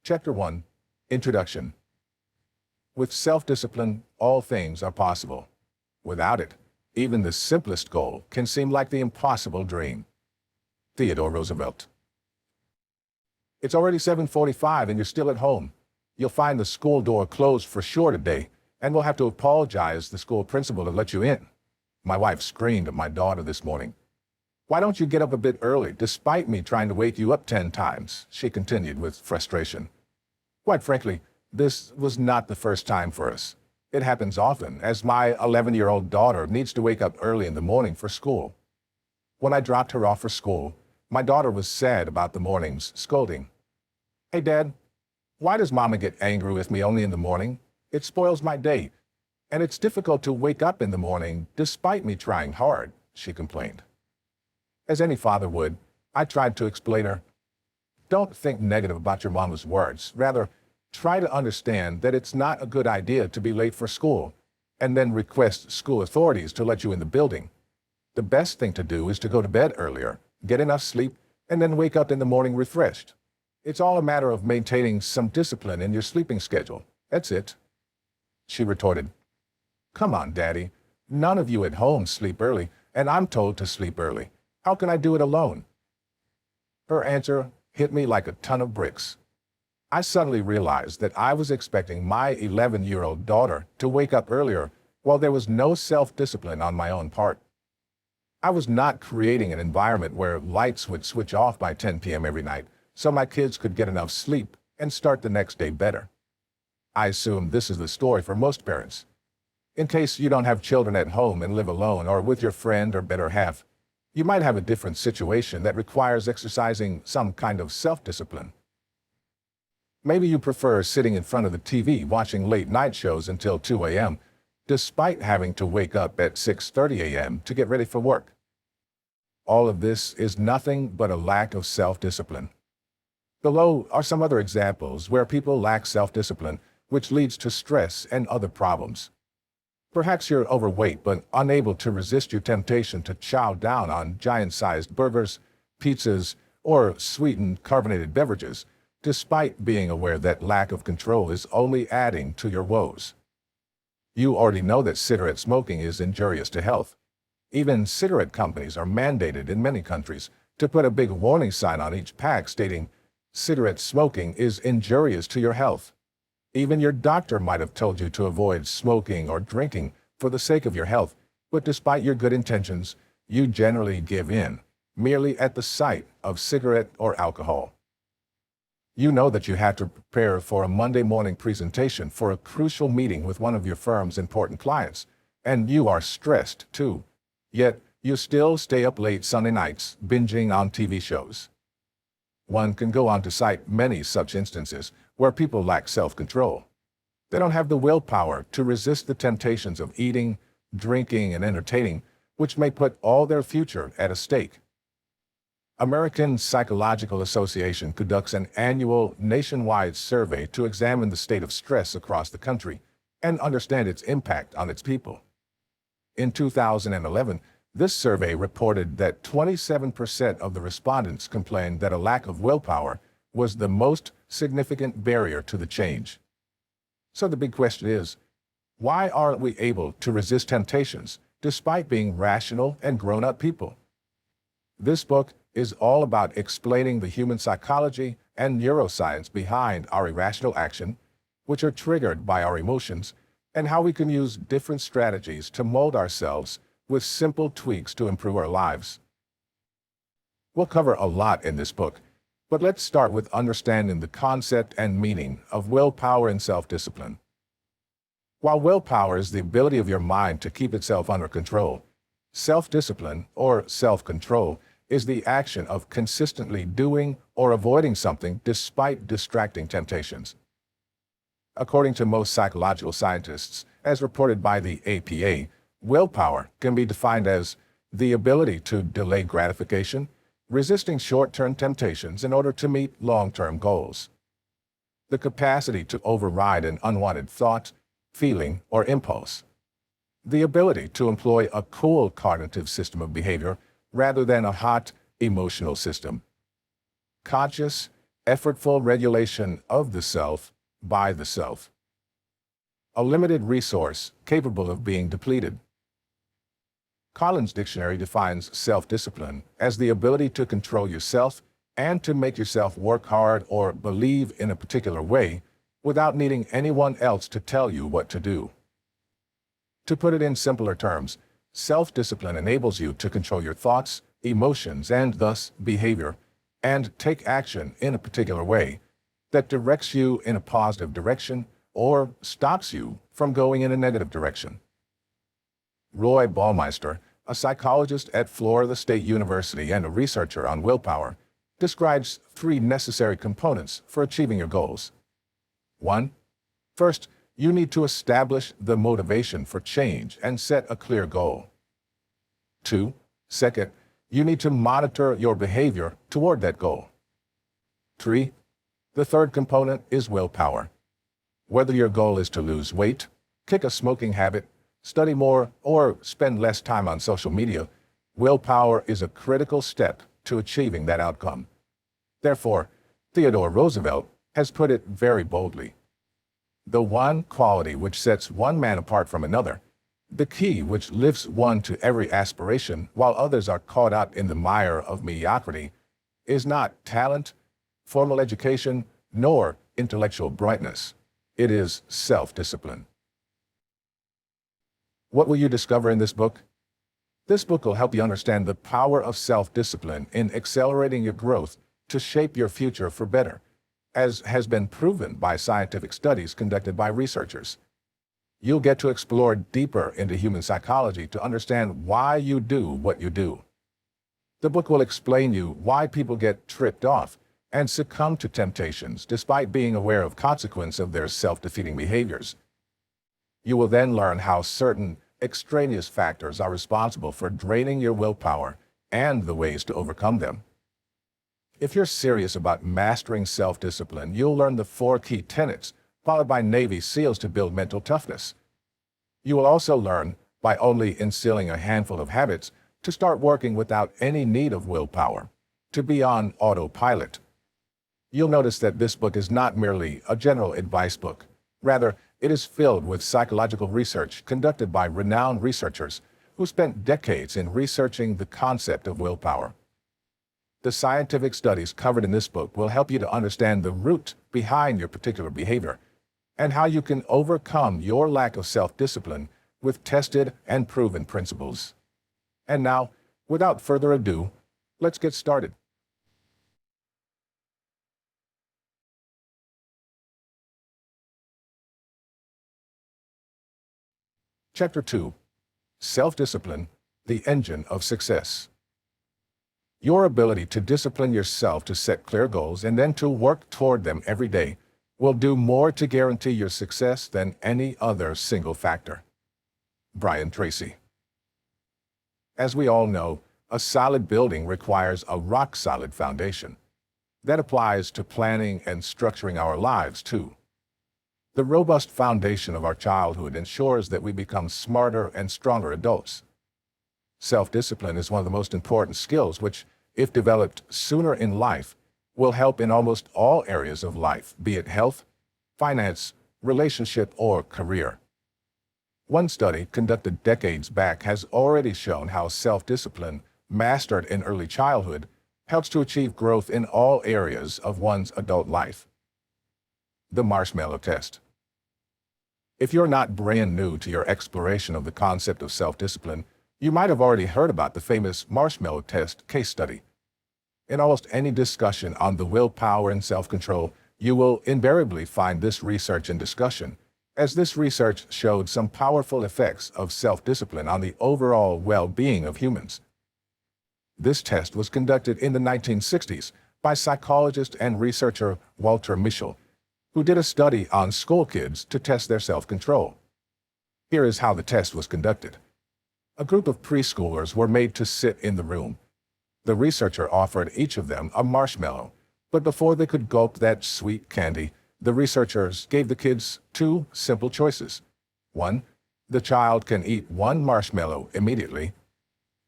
Chapter 1, Introduction. With self-discipline, all things are possible. Without it, even the simplest goal can seem like the impossible dream. Theodore Roosevelt. It's already 7:45 and you're still at home. You'll find the school door closed for sure today, and we'll have to apologize to the school principal to let you in. My wife screamed at my daughter this morning. Why don't you get up a bit early, despite me trying to wake you up 10 times, she continued with frustration. Quite frankly, this was not the first time for us. It happens often, as my 11-year-old daughter needs to wake up early in the morning for school. When I dropped her off for school, my daughter was sad about the mornings, scolding. Hey, Dad, why does Mama get angry with me only in the morning? It spoils my day, and it's difficult to wake up in the morning despite me trying hard, she complained. As any father would, I tried to explain her. Don't think negative about your mama's words. Rather, try to understand that it's not a good idea to be late for school and then request school authorities to let you in the building. The best thing to do is to go to bed earlier, get enough sleep, and then wake up in the morning refreshed. It's all a matter of maintaining some discipline in your sleeping schedule. That's it. She retorted. Come on, Daddy. None of you at home sleep early, and I'm told to sleep early. How can I do it alone? Her answer hit me like a ton of bricks. I suddenly realized that I was expecting my 11-year-old daughter to wake up earlier while there was no self-discipline on my own part. I was not creating an environment where lights would switch off by 10 p.m. every night so my kids could get enough sleep and start the next day better. I assume this is the story for most parents. In case you don't have children at home and live alone or with your friend or better half, you might have a different situation that requires exercising some kind of self-discipline. Maybe you prefer sitting in front of the TV watching late-night shows until 2 a.m., despite having to wake up at 6:30 a.m. to get ready for work. All of this is nothing but a lack of self-discipline. Below are some other examples where people lack self-discipline, which leads to stress and other problems. Perhaps you're overweight but unable to resist your temptation to chow down on giant-sized burgers, pizzas, or sweetened carbonated beverages, despite being aware that lack of control is only adding to your woes. You already know that cigarette smoking is injurious to health. Even cigarette companies are mandated in many countries to put a big warning sign on each pack stating, "Cigarette smoking is injurious to your health." Even your doctor might have told you to avoid smoking or drinking for the sake of your health, but despite your good intentions, you generally give in, merely at the sight of cigarette or alcohol. You know that you have to prepare for a Monday morning presentation for a crucial meeting with one of your firm's important clients, and you are stressed too. Yet, you still stay up late Sunday nights, binging on TV shows. One can go on to cite many such instances where people lack self-control. They don't have the willpower to resist the temptations of eating, drinking, and entertaining, which may put all their future at stake. American Psychological Association conducts an annual nationwide survey to examine the state of stress across the country and understand its impact on its people. In 2011, this survey reported that 27% of the respondents complained that a lack of willpower was the most significant barrier to the change. So the big question is, why aren't we able to resist temptations despite being rational and grown-up people? This book is all about explaining the human psychology and neuroscience behind our irrational action, which are triggered by our emotions, and how we can use different strategies to mold ourselves with simple tweaks to improve our lives. We'll cover a lot in this book, but let's start with understanding the concept and meaning of willpower and self-discipline. While willpower is the ability of your mind to keep itself under control, self-discipline, or self-control, is the action of consistently doing or avoiding something despite distracting temptations. According to most psychological scientists, as reported by the APA, willpower can be defined as the ability to delay gratification, resisting short-term temptations in order to meet long-term goals. The capacity to override an unwanted thought, feeling, or impulse. The ability to employ a cool cognitive system of behavior rather than a hot, emotional system. Conscious, effortful regulation of the self by the self. A limited resource capable of being depleted. Collins Dictionary defines self-discipline as the ability to control yourself and to make yourself work hard or believe in a particular way without needing anyone else to tell you what to do. To put it in simpler terms, self-discipline enables you to control your thoughts, emotions, and thus behavior, and take action in a particular way that directs you in a positive direction or stops you from going in a negative direction. Roy Baumeister, a psychologist at Florida State University and a researcher on willpower, describes 3 necessary components for achieving your goals. 1. First, you need to establish the motivation for change and set a clear goal. 2. Second, you need to monitor your behavior toward that goal. 3. The third component is willpower. Whether your goal is to lose weight, kick a smoking habit, study more, or spend less time on social media, willpower is a critical step to achieving that outcome. Therefore, Theodore Roosevelt has put it very boldly. The one quality which sets one man apart from another, the key which lifts one to every aspiration while others are caught up in the mire of mediocrity, is not talent, formal education, nor intellectual brightness. It is self-discipline. What will you discover in this book? This book will help you understand the power of self-discipline in accelerating your growth to shape your future for better, as has been proven by scientific studies conducted by researchers. You'll get to explore deeper into human psychology to understand why you do what you do. The book will explain you why people get tripped off and succumb to temptations despite being aware of consequence of their self-defeating behaviors. You will then learn how certain extraneous factors are responsible for draining your willpower and the ways to overcome them. If you're serious about mastering self-discipline, you'll learn the 4 key tenets followed by Navy SEALs to build mental toughness. You will also learn, by only instilling a handful of habits, to start working without any need of willpower, to be on autopilot. You'll notice that this book is not merely a general advice book. Rather, it is filled with psychological research conducted by renowned researchers who spent decades in researching the concept of willpower. The scientific studies covered in this book will help you to understand the root behind your particular behavior and how you can overcome your lack of self-discipline with tested and proven principles. And now, without further ado, let's get started. Chapter 2. Self-discipline, the engine of success. Your ability to discipline yourself to set clear goals and then to work toward them every day will do more to guarantee your success than any other single factor. Brian Tracy. As we all know, a solid building requires a rock-solid foundation. That applies to planning and structuring our lives, too. The robust foundation of our childhood ensures that we become smarter and stronger adults. Self-discipline is one of the most important skills which, if developed sooner in life, will help in almost all areas of life, be it health, finance, relationship, or career. One study conducted decades back has already shown how self-discipline, mastered in early childhood, helps to achieve growth in all areas of one's adult life. The marshmallow test. If you're not brand new to your exploration of the concept of self-discipline, you might have already heard about the famous marshmallow test case study. In almost any discussion on the willpower and self-control, you will invariably find this research and discussion, as this research showed some powerful effects of self-discipline on the overall well-being of humans. This test was conducted in the 1960s by psychologist and researcher Walter Mischel, who did a study on school kids to test their self-control. Here is how the test was conducted. A group of preschoolers were made to sit in the room. The researcher offered each of them a marshmallow, but before they could gulp that sweet candy, the researchers gave the kids 2 simple choices. 1, the child can eat 1 marshmallow immediately.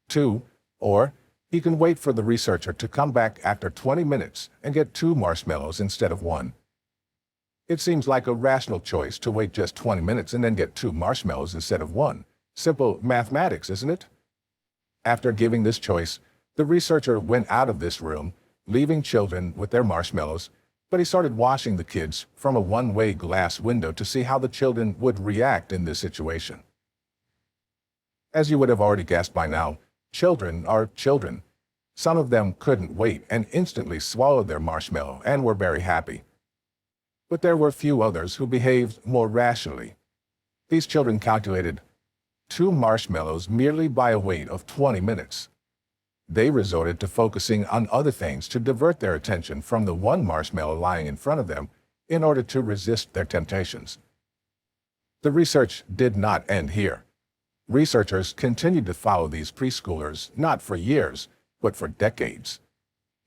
2, or He can wait for the researcher to come back after 20 minutes and get 2 marshmallows instead of 1. It seems like a rational choice to wait just 20 minutes and then get 2 marshmallows instead of 1. Simple mathematics, isn't it? After giving this choice, the researcher went out of this room, leaving children with their marshmallows, but he started watching the kids from a one-way glass window to see how the children would react in this situation. As you would have already guessed by now, children are children. Some of them couldn't wait and instantly swallowed their marshmallow and were very happy. But there were few others who behaved more rationally. These children calculated 2 marshmallows merely by a wait of 20 minutes. They resorted to focusing on other things to divert their attention from the 1 marshmallow lying in front of them in order to resist their temptations. The research did not end here. Researchers continued to follow these preschoolers not for years, but for decades.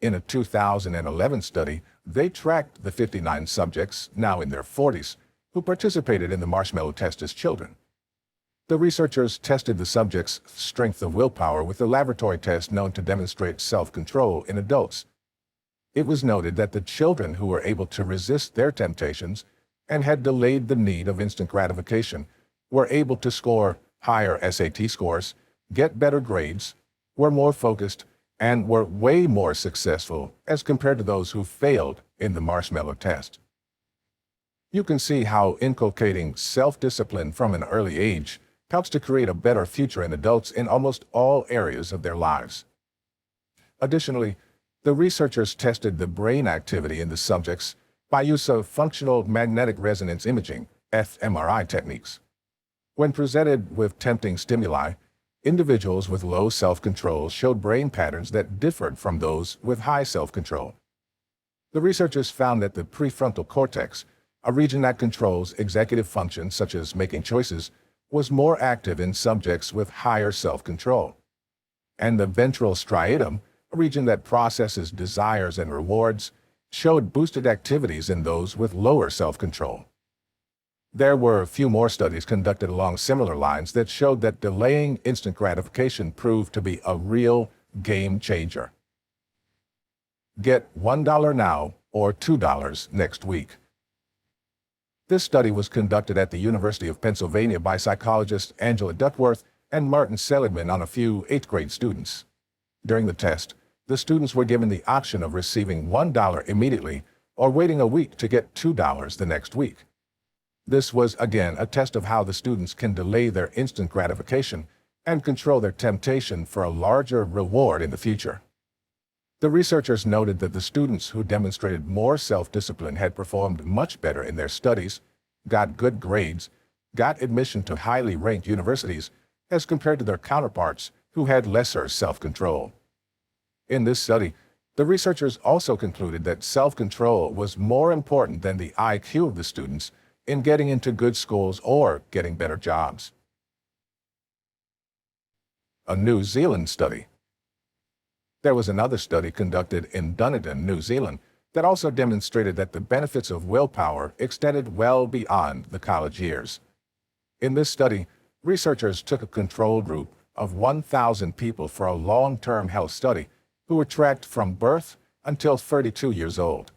In a 2011 study, they tracked the 59 subjects, now in their 40s, who participated in the marshmallow test as children. The researchers tested the subjects' strength of willpower with a laboratory test known to demonstrate self-control in adults. It was noted that the children who were able to resist their temptations and had delayed the need of instant gratification were able to score higher SAT scores, get better grades, were more focused, and were way more successful as compared to those who failed in the marshmallow test. You can see how inculcating self-discipline from an early age helps to create a better future in adults in almost all areas of their lives. Additionally, the researchers tested the brain activity in the subjects by use of functional magnetic resonance imaging, fMRI techniques. When presented with tempting stimuli, individuals with low self-control showed brain patterns that differed from those with high self-control. The researchers found that the prefrontal cortex, a region that controls executive functions such as making choices, was more active in subjects with higher self-control. And the ventral striatum, a region that processes desires and rewards, showed boosted activities in those with lower self-control. There were a few more studies conducted along similar lines that showed that delaying instant gratification proved to be a real game changer. Get $1 now or $2 next week. This study was conducted at the University of Pennsylvania by psychologists Angela Duckworth and Martin Seligman on a few 8th grade students. During the test, the students were given the option of receiving $1 immediately or waiting a week to get $2 the next week. This was again a test of how the students can delay their instant gratification and control their temptation for a larger reward in the future. The researchers noted that the students who demonstrated more self-discipline had performed much better in their studies, got good grades, got admission to highly ranked universities, as compared to their counterparts who had lesser self-control. In this study, the researchers also concluded that self-control was more important than the IQ of the students in getting into good schools or getting better jobs. A New Zealand study. There was another study conducted in Dunedin, New Zealand, that also demonstrated that the benefits of willpower extended well beyond the college years. In this study, researchers took a control group of 1,000 people for a long-term health study who were tracked from birth until 32 years old.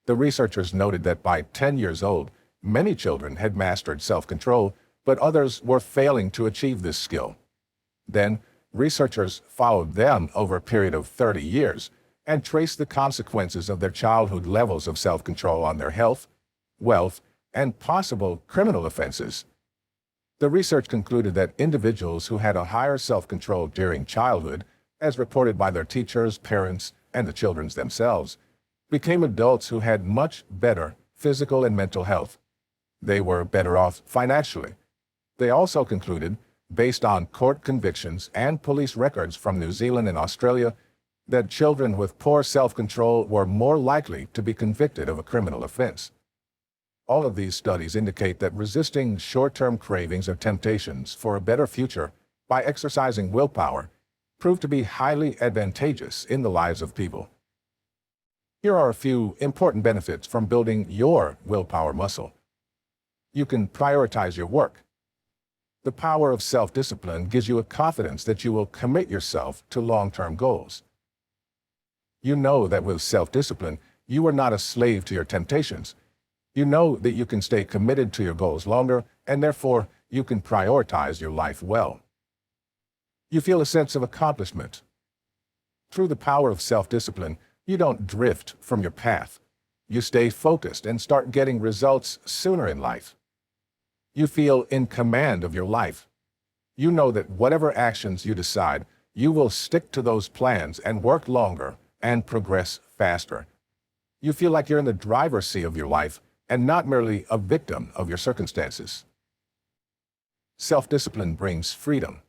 The researchers noted that by 10 years old, many children had mastered self-control, but others were failing to achieve this skill. Then, researchers followed them over a period of 30 years and traced the consequences of their childhood levels of self-control on their health, wealth, and possible criminal offenses. The research concluded that individuals who had a higher self-control during childhood, as reported by their teachers, parents, and the children themselves, became adults who had much better physical and mental health. They were better off financially. They also concluded, based on court convictions and police records from New Zealand and Australia, that children with poor self-control were more likely to be convicted of a criminal offense. All of these studies indicate that resisting short-term cravings or temptations for a better future by exercising willpower proved to be highly advantageous in the lives of people. Here are a few important benefits from building your willpower muscle. You can prioritize your work. The power of self-discipline gives you a confidence that you will commit yourself to long-term goals. You know that with self-discipline, you are not a slave to your temptations. You know that you can stay committed to your goals longer, and therefore you can prioritize your life well. You feel a sense of accomplishment. Through the power of self-discipline, you don't drift from your path. You stay focused and start getting results sooner in life. You feel in command of your life. You know that whatever actions you decide, you will stick to those plans and work longer and progress faster. You feel like you're in the driver's seat of your life and not merely a victim of your circumstances. Self-discipline brings freedom.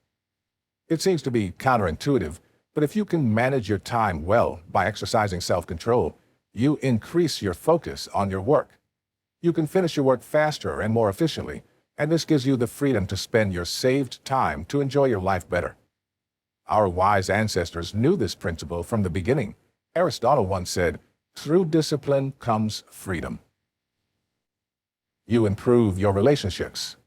It seems to be counterintuitive, but if you can manage your time well by exercising self-control, you increase your focus on your work. You can finish your work faster and more efficiently, and this gives you the freedom to spend your saved time to enjoy your life better. Our wise ancestors knew this principle from the beginning. Aristotle once said, "Through discipline comes freedom." You improve your relationships.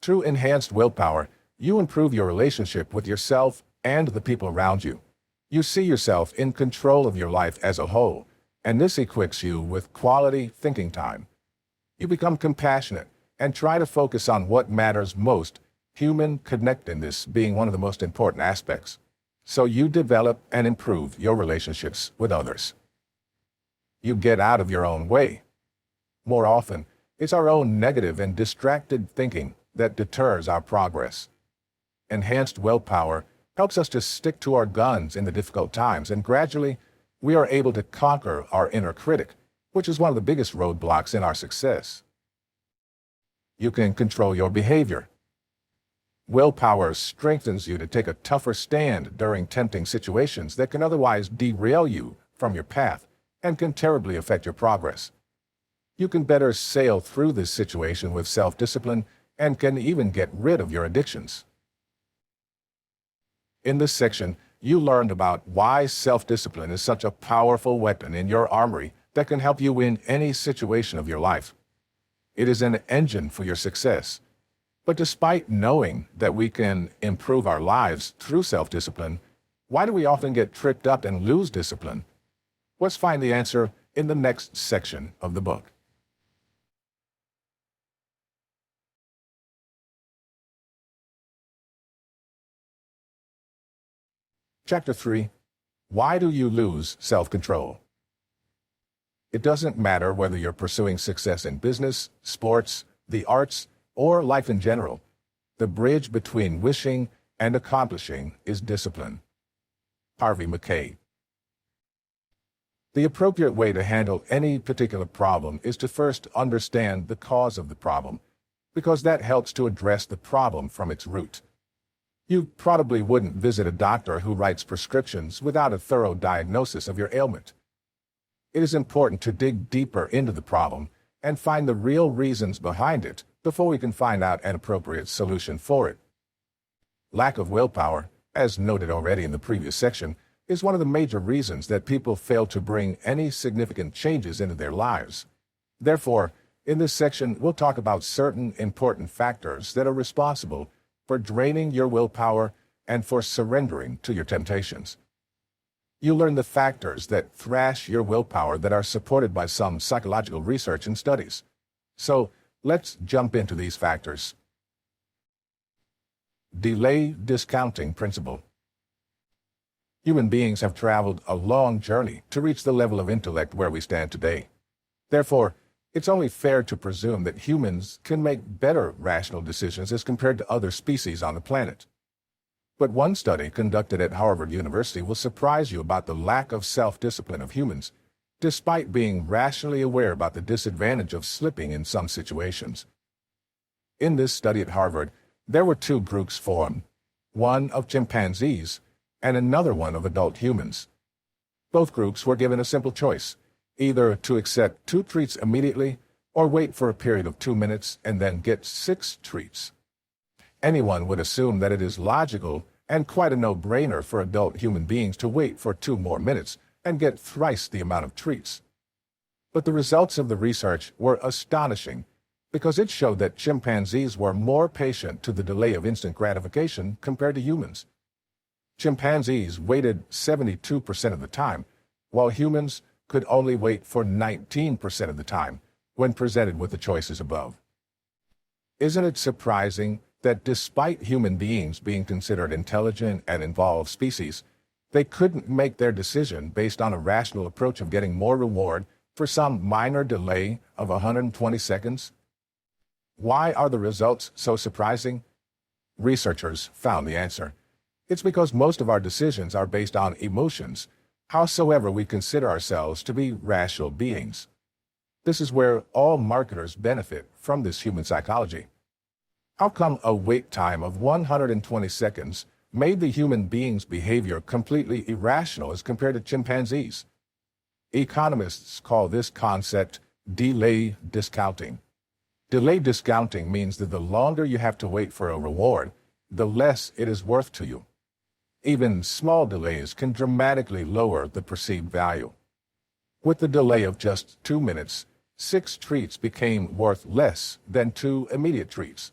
Through enhanced willpower, you improve your relationship with yourself and the people around you. You see yourself in control of your life as a whole, and this equips you with quality thinking time. You become compassionate and try to focus on what matters most, human connectedness being one of the most important aspects. So you develop and improve your relationships with others. You get out of your own way. More often, it's our own negative and distracted thinking that deters our progress. Enhanced willpower helps us to stick to our guns in the difficult times, and gradually, we are able to conquer our inner critic, which is one of the biggest roadblocks in our success. You can control your behavior. Willpower strengthens you to take a tougher stand during tempting situations that can otherwise derail you from your path and can terribly affect your progress. You can better sail through this situation with self-discipline and can even get rid of your addictions. In this section, you learned about why self-discipline is such a powerful weapon in your armory that can help you win any situation of your life. It is an engine for your success. But despite knowing that we can improve our lives through self-discipline, why do we often get tripped up and lose discipline? Let's find the answer in the next section of the book. Chapter 3. Why do you lose self-control? It doesn't matter whether you're pursuing success in business, sports, the arts, or life in general. The bridge between wishing and accomplishing is discipline. Harvey Mackay. The appropriate way to handle any particular problem is to first understand the cause of the problem, because that helps to address the problem from its root. You probably wouldn't visit a doctor who writes prescriptions without a thorough diagnosis of your ailment. It is important to dig deeper into the problem and find the real reasons behind it before we can find out an appropriate solution for it. Lack of willpower, as noted already in the previous section, is one of the major reasons that people fail to bring any significant changes into their lives. Therefore, in this section, we'll talk about certain important factors that are responsible for draining your willpower and for surrendering to your temptations. You learn the factors that thrash your willpower that are supported by some psychological research and studies. So, let's jump into these factors. Delay discounting principle. Human beings have traveled a long journey to reach the level of intellect where we stand today. Therefore, it's only fair to presume that humans can make better rational decisions as compared to other species on the planet. But one study conducted at Harvard University will surprise you about the lack of self-discipline of humans, despite being rationally aware about the disadvantage of slipping in some situations. In this study at Harvard, there were two groups formed, one of chimpanzees and another one of adult humans. Both groups were given a simple choice, either to accept 2 treats immediately or wait for a period of 2 minutes and then get 6 treats. Anyone would assume that it is logical and quite a no-brainer for adult human beings to wait for 2 more minutes and get thrice the amount of treats. But the results of the research were astonishing. because it showed that chimpanzees were more patient to the delay of instant gratification compared to humans. Chimpanzees waited 72% of the time, while humans could only wait for 19% of the time when presented with the choices above. Isn't it surprising that despite human beings being considered intelligent and involved species, they couldn't make their decision based on a rational approach of getting more reward for some minor delay of 120 seconds? Why are the results so surprising? Researchers found the answer. It's because most of our decisions are based on emotions, howsoever we consider ourselves to be rational beings. This is where all marketers benefit from this human psychology. How come a wait time of 120 seconds made the human being's behavior completely irrational as compared to chimpanzees? Economists call this concept delay discounting. Delay discounting means that the longer you have to wait for a reward, the less it is worth to you. Even small delays can dramatically lower the perceived value. With the delay of just 2 minutes, 6 treats became worth less than 2 immediate treats.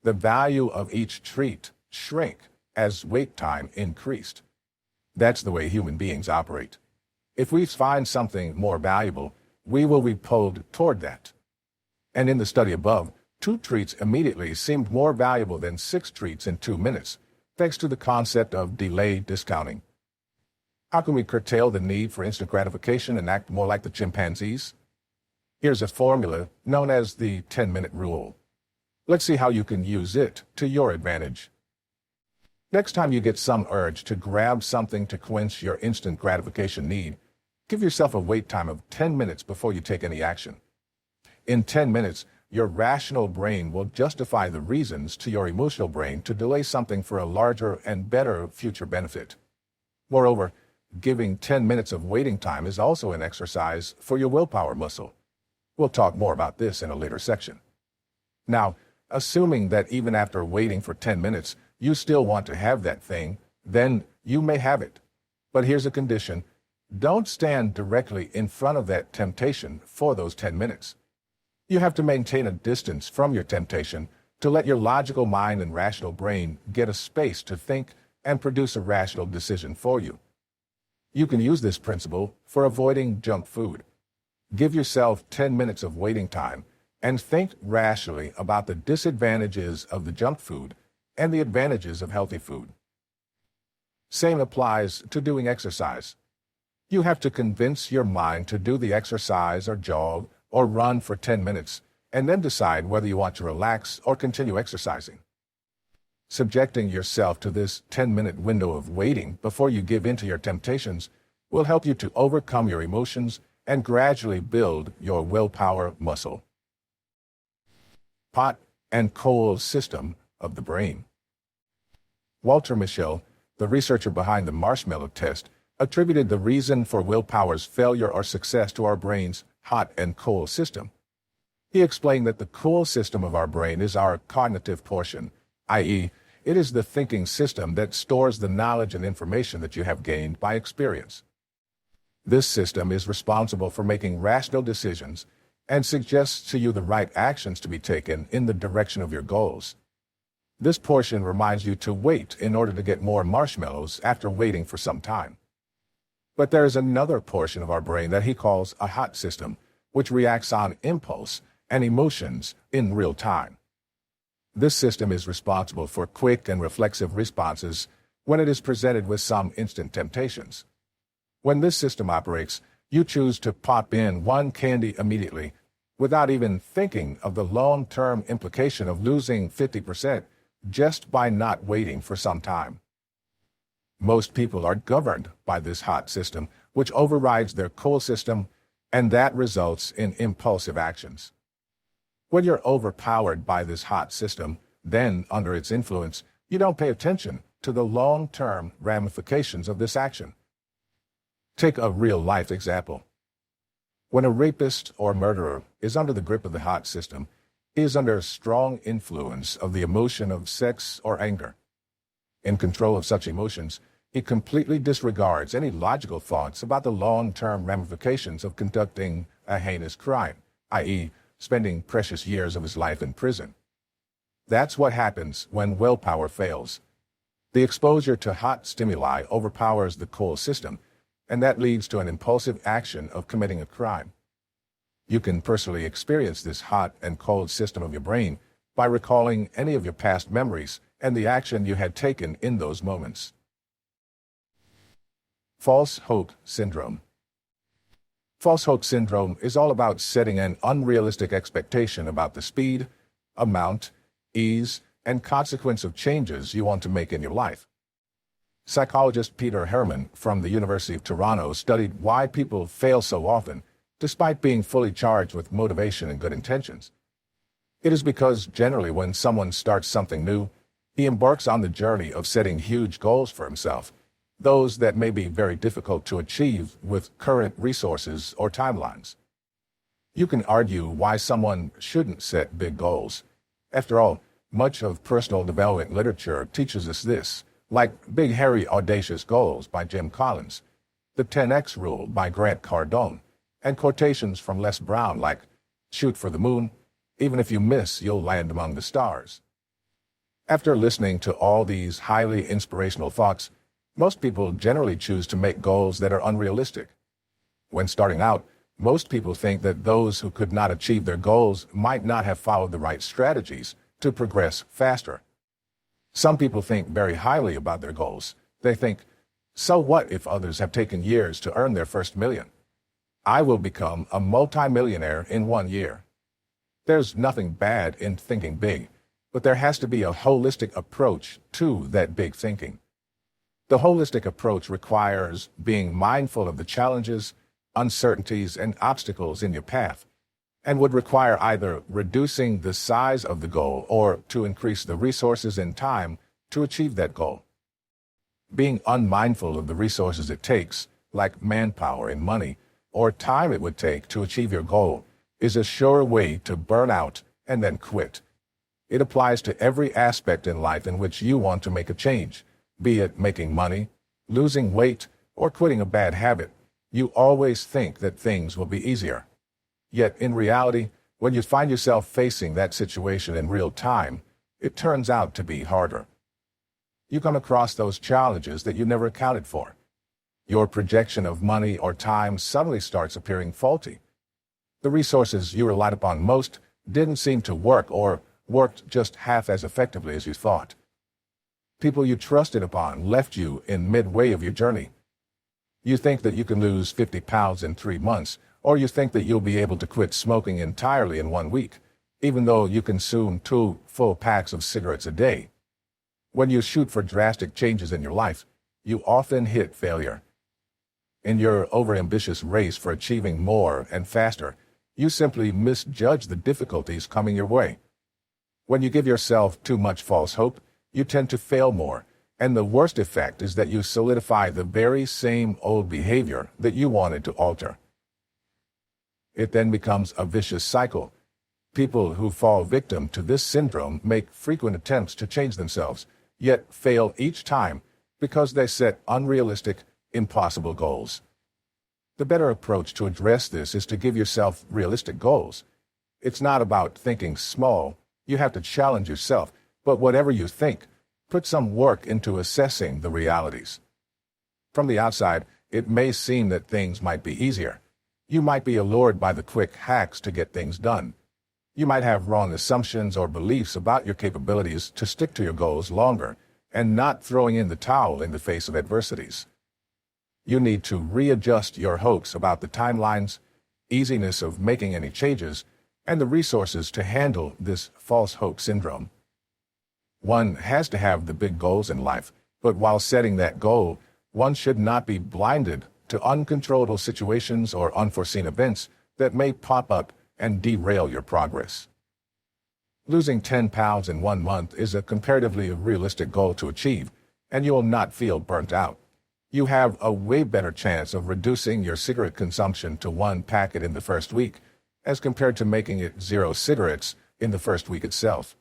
The value of each treat shrank as wait time increased. That's the way human beings operate. If we find something more valuable, we will be pulled toward that. And in the study above, 2 treats immediately seemed more valuable than 6 treats in 2 minutes, thanks to the concept of delay discounting. How can we curtail the need for instant gratification and act more like the chimpanzees? Here's a formula known as the 10-minute rule. Let's see how you can use it to your advantage. Next time you get some urge to grab something to quench your instant gratification need, give yourself a wait time of 10 minutes before you take any action. In 10 minutes, your rational brain will justify the reasons to your emotional brain to delay something for a larger and better future benefit. Moreover, giving 10 minutes of waiting time is also an exercise for your willpower muscle. We'll talk more about this in a later section. Now, assuming that even after waiting for 10 minutes, you still want to have that thing, then you may have it. But here's a condition. Don't stand directly in front of that temptation for those 10 minutes. You have to maintain a distance from your temptation to let your logical mind and rational brain get a space to think and produce a rational decision for you. You can use this principle for avoiding junk food. Give yourself 10 minutes of waiting time and think rationally about the disadvantages of the junk food and the advantages of healthy food. Same applies to doing exercise. You have to convince your mind to do the exercise or jog or run for 10 minutes, and then decide whether you want to relax or continue exercising. Subjecting yourself to this 10-minute window of waiting before you give in to your temptations will help you to overcome your emotions and gradually build your willpower muscle. Hot and cold system of the brain. Walter Mischel, the researcher behind the marshmallow test, attributed the reason for willpower's failure or success to our brain's hot and cold system. He explained that the cool system of our brain is our cognitive portion, i.e., it is the thinking system that stores the knowledge and information that you have gained by experience. This system is responsible for making rational decisions and suggests to you the right actions to be taken in the direction of your goals. This portion reminds you to wait in order to get more marshmallows after waiting for some time. But there is another portion of our brain that he calls a hot system, which reacts on impulse and emotions in real time. This system is responsible for quick and reflexive responses when it is presented with some instant temptations. When this system operates, you choose to pop in one candy immediately without even thinking of the long-term implication of losing 50% just by not waiting for some time. Most people are governed by this hot system, which overrides their cold system, and that results in impulsive actions. When you're overpowered by this hot system, then, under its influence, you don't pay attention to the long-term ramifications of this action. Take a real-life example. When a rapist or murderer is under the grip of the hot system, he is under a strong influence of the emotion of sex or anger. In control of such emotions, he completely disregards any logical thoughts about the long-term ramifications of conducting a heinous crime, i.e., spending precious years of his life in prison. That's what happens when willpower fails. The exposure to hot stimuli overpowers the cold system, and that leads to an impulsive action of committing a crime. You can personally experience this hot and cold system of your brain by recalling any of your past memories and the action you had taken in those moments. False hope syndrome. False hope syndrome is all about setting an unrealistic expectation about the speed, amount, ease, and consequence of changes you want to make in your life. Psychologist Peter Herman from the University of Toronto studied why people fail so often, despite being fully charged with motivation and good intentions. It is because generally when someone starts something new, he embarks on the journey of setting huge goals for himself, those that may be very difficult to achieve with current resources or timelines. You can argue why someone shouldn't set big goals. After all, much of personal development literature teaches us this, like Big Hairy Audacious Goals by Jim Collins, the 10X Rule by Grant Cardone, and quotations from Les Brown like, "Shoot for the moon, even if you miss, you'll land among the stars." After listening to all these highly inspirational thoughts, most people generally choose to make goals that are unrealistic. When starting out, most people think that those who could not achieve their goals might not have followed the right strategies to progress faster. Some people think very highly about their goals. They think, so what if others have taken years to earn their first million? I will become a multimillionaire in 1 year. There's nothing bad in thinking big, but there has to be a holistic approach to that big thinking. The holistic approach requires being mindful of the challenges, uncertainties, and obstacles in your path, and would require either reducing the size of the goal or to increase the resources and time to achieve that goal. Being unmindful of the resources it takes, like manpower and money, or time it would take to achieve your goal, is a sure way to burn out and then quit. It applies to every aspect in life in which you want to make a change, be it making money, losing weight, or quitting a bad habit. You always think that things will be easier. Yet in reality, when you find yourself facing that situation in real time, it turns out to be harder. You come across those challenges that you never accounted for. Your projection of money or time suddenly starts appearing faulty. The resources you relied upon most didn't seem to work or worked just half as effectively as you thought. People you trusted upon left you in midway of your journey. You think that you can lose 50 pounds in 3 months, or you think that you'll be able to quit smoking entirely in 1 week, even though you consume 2 full packs of cigarettes a day. When you shoot for drastic changes in your life, you often hit failure. In your overambitious race for achieving more and faster, you simply misjudge the difficulties coming your way. When you give yourself too much false hope, you tend to fail more, and the worst effect is that you solidify the very same old behavior that you wanted to alter. It then becomes a vicious cycle. People who fall victim to this syndrome make frequent attempts to change themselves, yet fail each time because they set unrealistic, impossible goals. The better approach to address this is to give yourself realistic goals. It's not about thinking small. You have to challenge yourself, but whatever you think, put some work into assessing the realities. From the outside, it may seem that things might be easier. You might be allured by the quick hacks to get things done. You might have wrong assumptions or beliefs about your capabilities to stick to your goals longer and not throwing in the towel in the face of adversities. You need to readjust your hopes about the timelines, easiness of making any changes, and the resources to handle this false hope syndrome. One has to have the big goals in life, but while setting that goal, one should not be blinded to uncontrollable situations or unforeseen events that may pop up and derail your progress. Losing 10 pounds in 1 month is a comparatively realistic goal to achieve, and you will not feel burnt out. You have a way better chance of reducing your cigarette consumption to 1 packet in the first week, as compared to making it 0 cigarettes in the first week itself.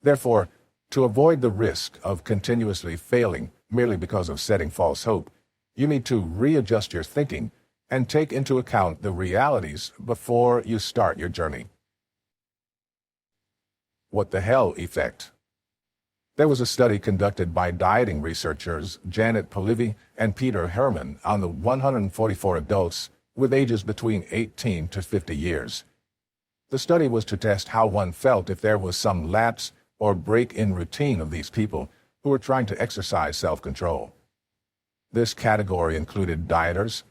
Therefore, to avoid the risk of continuously failing merely because of setting false hope, you need to readjust your thinking and take into account the realities before you start your journey. What the hell effect. There was a study conducted by dieting researchers Janet Polivy and Peter Herman on the 144 adults with ages between 18 to 50 years. The study was to test how one felt if there was some lapse or break in routine of these people who were trying to exercise self-control. This category included dieters,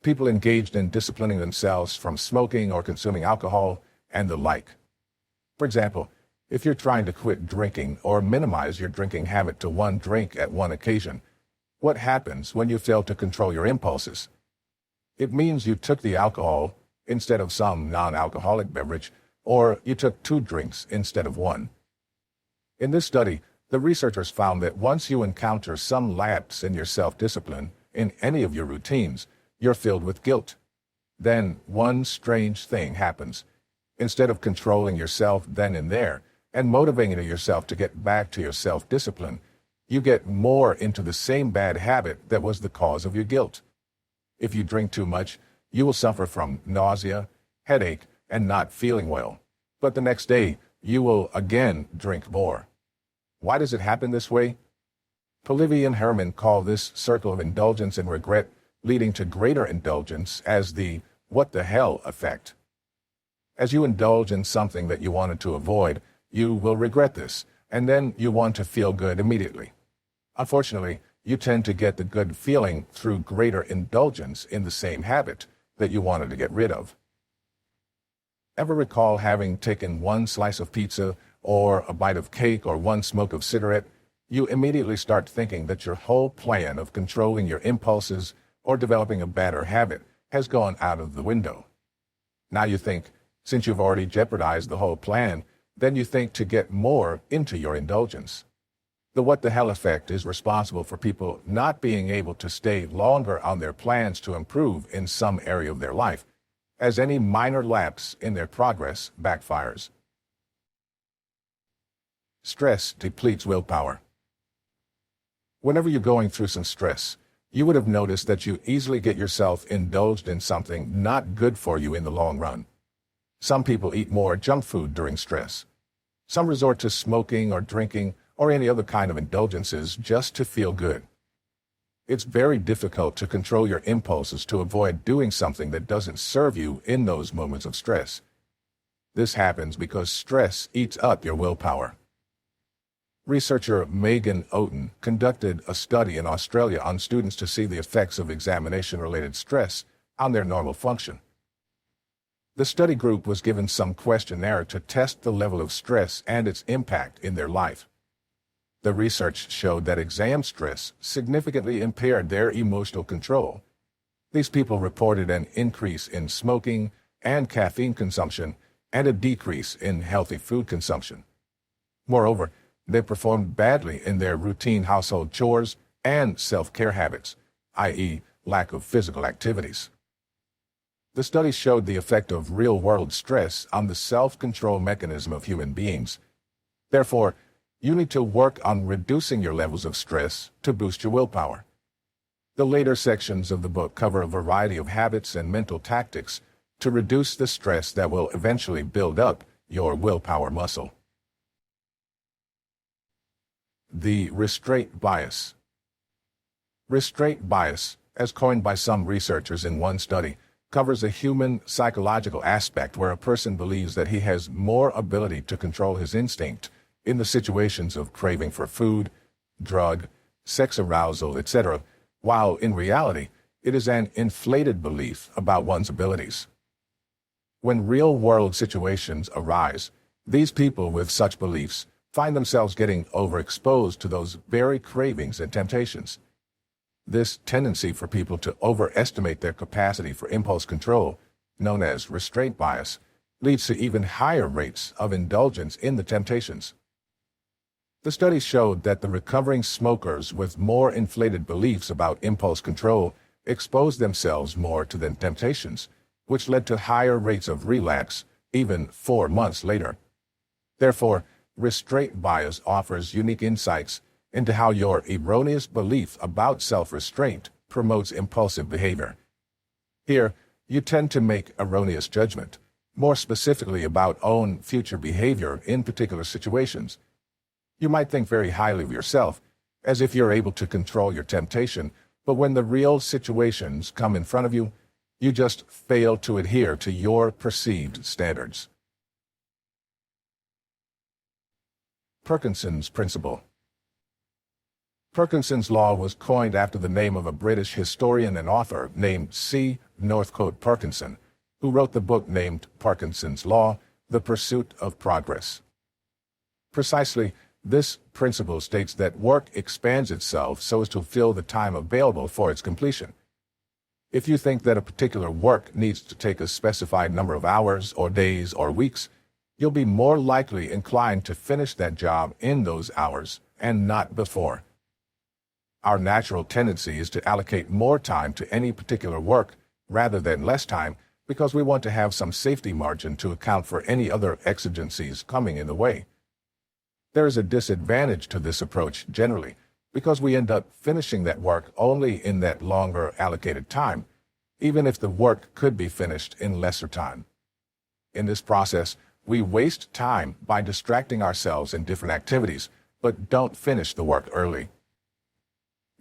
people engaged in disciplining themselves from smoking or consuming alcohol, and the like. For example, if you're trying to quit drinking or minimize your drinking habit to one drink at one occasion, what happens when you fail to control your impulses? It means you took the alcohol instead of some non-alcoholic beverage, or you took 2 drinks instead of 1. In this study, the researchers found that once you encounter some lapse in your self-discipline in any of your routines, you're filled with guilt. Then one strange thing happens. Instead of controlling yourself then and there and motivating yourself to get back to your self-discipline, you get more into the same bad habit that was the cause of your guilt. If you drink too much, you will suffer from nausea, headache, and not feeling well. But the next day, you will again drink more. Why does it happen this way? Polivy and Herman call this circle of indulgence and regret leading to greater indulgence as the what the hell effect. As you indulge in something that you wanted to avoid, you will regret this, and then you want to feel good immediately. Unfortunately, you tend to get the good feeling through greater indulgence in the same habit that you wanted to get rid of. Ever recall having taken one slice of pizza or a bite of cake or one smoke of cigarette? You immediately start thinking that your whole plan of controlling your impulses or developing a better habit has gone out of the window. Now you think, since you've already jeopardized the whole plan, then you think to get more into your indulgence. The what the hell effect is responsible for people not being able to stay longer on their plans to improve in some area of their life, as any minor lapse in their progress backfires. Stress depletes willpower. Whenever you're going through some stress, you would have noticed that you easily get yourself indulged in something not good for you in the long run. Some people eat more junk food during stress. Some resort to smoking or drinking or any other kind of indulgences just to feel good. It's very difficult to control your impulses to avoid doing something that doesn't serve you in those moments of stress. This happens because stress eats up your willpower. Researcher Megan Oaten conducted a study in Australia on students to see the effects of examination-related stress on their normal function. The study group was given some questionnaire to test the level of stress and its impact in their life. The research showed that exam stress significantly impaired their emotional control. These people reported an increase in smoking and caffeine consumption and a decrease in healthy food consumption. Moreover, they performed badly in their routine household chores and self-care habits, i.e., lack of physical activities. The study showed the effect of real-world stress on the self-control mechanism of human beings. Therefore, you need to work on reducing your levels of stress to boost your willpower. The later sections of the book cover a variety of habits and mental tactics to reduce the stress that will eventually build up your willpower muscle. The restraint bias. Restraint bias, as coined by some researchers in one study, covers a human psychological aspect where a person believes that he has more ability to control his instinct in the situations of craving for food, drug, sex arousal, etc., while in reality, it is an inflated belief about one's abilities. When real-world situations arise, these people with such beliefs find themselves getting overexposed to those very cravings and temptations. This tendency for people to overestimate their capacity for impulse control, known as restraint bias, leads to even higher rates of indulgence in the temptations. The study showed that the recovering smokers with more inflated beliefs about impulse control exposed themselves more to the temptations, which led to higher rates of relapse, even 4 months later. Therefore, restraint bias offers unique insights into how your erroneous belief about self-restraint promotes impulsive behavior. Here, you tend to make erroneous judgment, more specifically about own future behavior in particular situations. You might think very highly of yourself, as if you're able to control your temptation, but when the real situations come in front of you, you just fail to adhere to your perceived standards. Parkinson's principle. Parkinson's law was coined after the name of a British historian and author named C. Northcote Parkinson, who wrote the book named Parkinson's Law, The Pursuit of Progress. Precisely, this principle states that work expands itself so as to fill the time available for its completion. If you think that a particular work needs to take a specified number of hours or days or weeks, you'll be more likely inclined to finish that job in those hours and not before. Our natural tendency is to allocate more time to any particular work rather than less time because we want to have some safety margin to account for any other exigencies coming in the way. There is a disadvantage to this approach generally because we end up finishing that work only in that longer allocated time, even if the work could be finished in lesser time. In this process, we waste time by distracting ourselves in different activities, but don't finish the work early.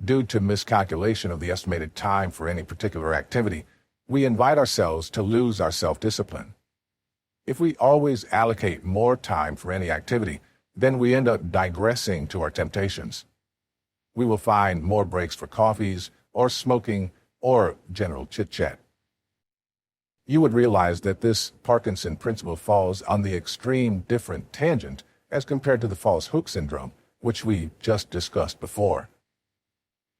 Due to miscalculation of the estimated time for any particular activity, we invite ourselves to lose our self-discipline. If we always allocate more time for any activity, then we end up digressing to our temptations. We will find more breaks for coffees, or smoking, or general chit-chat. You would realize that this Parkinson principle falls on the extreme different tangent as compared to the false hook syndrome, which we just discussed before.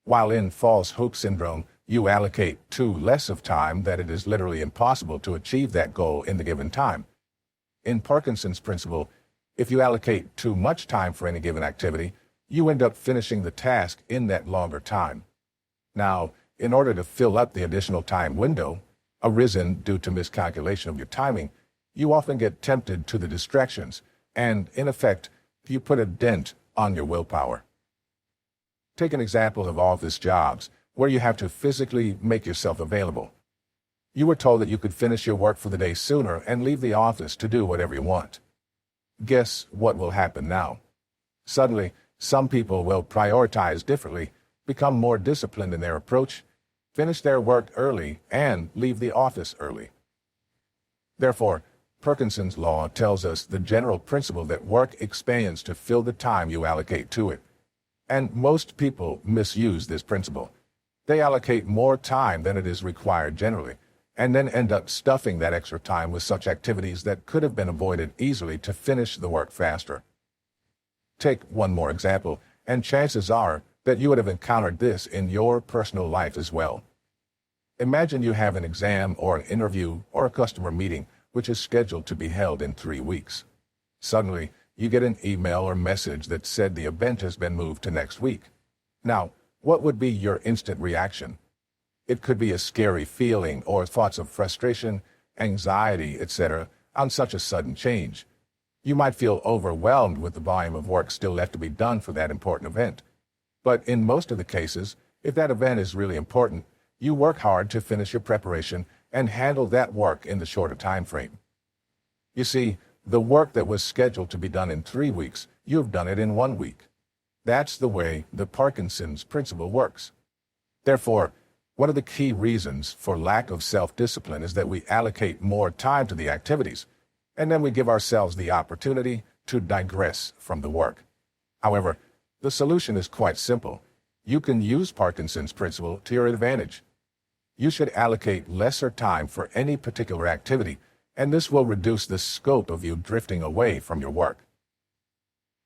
While in false hook syndrome, you allocate too less of time that it is literally impossible to achieve that goal in the given time. In Parkinson's principle, if you allocate too much time for any given activity, you end up finishing the task in that longer time. Now, in order to fill up the additional time window, arisen due to miscalculation of your timing, you often get tempted to the distractions, and, in effect, you put a dent on your willpower. Take an example of office jobs, where you have to physically make yourself available. You were told that you could finish your work for the day sooner and leave the office to do whatever you want. Guess what will happen now? Suddenly, some people will prioritize differently, become more disciplined in their approach, finish their work early, and leave the office early. Therefore, Parkinson's law tells us the general principle that work expands to fill the time you allocate to it. And most people misuse this principle. They allocate more time than it is required generally, and then end up stuffing that extra time with such activities that could have been avoided easily to finish the work faster. Take one more example, and chances are that you would have encountered this in your personal life as well. Imagine you have an exam or an interview or a customer meeting which is scheduled to be held in 3 weeks. Suddenly, you get an email or message that said the event has been moved to next week. Now, what would be your instant reaction? It could be a scary feeling or thoughts of frustration, anxiety, etc. on such a sudden change. You might feel overwhelmed with the volume of work still left to be done for that important event. But in most of the cases, if that event is really important, you work hard to finish your preparation and handle that work in the shorter time frame. You see, the work that was scheduled to be done in 3 weeks, you've done it in 1 week. That's the way the Parkinson's principle works. Therefore, one of the key reasons for lack of self-discipline is that we allocate more time to the activities, and then we give ourselves the opportunity to digress from the work. However, the solution is quite simple. You can use Parkinson's principle to your advantage. You should allocate lesser time for any particular activity, and this will reduce the scope of you drifting away from your work.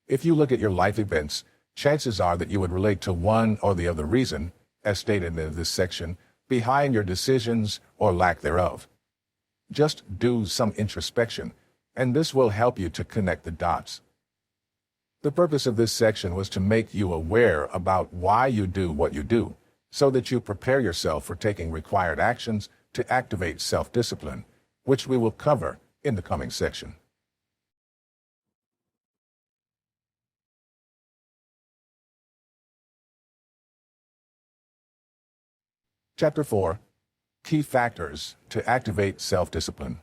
If you look at your life events, chances are that you would relate to one or the other reason, as stated in this section, behind your decisions or lack thereof. Just do some introspection, and this will help you to connect the dots. The purpose of this section was to make you aware about why you do what you do, so that you prepare yourself for taking required actions to activate self-discipline, which we will cover in the coming section. Chapter 4. Key Factors to Activate Self-Discipline.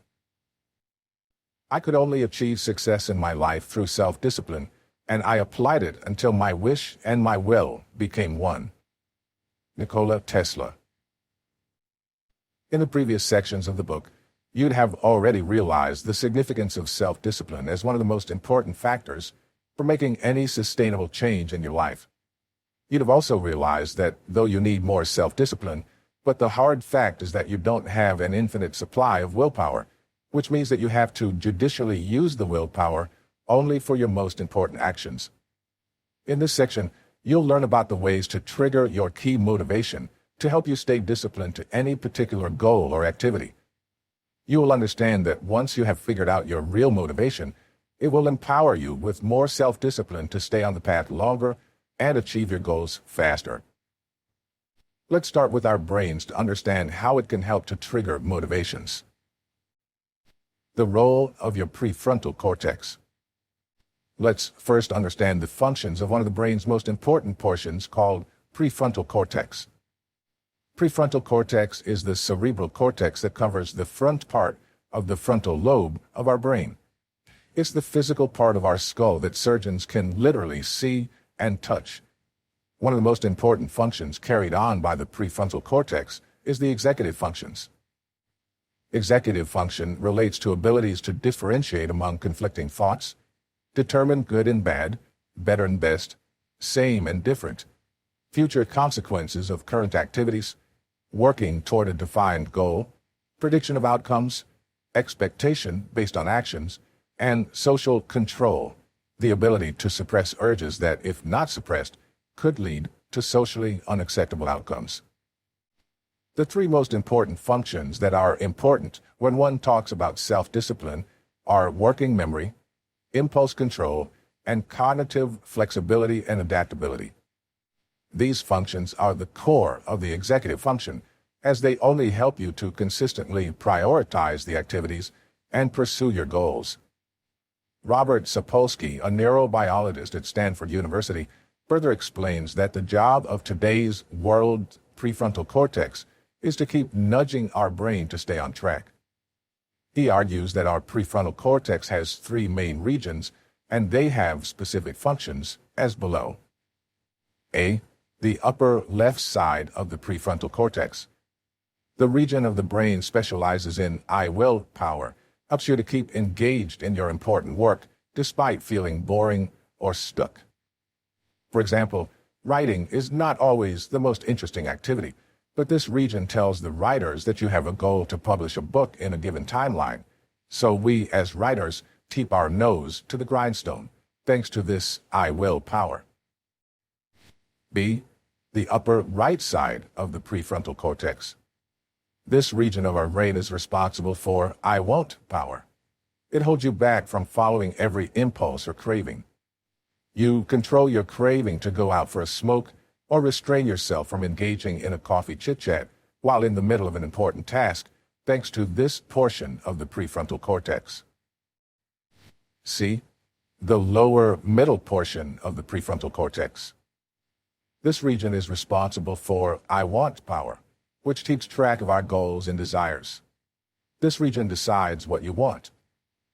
I could only achieve success in my life through self-discipline, and I applied it until my wish and my will became one. Nikola Tesla. In the previous sections of the book, you'd have already realized the significance of self-discipline as one of the most important factors for making any sustainable change in your life. You'd have also realized that though you need more self-discipline, but the hard fact is that you don't have an infinite supply of willpower, which means that you have to judiciously use the willpower only for your most important actions. In this section, you'll learn about the ways to trigger your key motivation to help you stay disciplined to any particular goal or activity. You will understand that once you have figured out your real motivation, it will empower you with more self-discipline to stay on the path longer and achieve your goals faster. Let's start with our brains to understand how it can help to trigger motivations. The role of your prefrontal cortex. Let's first understand the functions of one of the brain's most important portions called prefrontal cortex. Prefrontal cortex is the cerebral cortex that covers the front part of the frontal lobe of our brain. It's the physical part of our skull that surgeons can literally see and touch. One of the most important functions carried on by the prefrontal cortex is the executive functions. Executive function relates to abilities to differentiate among conflicting thoughts, determine good and bad, better and best, same and different, future consequences of current activities, working toward a defined goal, prediction of outcomes, expectation based on actions, and social control, the ability to suppress urges that, if not suppressed, could lead to socially unacceptable outcomes. The three most important functions that are important when one talks about self-discipline are working memory, impulse control, and cognitive flexibility and adaptability. These functions are the core of the executive function, as they only help you to consistently prioritize the activities and pursue your goals. Robert Sapolsky, a neurobiologist at Stanford University, further explains that the job of today's world prefrontal cortex is to keep nudging our brain to stay on track. He argues that our prefrontal cortex has three main regions, and they have specific functions as below. A. The upper left side of the prefrontal cortex. The region of the brain specializes in willpower, helps you to keep engaged in your important work despite feeling boring or stuck. For example, writing is not always the most interesting activity, but this region tells the writers that you have a goal to publish a book in a given timeline. So we, as writers, keep our nose to the grindstone, thanks to this willpower. B. The upper right side of the prefrontal cortex. This region of our brain is responsible for I won't power. It holds you back from following every impulse or craving. You control your craving to go out for a smoke or restrain yourself from engaging in a coffee chit-chat while in the middle of an important task, thanks to this portion of the prefrontal cortex. C. The lower middle portion of the prefrontal cortex. This region is responsible for I want power, which keeps track of our goals and desires. This region decides what you want.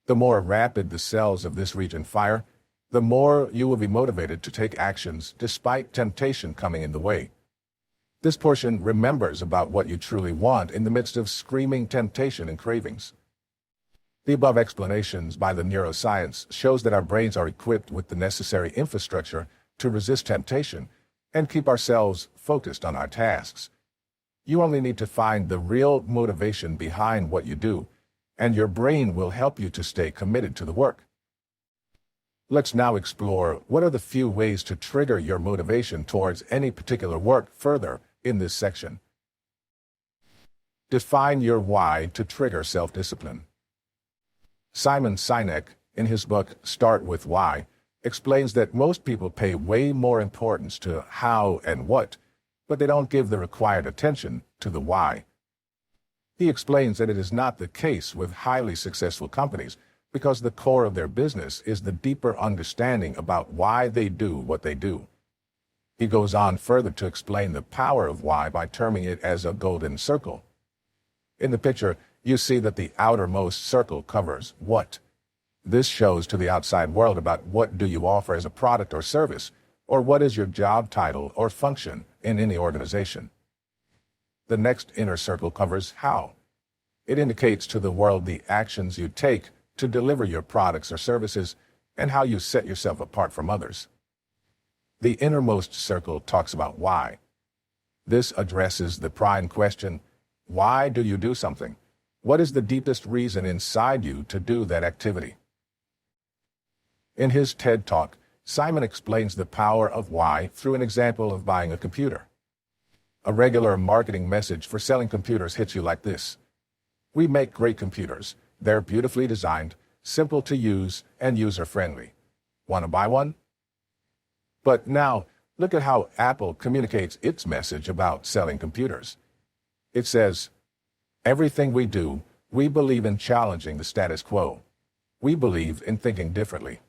The more rapid the cells of this region fire, the more you will be motivated to take actions despite temptation coming in the way. This portion remembers about what you truly want in the midst of screaming temptation and cravings. The above explanations by the neuroscience shows that our brains are equipped with the necessary infrastructure to resist temptation and keep ourselves focused on our tasks. You only need to find the real motivation behind what you do, and your brain will help you to stay committed to the work. Let's now explore what are the few ways to trigger your motivation towards any particular work further in this section. Define your why to trigger self-discipline. Simon Sinek, in his book Start With Why, explains that most people pay way more importance to how and what, but they don't give the required attention to the why. He explains that it is not the case with highly successful companies because the core of their business is the deeper understanding about why they do what they do. He goes on further to explain the power of why by terming it as a golden circle. In the picture, you see that the outermost circle covers what, This shows to the outside world about what do you offer as a product or service, or what is your job title or function in any organization. The next inner circle covers how. It indicates to the world the actions you take to deliver your products or services and how you set yourself apart from others. The innermost circle talks about why. This addresses the prime question, why do you do something? What is the deepest reason inside you to do that activity? In his TED Talk, Simon explains the power of why through an example of buying a computer. A regular marketing message for selling computers hits you like this. We make great computers. They're beautifully designed, simple to use, and user-friendly. Want to buy one? But now, look at how Apple communicates its message about selling computers. It says, everything we do, we believe in challenging the status quo. We believe in thinking differently.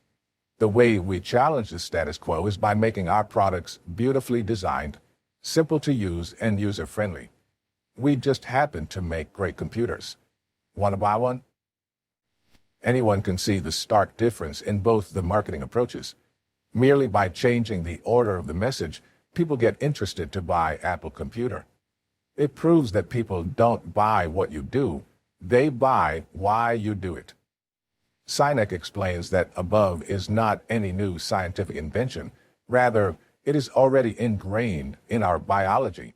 The way we challenge the status quo is by making our products beautifully designed, simple to use, and user-friendly. We just happen to make great computers. Want to buy one? Anyone can see the stark difference in both the marketing approaches. Merely by changing the order of the message, people get interested to buy Apple computer. It proves that people don't buy what you do, they buy why you do it. Sinek explains that above is not any new scientific invention. Rather, it is already ingrained in our biology.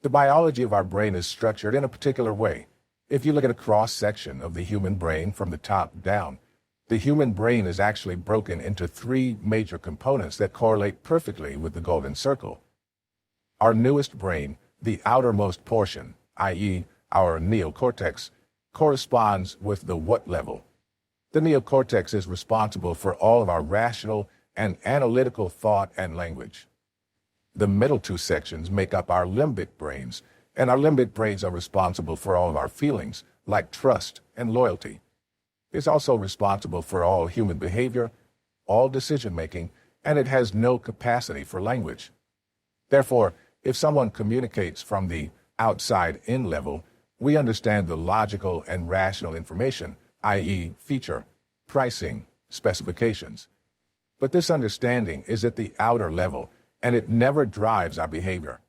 The biology of our brain is structured in a particular way. If you look at a cross-section of the human brain from the top down, the human brain is actually broken into 3 major components that correlate perfectly with the golden circle. Our newest brain, the outermost portion, i.e., our neocortex, corresponds with the what level. The neocortex is responsible for all of our rational and analytical thought and language. The middle 2 sections make up our limbic brains, and our limbic brains are responsible for all of our feelings, like trust and loyalty. It's also responsible for all human behavior, all decision-making, and it has no capacity for language. Therefore, if someone communicates from the outside-in level, we understand the logical and rational information, i.e., feature, pricing, specifications. But this understanding is at the outer level, and it never drives our behavior.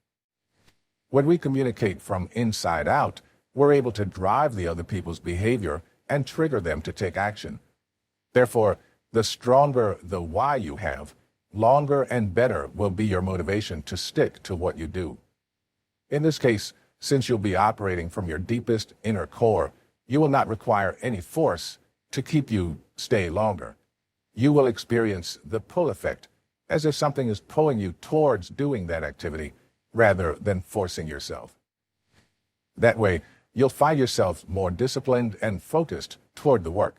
When we communicate from inside out, we're able to drive the other people's behavior and trigger them to take action. Therefore, the stronger the why you have, longer and better will be your motivation to stick to what you do. In this case, since you'll be operating from your deepest inner core, you will not require any force to keep you stay longer. You will experience the pull effect, as if something is pulling you towards doing that activity, rather than forcing yourself. That way, you'll find yourself more disciplined and focused toward the work.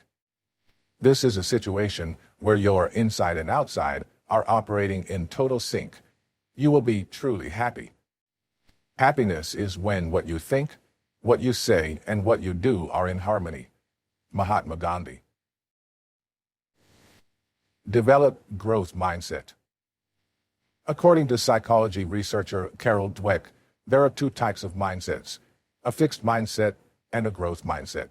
This is a situation where your inside and outside are operating in total sync. You will be truly happy. Happiness is when what you think, what you say, and what you do are in harmony. Mahatma Gandhi. Develop growth mindset. According to psychology researcher Carol Dweck, there are 2 types of mindsets, a fixed mindset and a growth mindset.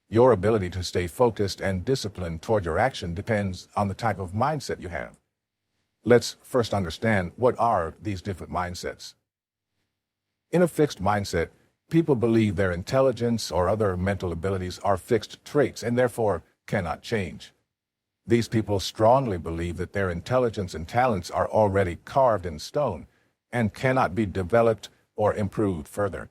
Your ability to stay focused and disciplined toward your action depends on the type of mindset you have. Let's first understand what are these different mindsets. In a fixed mindset, people believe their intelligence or other mental abilities are fixed traits and therefore cannot change. These people strongly believe that their intelligence and talents are already carved in stone and cannot be developed or improved further.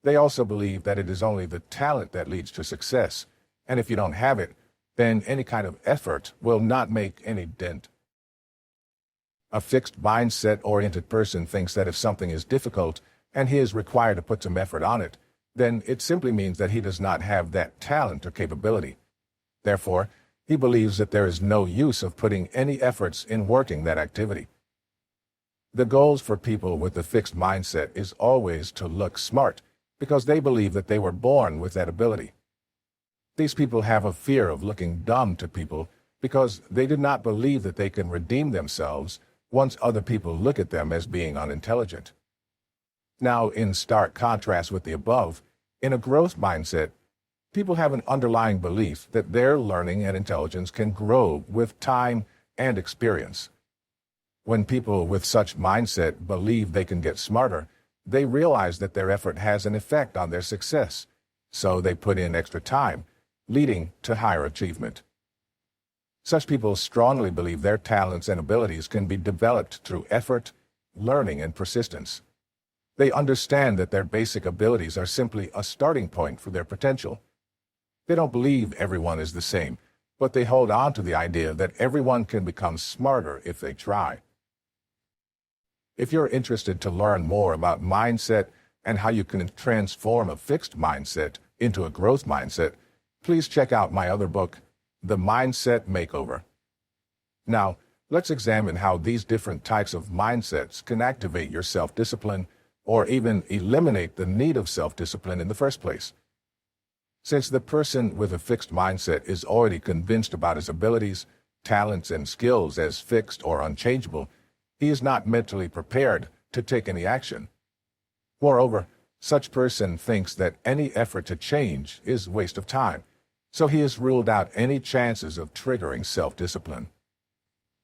They also believe that it is only the talent that leads to success, and if you don't have it, then any kind of effort will not make any dent. A fixed mindset-oriented person thinks that if something is difficult and he is required to put some effort on it, then it simply means that he does not have that talent or capability. Therefore, he believes that there is no use of putting any efforts in working that activity. The goals for people with a fixed mindset is always to look smart, because they believe that they were born with that ability. These people have a fear of looking dumb to people because they do not believe that they can redeem themselves once other people look at them as being unintelligent. Now, in stark contrast with the above, in a growth mindset, People have an underlying belief that their learning and intelligence can grow with time and experience. When people with such mindset believe they can get smarter, they realize that their effort has an effect on their success, so they put in extra time, leading to higher achievement. Such people strongly believe their talents and abilities can be developed through effort, learning, and persistence. They understand that their basic abilities are simply a starting point for their potential. They don't believe everyone is the same, but they hold on to the idea that everyone can become smarter if they try. If you're interested to learn more about mindset and how you can transform a fixed mindset into a growth mindset, please check out my other book, The Mindset Makeover. Now, let's examine how these different types of mindsets can activate your self-discipline or even eliminate the need of self-discipline in the first place. Since the person with a fixed mindset is already convinced about his abilities, talents, and skills as fixed or unchangeable, he is not mentally prepared to take any action. Moreover, such person thinks that any effort to change is a waste of time, so he has ruled out any chances of triggering self-discipline.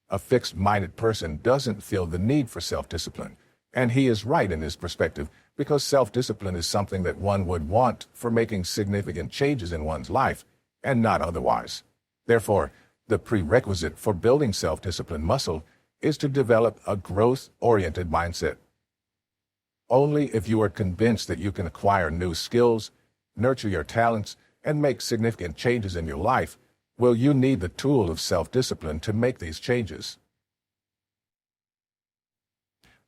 A fixed-minded person doesn't feel the need for self-discipline, and he is right in his perspective, because self-discipline is something that one would want for making significant changes in one's life, and not otherwise. Therefore, the prerequisite for building self-discipline muscle is to develop a growth-oriented mindset. Only if you are convinced that you can acquire new skills, nurture your talents, and make significant changes in your life will you need the tool of self-discipline to make these changes.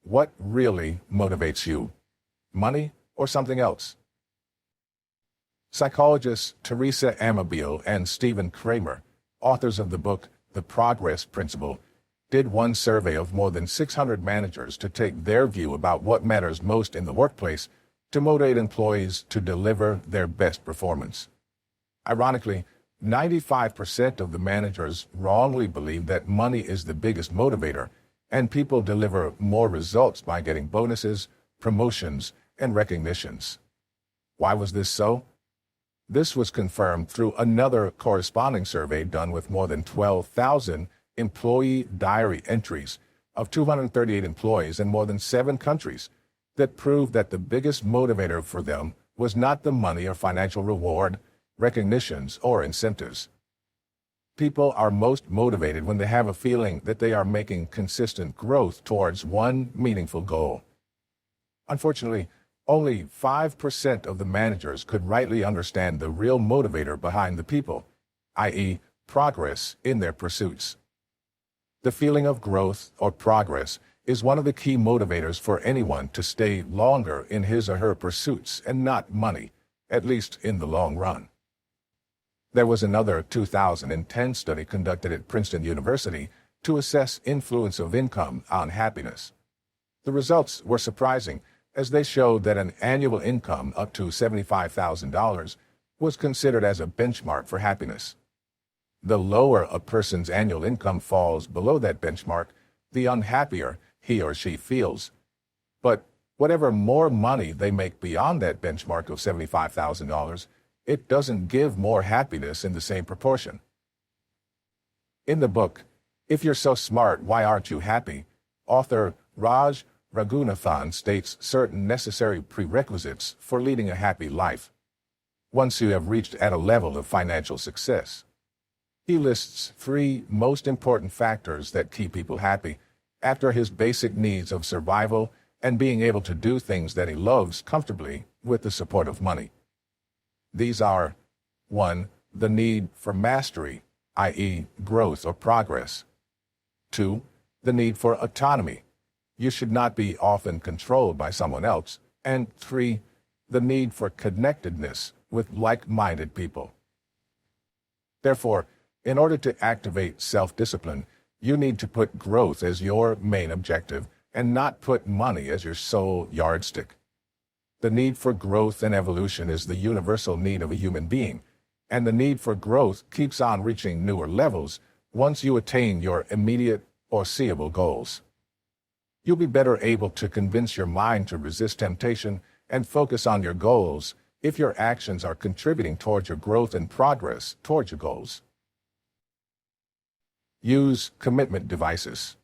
What really motivates you? Money or something else? Psychologists Teresa Amabile and Stephen Kramer, authors of the book The Progress Principle, did one survey of more than 600 managers to take their view about what matters most in the workplace to motivate employees to deliver their best performance. Ironically, 95% of the managers wrongly believe that money is the biggest motivator, and people deliver more results by getting bonuses, promotions, and recognitions. Why was this so? This was confirmed through another corresponding survey done with more than 12,000 employee diary entries of 238 employees in more than 7 countries that proved that the biggest motivator for them was not the money or financial reward, recognitions, or incentives. People are most motivated when they have a feeling that they are making consistent growth towards one meaningful goal. Unfortunately, only 5% of the managers could rightly understand the real motivator behind the people, i.e., progress in their pursuits. The feeling of growth or progress is one of the key motivators for anyone to stay longer in his or her pursuits and not money, at least in the long run. There was another 2010 study conducted at Princeton University to assess influence of income on happiness. The results were surprising, as they showed that an annual income up to $75,000 was considered as a benchmark for happiness. The lower a person's annual income falls below that benchmark, the unhappier he or she feels. But whatever more money they make beyond that benchmark of $75,000, it doesn't give more happiness in the same proportion. In the book, If You're So Smart, Why Aren't You Happy?, author Raj Raghunathan states certain necessary prerequisites for leading a happy life, once you have reached at a level of financial success. He lists 3 most important factors that keep people happy after his basic needs of survival and being able to do things that he loves comfortably with the support of money. These are 1. The need for mastery, i.e., growth or progress. 2. The need for autonomy. You should not be often controlled by someone else. And 3. The need for connectedness with like-minded people. Therefore, in order to activate self-discipline, you need to put growth as your main objective and not put money as your sole yardstick. The need for growth and evolution is the universal need of a human being, and the need for growth keeps on reaching newer levels once you attain your immediate or seeable goals. You'll be better able to convince your mind to resist temptation and focus on your goals if your actions are contributing towards your growth and progress towards your goals. Use commitment devices.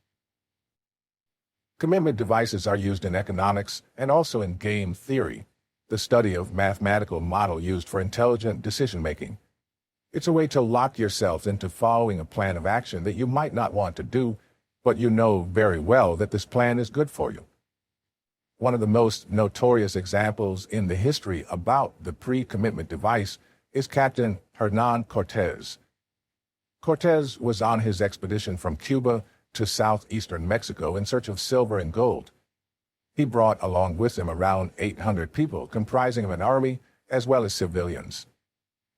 Commitment devices are used in economics and also in game theory, the study of mathematical model used for intelligent decision-making. It's a way to lock yourself into following a plan of action that you might not want to do, but you know very well that this plan is good for you. One of the most notorious examples in the history about the pre-commitment device is Captain Hernan Cortez. Cortez was on his expedition from Cuba to southeastern Mexico in search of silver and gold. He brought along with him around 800 people, comprising of an army as well as civilians.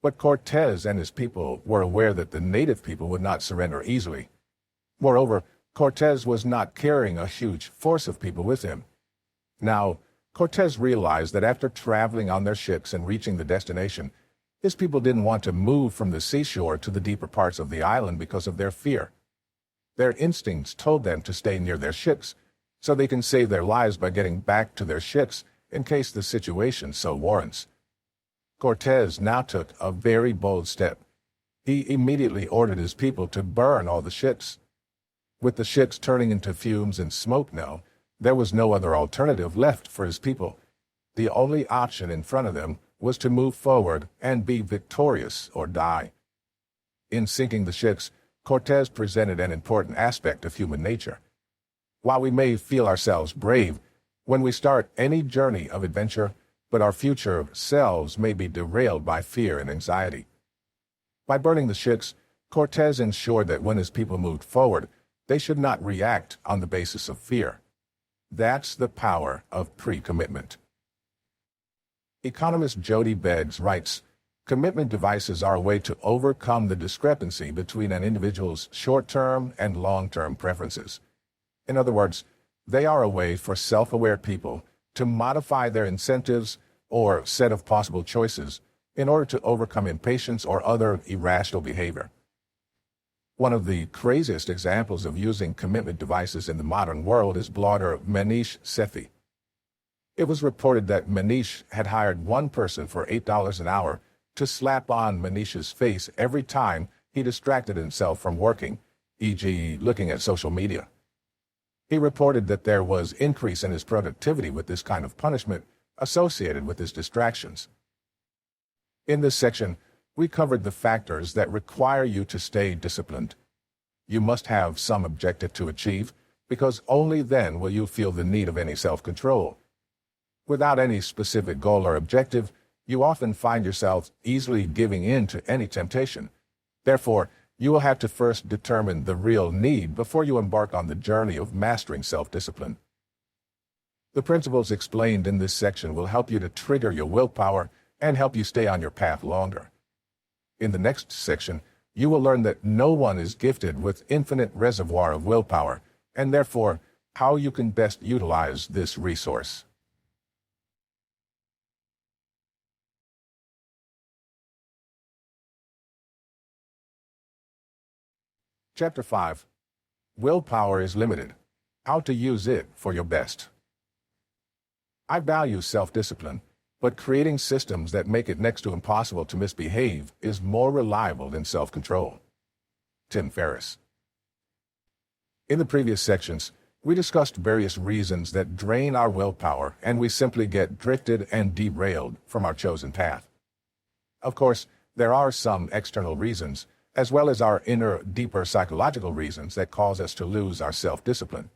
But Cortez and his people were aware that the native people would not surrender easily. Moreover, Cortez was not carrying a huge force of people with him. Now, Cortez realized that after traveling on their ships and reaching the destination, his people didn't want to move from the seashore to the deeper parts of the island because of their fear. Their instincts told them to stay near their ships, so they can save their lives by getting back to their ships in case the situation so warrants. Cortez now took a very bold step. He immediately ordered his people to burn all the ships. With the ships turning into fumes and smoke now, there was no other alternative left for his people. The only option in front of them was to move forward and be victorious or die. In sinking the ships, Cortez presented an important aspect of human nature. While we may feel ourselves brave when we start any journey of adventure, but our future selves may be derailed by fear and anxiety. By burning the ships, Cortez ensured that when his people moved forward, they should not react on the basis of fear. That's the power of pre-commitment. Economist Jody Beggs writes, "Commitment devices are a way to overcome the discrepancy between an individual's short-term and long-term preferences. In other words, they are a way for self-aware people to modify their incentives or set of possible choices in order to overcome impatience or other irrational behavior." One of the craziest examples of using commitment devices in the modern world is blogger Manish Sethi. It was reported that Manish had hired one person for $8 an hour to slap on Manish's face every time he distracted himself from working, e.g. looking at social media. He reported that there was increase in his productivity with this kind of punishment associated with his distractions. In this section, we covered the factors that require you to stay disciplined. You must have some objective to achieve, because only then will you feel the need of any self-control. Without any specific goal or objective, you often find yourself easily giving in to any temptation. Therefore, you will have to first determine the real need before you embark on the journey of mastering self-discipline. The principles explained in this section will help you to trigger your willpower and help you stay on your path longer. In the next section, you will learn that no one is gifted with infinite reservoir of willpower, and therefore, how you can best utilize this resource. Chapter 5. Willpower is limited. How to use it for your best. I value self-discipline, but creating systems that make it next to impossible to misbehave is more reliable than self-control. Tim Ferriss. In the previous sections, we discussed various reasons that drain our willpower and we simply get drifted and derailed from our chosen path. Of course, there are some external reasons, as well as our inner, deeper psychological reasons that cause us to lose our self-discipline.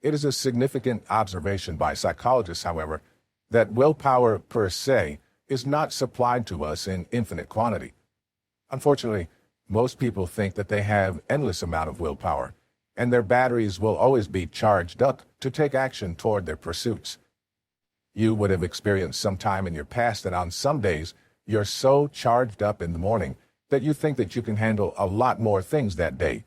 It is a significant observation by psychologists, however, that willpower per se is not supplied to us in infinite quantity. Unfortunately, most people think that they have endless amount of willpower, and their batteries will always be charged up to take action toward their pursuits. You would have experienced some time in your past that on some days you're so charged up in the morning that you think that you can handle a lot more things that day.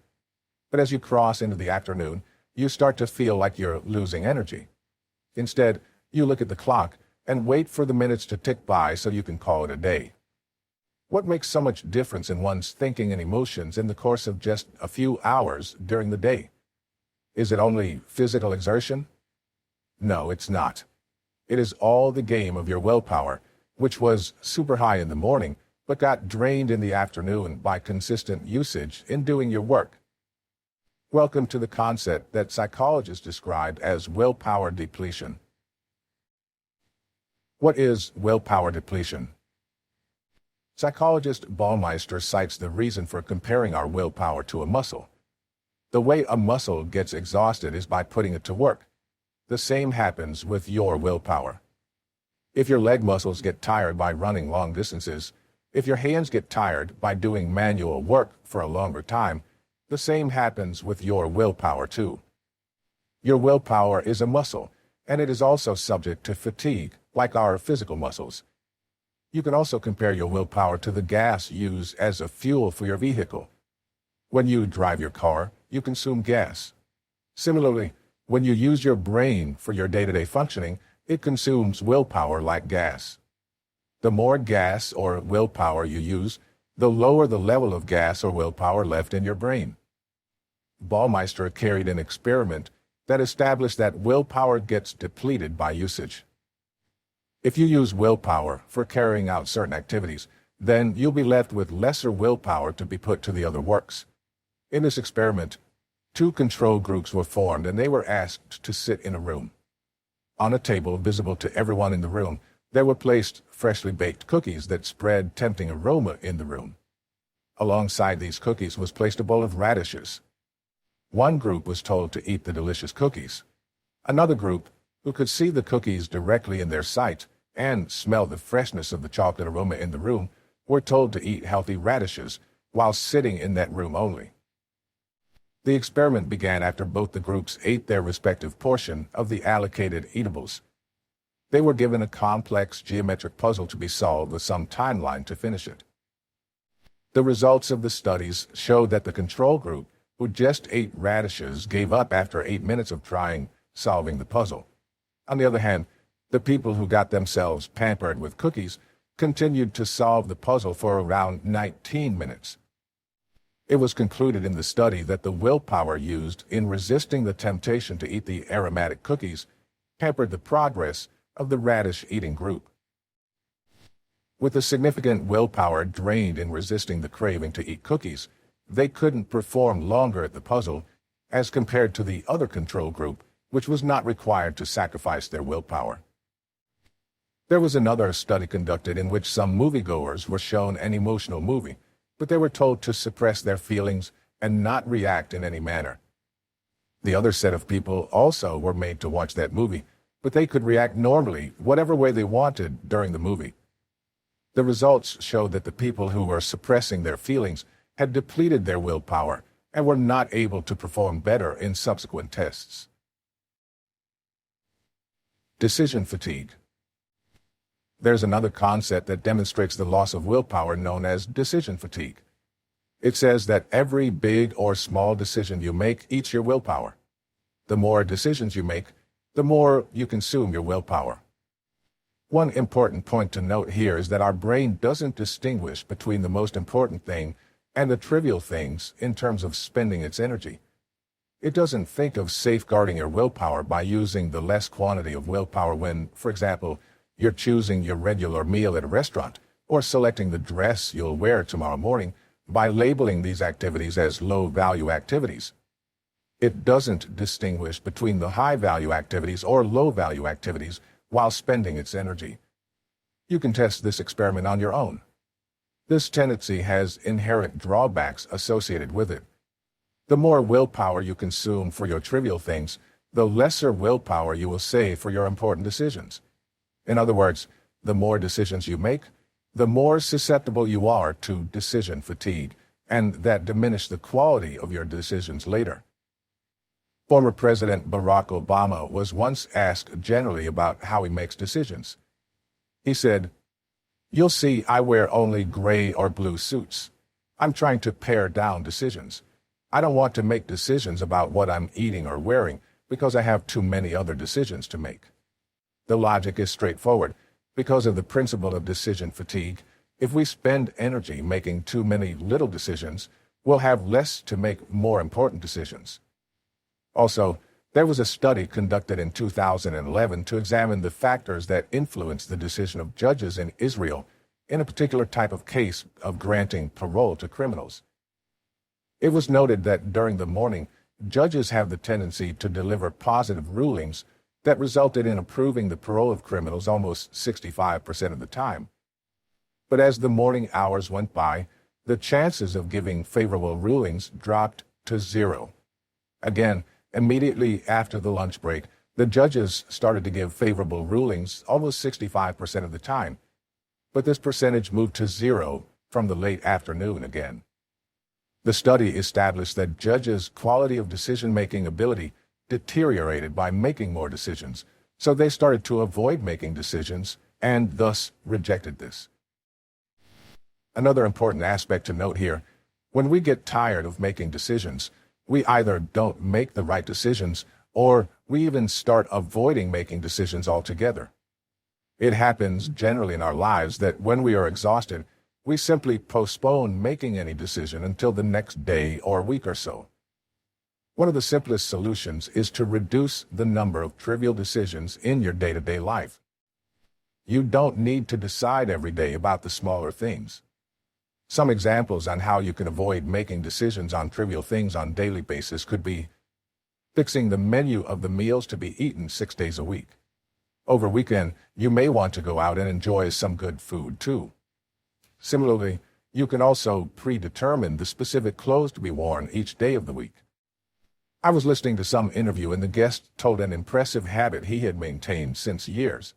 But as you cross into the afternoon, you start to feel like you're losing energy. Instead, you look at the clock and wait for the minutes to tick by so you can call it a day. What makes so much difference in one's thinking and emotions in the course of just a few hours during the day? Is it only physical exertion? No, it's not. It is all the game of your willpower, which was super high in the morning, but got drained in the afternoon by consistent usage in doing your work. Welcome to the concept that psychologists describe as willpower depletion. What is willpower depletion? Psychologist Baumeister cites the reason for comparing our willpower to a muscle. The way a muscle gets exhausted is by putting it to work. The same happens with your willpower. If your leg muscles get tired by running long distances, if your hands get tired by doing manual work for a longer time, the same happens with your willpower too. Your willpower is a muscle, and it is also subject to fatigue, like our physical muscles. You can also compare your willpower to the gas used as a fuel for your vehicle. When you drive your car, you consume gas. Similarly, when you use your brain for your day-to-day functioning, it consumes willpower like gas. The more gas or willpower you use, the lower the level of gas or willpower left in your brain. Baumeister carried an experiment that established that willpower gets depleted by usage. If you use willpower for carrying out certain activities, then you'll be left with lesser willpower to be put to the other works. In this experiment, 2 control groups were formed and they were asked to sit in a room. On a table visible to everyone in the room, there were placed freshly baked cookies that spread tempting aroma in the room. Alongside these cookies was placed a bowl of radishes. One group was told to eat the delicious cookies. Another group, who could see the cookies directly in their sight and smell the freshness of the chocolate aroma in the room, were told to eat healthy radishes while sitting in that room only. The experiment began after both the groups ate their respective portion of the allocated eatables. They were given a complex geometric puzzle to be solved with some timeline to finish it. The results of the studies showed that the control group, who just ate radishes, gave up after 8 minutes of trying solving the puzzle. On the other hand, the people who got themselves pampered with cookies continued to solve the puzzle for around 19 minutes. It was concluded in the study that the willpower used in resisting the temptation to eat the aromatic cookies hampered the progress of the radish-eating group. With the significant willpower drained in resisting the craving to eat cookies, they couldn't perform longer at the puzzle as compared to the other control group, which was not required to sacrifice their willpower. There was another study conducted in which some moviegoers were shown an emotional movie, but they were told to suppress their feelings and not react in any manner. The other set of people also were made to watch that movie, but they could react normally, whatever way they wanted during the movie. The results showed that the people who were suppressing their feelings had depleted their willpower and were not able to perform better in subsequent tests. Decision fatigue. There's another concept that demonstrates the loss of willpower known as decision fatigue. It says that every big or small decision you make eats your willpower. The more decisions you make, the more you consume your willpower. One important point to note here is that our brain doesn't distinguish between the most important thing and the trivial things in terms of spending its energy. It doesn't think of safeguarding your willpower by using the less quantity of willpower when, for example, you're choosing your regular meal at a restaurant or selecting the dress you'll wear tomorrow morning by labeling these activities as low-value activities. It doesn't distinguish between the high-value activities or low-value activities while spending its energy. You can test this experiment on your own. This tendency has inherent drawbacks associated with it. The more willpower you consume for your trivial things, the lesser willpower you will save for your important decisions. In other words, the more decisions you make, the more susceptible you are to decision fatigue, and that diminish the quality of your decisions later. Former President Barack Obama was once asked generally about how he makes decisions. He said, "You'll see I wear only gray or blue suits. I'm trying to pare down decisions. I don't want to make decisions about what I'm eating or wearing because I have too many other decisions to make." The logic is straightforward. Because of the principle of decision fatigue, if we spend energy making too many little decisions, we'll have less to make more important decisions. Also, There was a study conducted in 2011 to examine the factors that influence the decision of judges in Israel in a particular type of case of granting parole to criminals. It was noted that during the morning, judges have the tendency to deliver positive rulings that resulted in approving the parole of criminals almost 65% of the time. But as the morning hours went by, the chances of giving favorable rulings dropped to zero. Again, immediately after the lunch break, the judges started to give favorable rulings almost 65% of the time, but this percentage moved to zero from the late afternoon again. The study established that judges' quality of decision-making ability deteriorated by making more decisions, so they started to avoid making decisions and thus rejected this. Another important aspect to note here, when we get tired of making decisions, we either don't make the right decisions or we even start avoiding making decisions altogether. It happens generally in our lives that when we are exhausted, we simply postpone making any decision until the next day or week or so. One of the simplest solutions is to reduce the number of trivial decisions in your day-to-day life. You don't need to decide every day about the smaller things. Some examples on how you can avoid making decisions on trivial things on a daily basis could be fixing the menu of the meals to be eaten 6 days a week. Over weekend, you may want to go out and enjoy some good food too. Similarly, you can also predetermine the specific clothes to be worn each day of the week. I was listening to some interview and the guest told an impressive habit he had maintained since years.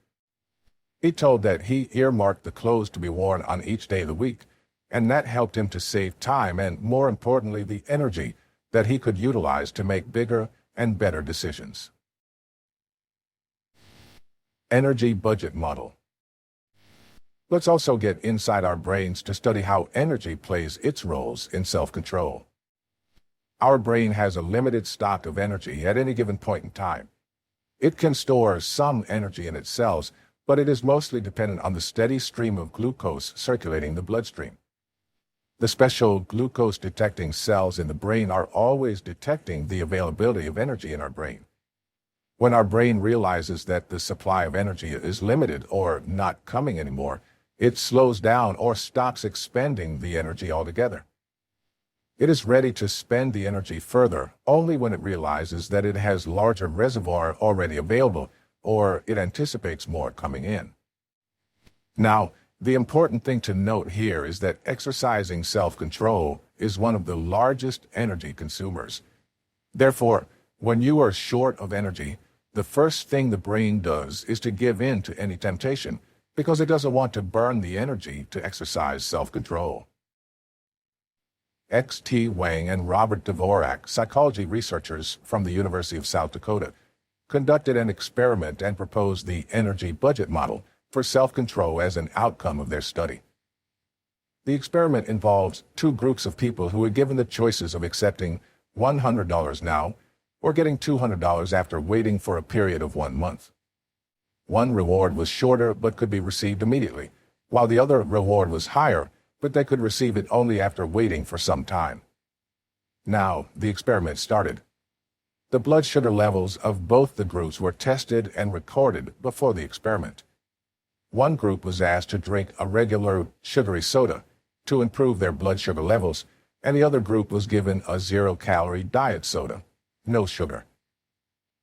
He told that he earmarked the clothes to be worn on each day of the week, and that helped him to save time and, more importantly, the energy that he could utilize to make bigger and better decisions. Energy budget model. Let's also get inside our brains to study how energy plays its roles in self-control. Our brain has a limited stock of energy at any given point in time. It can store some energy in its cells, but it is mostly dependent on the steady stream of glucose circulating the bloodstream. The special glucose-detecting cells in the brain are always detecting the availability of energy in our brain. When our brain realizes that the supply of energy is limited or not coming anymore, it slows down or stops expending the energy altogether. It is ready to spend the energy further only when it realizes that it has larger reservoir already available or it anticipates more coming in. Now, the important thing to note here is that exercising self-control is one of the largest energy consumers. Therefore, when you are short of energy, the first thing the brain does is to give in to any temptation, because it doesn't want to burn the energy to exercise self-control. X.T. Wang and Robert Dvorak, psychology researchers from the University of South Dakota, conducted an experiment and proposed the energy budget model for self-control as an outcome of their study. The experiment involves two groups of people who were given the choices of accepting $100 now or getting $200 after waiting for a period of 1 month. One reward was shorter but could be received immediately, while the other reward was higher, but they could receive it only after waiting for some time. Now, the experiment started. The blood sugar levels of both the groups were tested and recorded before the experiment. One group was asked to drink a regular sugary soda to improve their blood sugar levels, and the other group was given a zero-calorie diet soda, no sugar.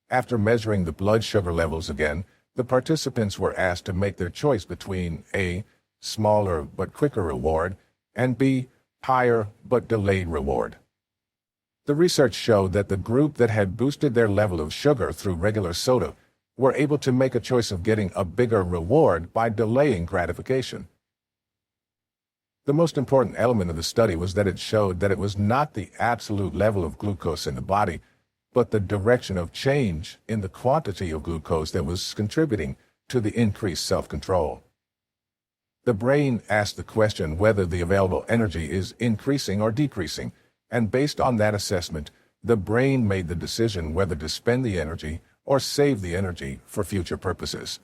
After measuring the blood sugar levels again, the participants were asked to make their choice between A, smaller but quicker reward, and B, higher but delayed reward. The research showed that the group that had boosted their level of sugar through regular soda were able to make a choice of getting a bigger reward by delaying gratification. The most important element of the study was that it showed that it was not the absolute level of glucose in the body, but the direction of change in the quantity of glucose that was contributing to the increased self-control. The brain asked the question whether the available energy is increasing or decreasing, and based on that assessment, the brain made the decision whether to spend the energy or save the energy for future purposes.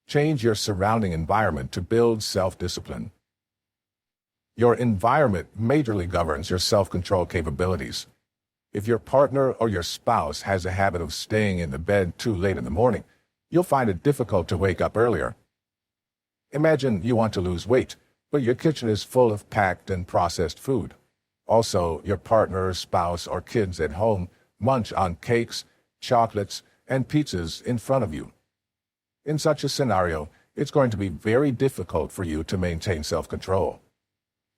Change your surrounding environment to build self-discipline. Your environment majorly governs your self-control capabilities. If your partner or your spouse has a habit of staying in the bed too late in the morning, you'll find it difficult to wake up earlier. Imagine you want to lose weight, but your kitchen is full of packed and processed food. Also, your partner, spouse, or kids at home munch on cakes, chocolates, and pizzas in front of you. In such a scenario, it's going to be very difficult for you to maintain self-control.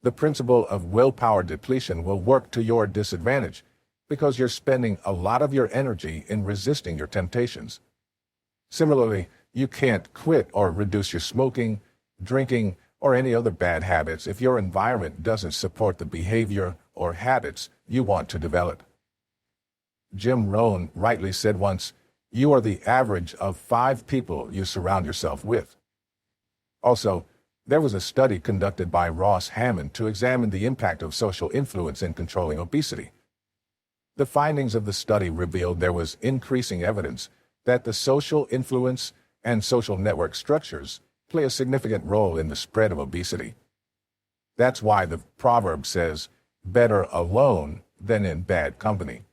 The principle of willpower depletion will work to your disadvantage because you're spending a lot of your energy in resisting your temptations. Similarly, you can't quit or reduce your smoking, drinking, or any other bad habits if your environment doesn't support the behavior or habits you want to develop. Jim Rohn rightly said once, "You are the average of 5 people you surround yourself with." Also, there was a study conducted by Ross Hammond to examine the impact of social influence in controlling obesity. The findings of the study revealed there was increasing evidence that the social influence and social network structures play a significant role in the spread of obesity. That's why the proverb says, "Better alone than in bad company."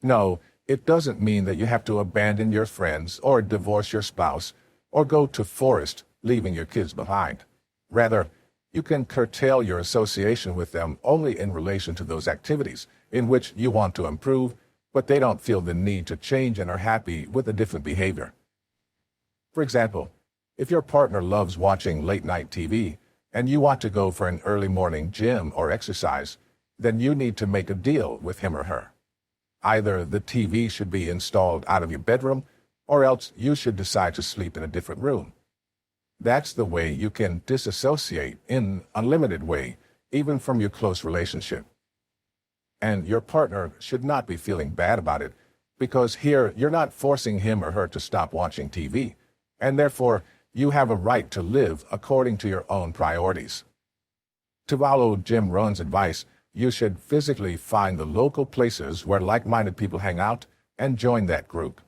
No, it doesn't mean that you have to abandon your friends or divorce your spouse or go to forest, leaving your kids behind. Rather, you can curtail your association with them only in relation to those activities in which you want to improve, but they don't feel the need to change and are happy with a different behavior. For example, if your partner loves watching late-night TV and you want to go for an early morning gym or exercise, then you need to make a deal with him or her. Either the TV should be installed out of your bedroom, or else you should decide to sleep in a different room. That's the way you can disassociate in an unlimited way, even from your close relationship. And your partner should not be feeling bad about it, because here you're not forcing him or her to stop watching TV, and therefore you have a right to live according to your own priorities. To follow Jim Rohn's advice, you should physically find the local places where like-minded people hang out and join that group.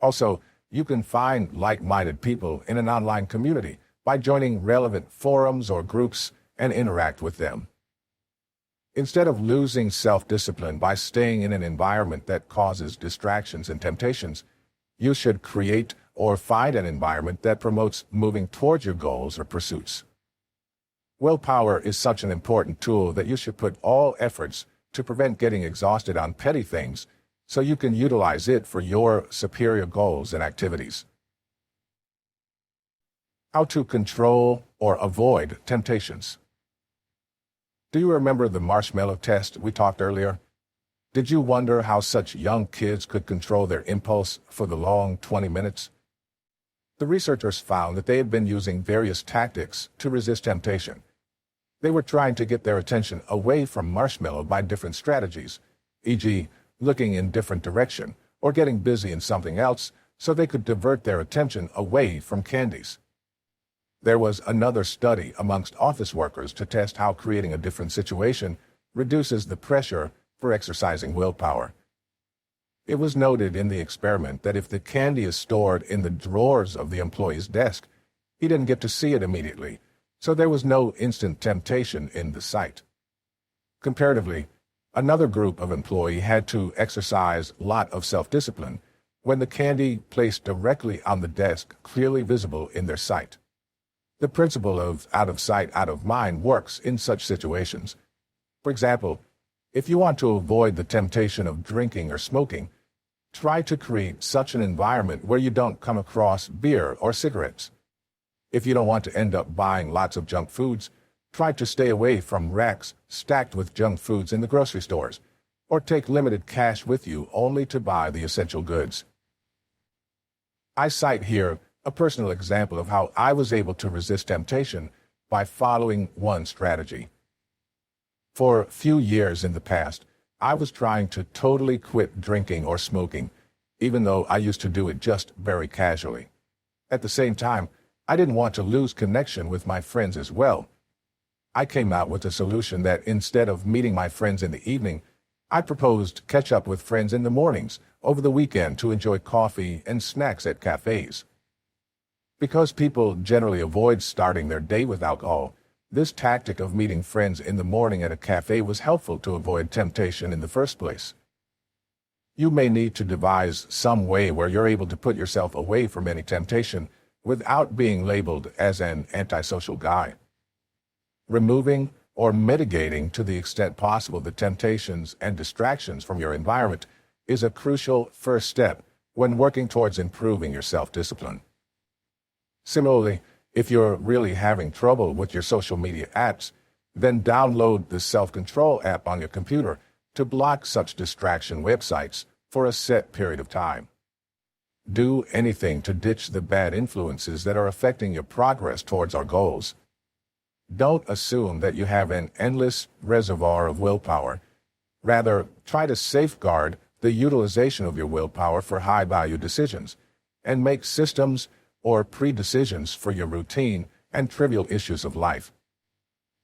Also, you can find like-minded people in an online community by joining relevant forums or groups and interact with them. Instead of losing self-discipline by staying in an environment that causes distractions and temptations, you should create or find an environment that promotes moving towards your goals or pursuits. Willpower is such an important tool that you should put all efforts to prevent getting exhausted on petty things so you can utilize it for your superior goals and activities. How to control or avoid temptations. Do you remember the marshmallow test we talked earlier? Did you wonder how such young kids could control their impulse for the long 20 minutes? The researchers found that they had been using various tactics to resist temptation. They were trying to get their attention away from marshmallow by different strategies, e.g., looking in different direction or getting busy in something else so they could divert their attention away from candies. There was another study amongst office workers to test how creating a different situation reduces the pressure for exercising willpower. It was noted in the experiment that if the candy is stored in the drawers of the employee's desk, he didn't get to see it immediately, so there was no instant temptation in the sight. Comparatively, another group of employees had to exercise a lot of self-discipline when the candy placed directly on the desk clearly visible in their sight. The principle of out of sight, out of mind works in such situations. For example, if you want to avoid the temptation of drinking or smoking, try to create such an environment where you don't come across beer or cigarettes. If you don't want to end up buying lots of junk foods, try to stay away from racks stacked with junk foods in the grocery stores, or take limited cash with you only to buy the essential goods. I cite here a personal example of how I was able to resist temptation by following one strategy. For a few years in the past, I was trying to totally quit drinking or smoking, even though I used to do it just very casually. At the same time, I didn't want to lose connection with my friends as well. I came out with a solution that instead of meeting my friends in the evening, I proposed catch up with friends in the mornings over the weekend to enjoy coffee and snacks at cafes. Because people generally avoid starting their day with alcohol, this tactic of meeting friends in the morning at a cafe was helpful to avoid temptation in the first place. You may need to devise some way where you're able to put yourself away from any temptation without being labeled as an antisocial guy. Removing or mitigating to the extent possible the temptations and distractions from your environment is a crucial first step when working towards improving your self-discipline. Similarly, if you're really having trouble with your social media apps, then download the self-control app on your computer to block such distraction websites for a set period of time. Do anything to ditch the bad influences that are affecting your progress towards our goals. Don't assume that you have an endless reservoir of willpower. Rather, try to safeguard the utilization of your willpower for high-value decisions and make systems or pre-decisions for your routine and trivial issues of life.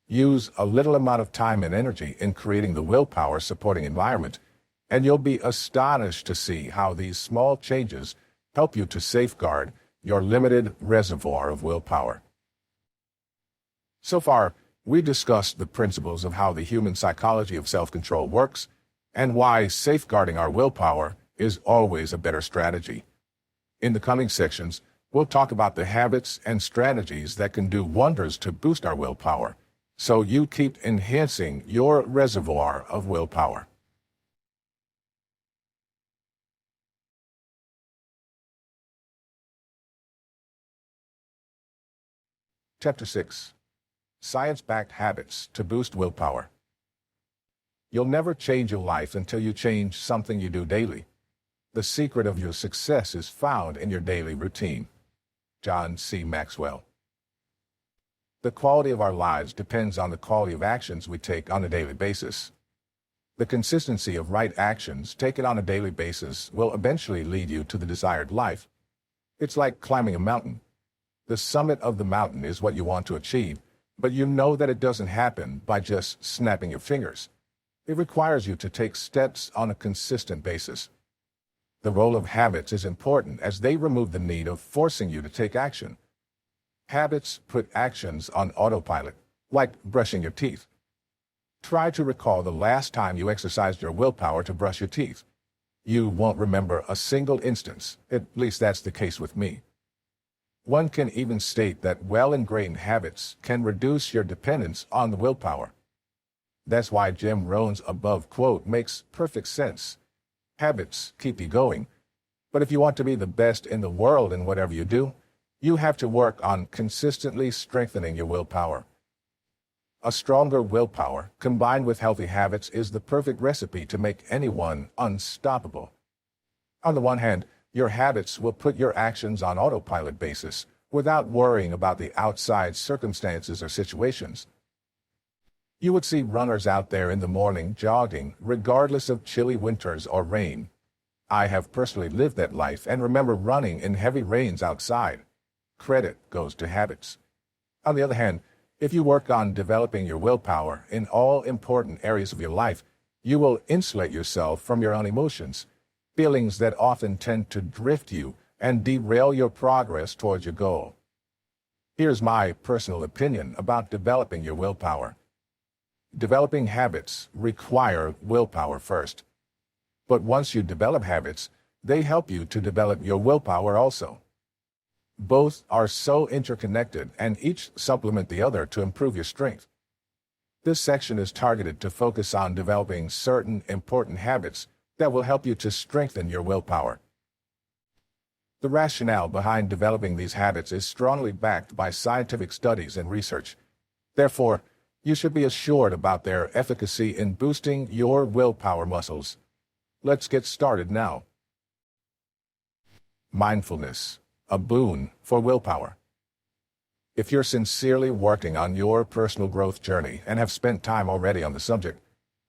Use a little amount of time and energy in creating the willpower supporting environment, and you'll be astonished to see how these small changes help you to safeguard your limited reservoir of willpower. So far, we discussed the principles of how the human psychology of self-control works and why safeguarding our willpower is always a better strategy. In the coming sections, we'll talk about the habits and strategies that can do wonders to boost our willpower, so you keep enhancing your reservoir of willpower. Chapter 6. Science-backed habits to boost willpower. You'll never change your life until you change something you do daily. The secret of your success is found in your daily routine. John C. Maxwell. The quality of our lives depends on the quality of actions we take on a daily basis. The consistency of right actions taken on a daily basis will eventually lead you to the desired life. It's like climbing a mountain. The summit of the mountain is what you want to achieve, but you know that it doesn't happen by just snapping your fingers. It requires you to take steps on a consistent basis. The role of habits is important as they remove the need of forcing you to take action. Habits put actions on autopilot, like brushing your teeth. Try to recall the last time you exercised your willpower to brush your teeth. You won't remember a single instance, at least that's the case with me. One can even state that well-ingrained habits can reduce your dependence on the willpower. That's why Jim Rohn's above quote makes perfect sense. Habits keep you going, but if you want to be the best in the world in whatever you do, you have to work on consistently strengthening your willpower. A stronger willpower, combined with healthy habits, is the perfect recipe to make anyone unstoppable. On the one hand, your habits will put your actions on autopilot basis without worrying about the outside circumstances or situations. You would see runners out there in the morning jogging, regardless of chilly winters or rain. I have personally lived that life and remember running in heavy rains outside. Credit goes to habits. On the other hand, if you work on developing your willpower in all important areas of your life, you will insulate yourself from your own emotions, feelings that often tend to drift you and derail your progress towards your goal. Here's my personal opinion about developing your willpower. Developing habits require willpower first. But once you develop habits, they help you to develop your willpower also. Both are so interconnected and each supplement the other to improve your strength. This section is targeted to focus on developing certain important habits that will help you to strengthen your willpower. The rationale behind developing these habits is strongly backed by scientific studies and research. Therefore, you should be assured about their efficacy in boosting your willpower muscles. Let's get started now. Mindfulness, a boon for willpower. If you're sincerely working on your personal growth journey and have spent time already on the subject,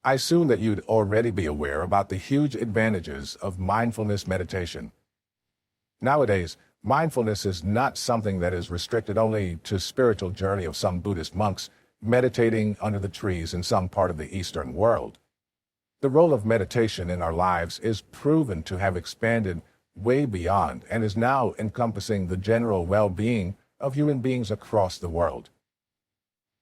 I assume that you'd already be aware about the huge advantages of mindfulness meditation. Nowadays, mindfulness is not something that is restricted only to spiritual journey of some Buddhist monks meditating under the trees in some part of the Eastern world. The role of meditation in our lives is proven to have expanded way beyond and is now encompassing the general well-being of human beings across the world.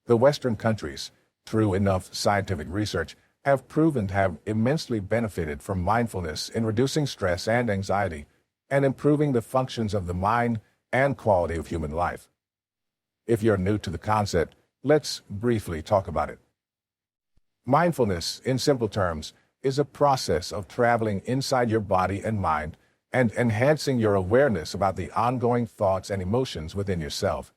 The Western countries, through enough scientific research, have proven to have immensely benefited from mindfulness in reducing stress and anxiety and improving the functions of the mind and quality of human life. If you're new to the concept, let's briefly talk about it. Mindfulness, in simple terms, is a process of traveling inside your body and mind and enhancing your awareness about the ongoing thoughts and emotions within yourself.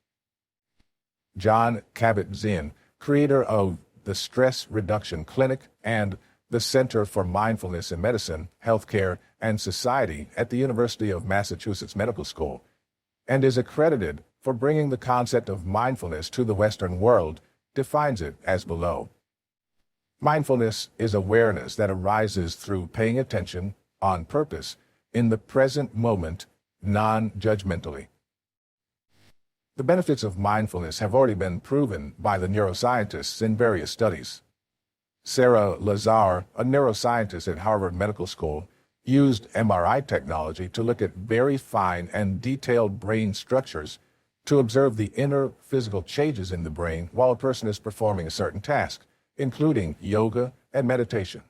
Jon Kabat-Zinn, creator of the Stress Reduction Clinic and the Center for Mindfulness in Medicine, Healthcare, and Society at the University of Massachusetts Medical School, and is accredited for bringing the concept of mindfulness to the Western world, defines it as below. Mindfulness is awareness that arises through paying attention, on purpose, in the present moment, non-judgmentally. The benefits of mindfulness have already been proven by the neuroscientists in various studies. Sarah Lazar, a neuroscientist at Harvard Medical School, used MRI technology to look at very fine and detailed brain structures to observe the inner physical changes in the brain while a person is performing a certain task, including yoga and meditation.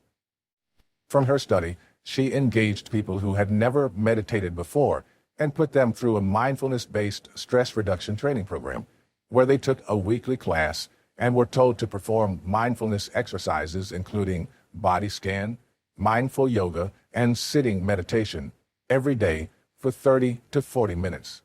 From her study, she engaged people who had never meditated before and put them through a mindfulness-based stress reduction training program, where they took a weekly class and were told to perform mindfulness exercises including body scan, mindful yoga, and sitting meditation every day for 30 to 40 minutes.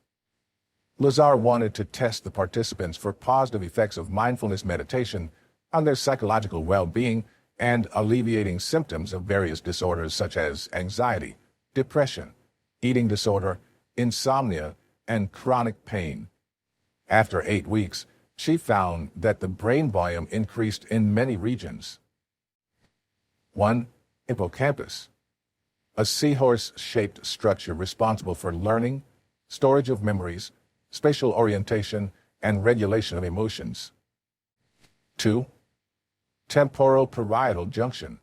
Lazar wanted to test the participants for positive effects of mindfulness meditation on their psychological well-being and alleviating symptoms of various disorders such as anxiety, depression, eating disorder, insomnia, and chronic pain. After 8 weeks, she found that the brain volume increased in many regions. 1. Hippocampus, a seahorse-shaped structure responsible for learning, storage of memories, spatial orientation, and regulation of emotions. 2. Temporal-parietal junction,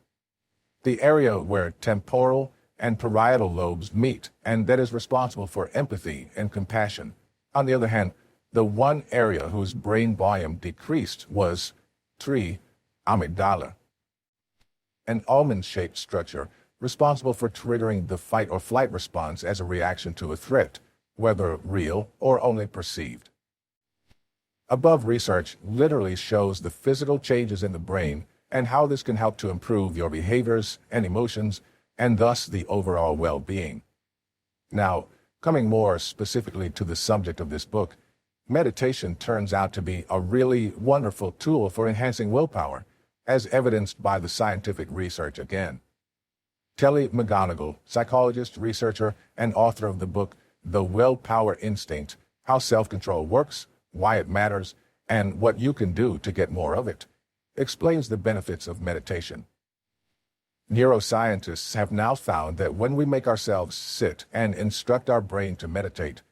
the area where temporal and parietal lobes meet and that is responsible for empathy and compassion. On the other hand, the one area whose brain volume decreased was 3. Amygdala, an almond-shaped structure responsible for triggering the fight or flight response as a reaction to a threat, whether real or only perceived. Above research literally shows the physical changes in the brain and how this can help to improve your behaviors and emotions and thus the overall well-being. Now, coming more specifically to the subject of this book, meditation turns out to be a really wonderful tool for enhancing willpower, as evidenced by the scientific research again. Kelly McGonigal, psychologist, researcher, and author of the book The Willpower Instinct, How Self-Control Works, Why It Matters, and What You Can Do to Get More of It, explains the benefits of meditation. Neuroscientists have now found that when we make ourselves sit and instruct our brain to meditate,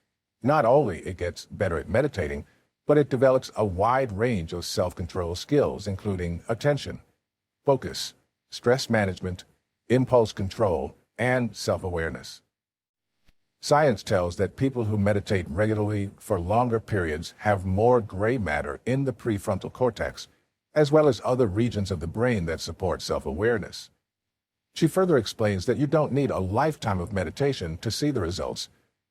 not only it gets better at meditating, but it develops a wide range of self-control skills, including attention, focus, stress management, impulse control, and self-awareness. Science tells that people who meditate regularly for longer periods have more gray matter in the prefrontal cortex, as well as other regions of the brain that support self-awareness. She further explains that you don't need a lifetime of meditation to see the results,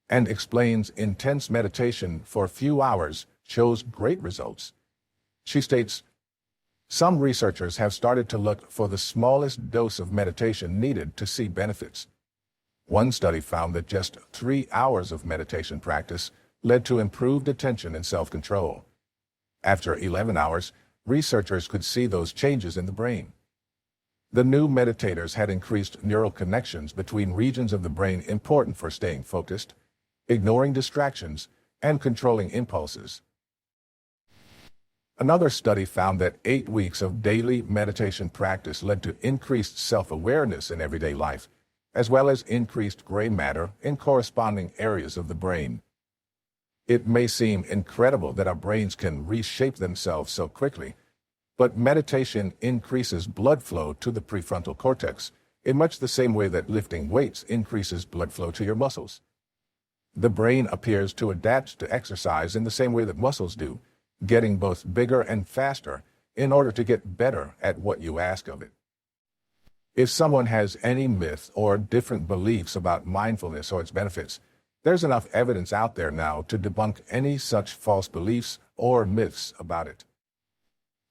and explains intense meditation for a few hours shows great results. She states, some researchers have started to look for the smallest dose of meditation needed to see benefits. One study found that just 3 hours of meditation practice led to improved attention and self-control. After 11 hours, researchers could see those changes in the brain. The new meditators had increased neural connections between regions of the brain important for staying focused, ignoring distractions, and controlling impulses. Another study found that 8 weeks of daily meditation practice led to increased self-awareness in everyday life, as well as increased gray matter in corresponding areas of the brain. It may seem incredible that our brains can reshape themselves so quickly, but meditation increases blood flow to the prefrontal cortex in much the same way that lifting weights increases blood flow to your muscles. The brain appears to adapt to exercise in the same way that muscles do, getting both bigger and faster in order to get better at what you ask of it. If someone has any myth or different beliefs about mindfulness or its benefits, there's enough evidence out there now to debunk any such false beliefs or myths about it.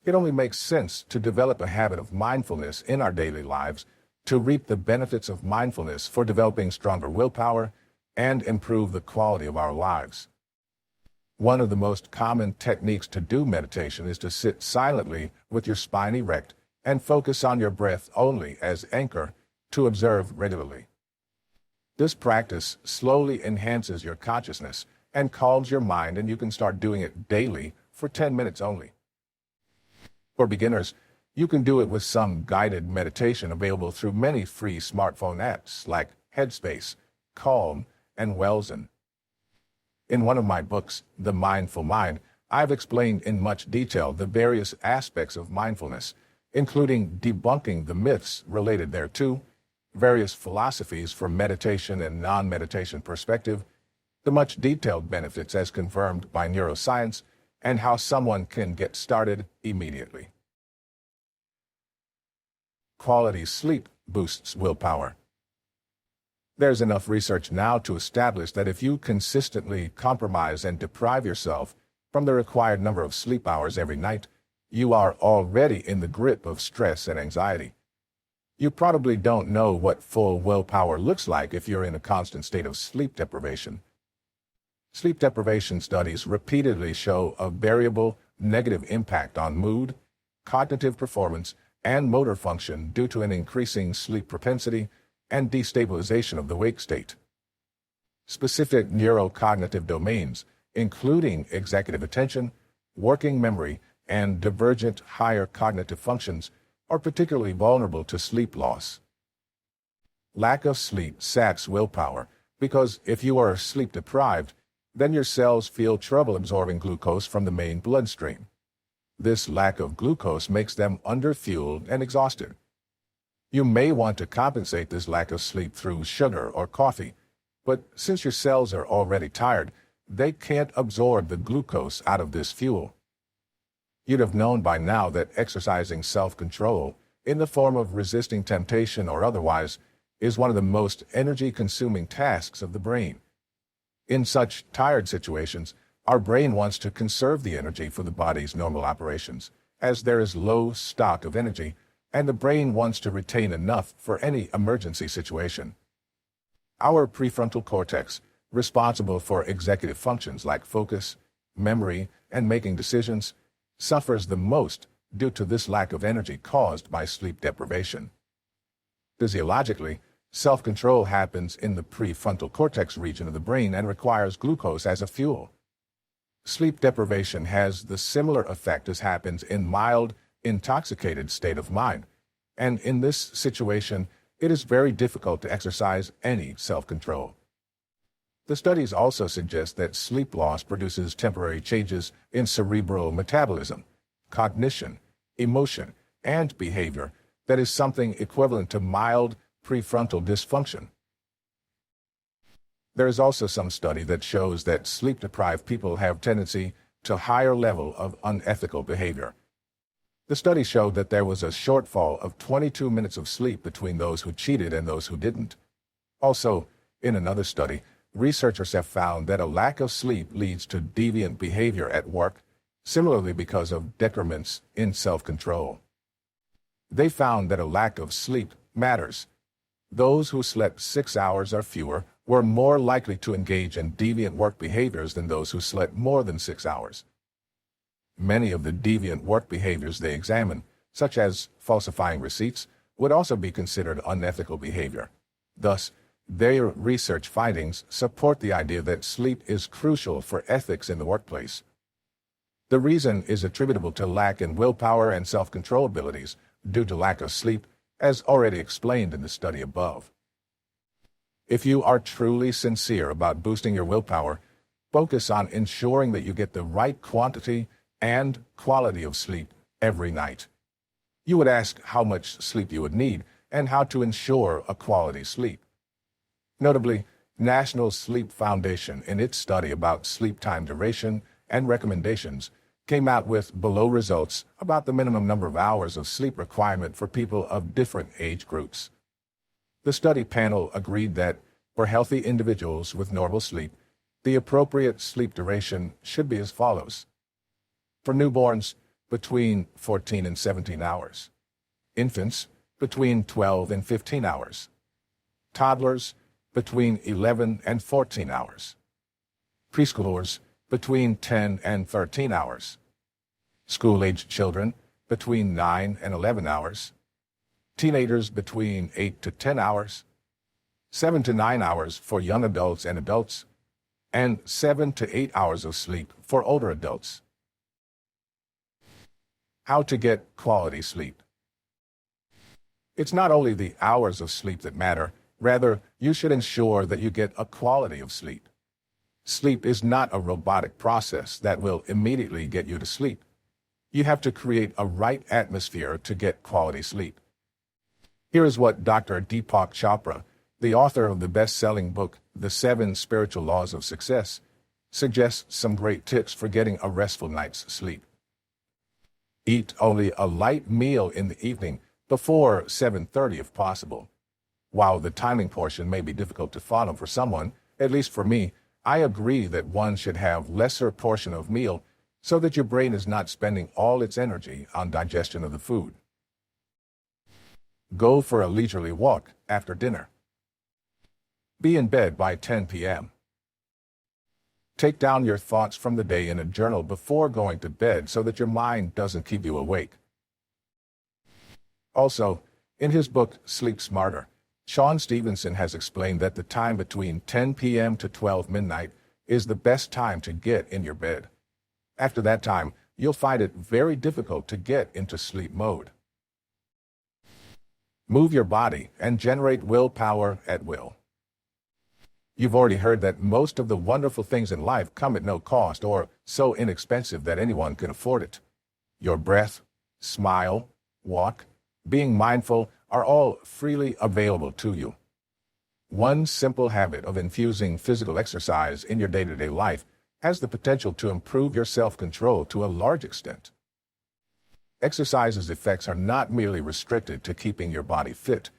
It only makes sense to develop a habit of mindfulness in our daily lives to reap the benefits of mindfulness for developing stronger willpower and improve the quality of our lives. One of the most common techniques to do meditation is to sit silently with your spine erect and focus on your breath only as anchor to observe regularly. This practice slowly enhances your consciousness and calms your mind, and you can start doing it daily for 10 minutes only. For beginners, you can do it with some guided meditation available through many free smartphone apps like Headspace, Calm, and Welzen. In one of my books, The Mindful Mind, I've explained in much detail the various aspects of mindfulness, including debunking the myths related thereto, various philosophies for meditation and non-meditation perspective, the much detailed benefits as confirmed by neuroscience, and how someone can get started immediately. Quality sleep boosts willpower. There's enough research now to establish that if you consistently compromise and deprive yourself from the required number of sleep hours every night, you are already in the grip of stress and anxiety. You probably don't know what full willpower looks like if you're in a constant state of sleep deprivation. Sleep deprivation studies repeatedly show a variable negative impact on mood, cognitive performance, and motor function due to an increasing sleep propensity and destabilization of the wake state. Specific neurocognitive domains, including executive attention, working memory, and divergent higher cognitive functions, are particularly vulnerable to sleep loss. Lack of sleep saps willpower because if you are sleep deprived, then your cells feel trouble absorbing glucose from the main bloodstream. This lack of glucose makes them underfueled and exhausted. You may want to compensate this lack of sleep through sugar or coffee, but since your cells are already tired, they can't absorb the glucose out of this fuel. You'd have known by now that exercising self-control, in the form of resisting temptation or otherwise, is one of the most energy-consuming tasks of the brain. In such tired situations, our brain wants to conserve the energy for the body's normal operations, as there is low stock of energy, and the brain wants to retain enough for any emergency situation. Our prefrontal cortex, responsible for executive functions like focus, memory, and making decisions, suffers the most due to this lack of energy caused by sleep deprivation. Physiologically, self-control happens in the prefrontal cortex region of the brain and requires glucose as a fuel. Sleep deprivation has the similar effect as happens in mild, intoxicated state of mind, and in this situation, it is very difficult to exercise any self-control. The studies also suggest that sleep loss produces temporary changes in cerebral metabolism, cognition, emotion, and behavior that is something equivalent to mild prefrontal dysfunction. There is also some study that shows that sleep-deprived people have tendency to higher level of unethical behavior. The study showed that there was a shortfall of 22 minutes of sleep between those who cheated and those who didn't. Also, in another study, researchers have found that a lack of sleep leads to deviant behavior at work, similarly because of decrements in self-control. They found that a lack of sleep matters. Those who slept 6 hours or fewer were more likely to engage in deviant work behaviors than those who slept more than 6 hours. Many of the deviant work behaviors they examined, such as falsifying receipts, would also be considered unethical behavior. Thus, their research findings support the idea that sleep is crucial for ethics in the workplace. The reason is attributable to lack in willpower and self-control abilities due to lack of sleep, as already explained in the study above. If you are truly sincere about boosting your willpower, focus on ensuring that you get the right quantity and quality of sleep every night. You would ask how much sleep you would need and how to ensure a quality sleep. Notably, National Sleep Foundation, in its study about sleep time duration and recommendations, came out with below results about the minimum number of hours of sleep requirement for people of different age groups. The study panel agreed that for healthy individuals with normal sleep, the appropriate sleep duration should be as follows. For newborns, between 14 and 17 hours. Infants, between 12 and 15 hours. Toddlers, between 11 and 14 hours. Preschoolers, between 10 and 13 hours. School-aged children, between 9 and 11 hours. Teenagers, between 8 to 10 hours. 7 to 9 hours for young adults and adults, and 7 to 8 hours of sleep for older adults. How to get quality sleep. It's not only the hours of sleep that matter, rather, you should ensure that you get a quality of sleep. Sleep is not a robotic process that will immediately get you to sleep. You have to create a right atmosphere to get quality sleep. Here is what Dr. Deepak Chopra, the author of the best-selling book, The 7 Spiritual Laws of Success, suggests some great tips for getting a restful night's sleep. Eat only a light meal in the evening before 7:30 if possible. While the timing portion may be difficult to follow for someone, at least for me, I agree that one should have lesser portion of meal so that your brain is not spending all its energy on digestion of the food. Go for a leisurely walk after dinner. Be in bed by 10 p.m. Take down your thoughts from the day in a journal before going to bed so that your mind doesn't keep you awake. Also, in his book, Sleep Smarter, Sean Stevenson has explained that the time between 10 p.m. to 12 midnight is the best time to get in your bed. After that time, you'll find it very difficult to get into sleep mode. Move your body and generate willpower at will. You've already heard that most of the wonderful things in life come at no cost or so inexpensive that anyone can afford it. Your breath, smile, walk, being mindful are all freely available to you. One simple habit of infusing physical exercise in your day-to-day life has the potential to improve your self-control to a large extent. Exercise's effects are not merely restricted to keeping your body fit.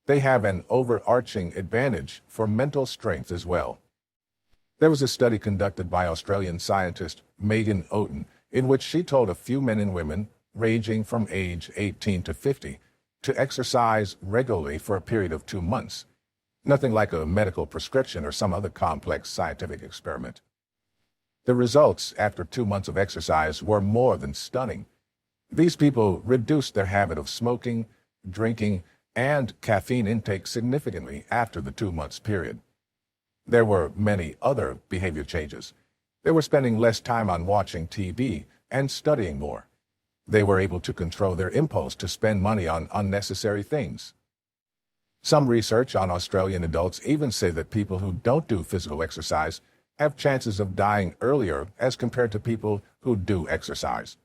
They have an overarching advantage for mental strength as well. There was a study conducted by Australian scientist Megan Oaten in which she told a few men and women, ranging from age 18 to 50, to exercise regularly for a period of 2 months. Nothing like a medical prescription or some other complex scientific experiment. The results after 2 months of exercise were more than stunning. These people reduced their habit of smoking, drinking, and caffeine intake significantly after the 2 months period. There were many other behavior changes. They were spending less time on watching TV and studying more. They were able to control their impulse to spend money on unnecessary things. Some research on Australian adults even say that people who don't do physical exercise have chances of dying earlier as compared to people who do exercise.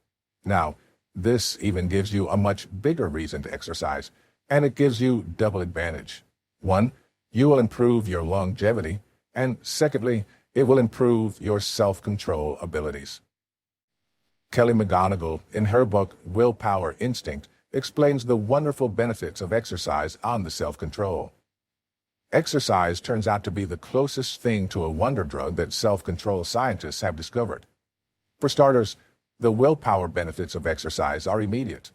Now, this even gives you a much bigger reason to exercise, and it gives you double advantage. One, you will improve your longevity, and secondly, it will improve your self-control abilities. Kelly McGonigal, in her book Willpower Instinct, explains the wonderful benefits of exercise on the self-control. Exercise turns out to be the closest thing to a wonder drug that self-control scientists have discovered. For starters, the willpower benefits of exercise are immediate.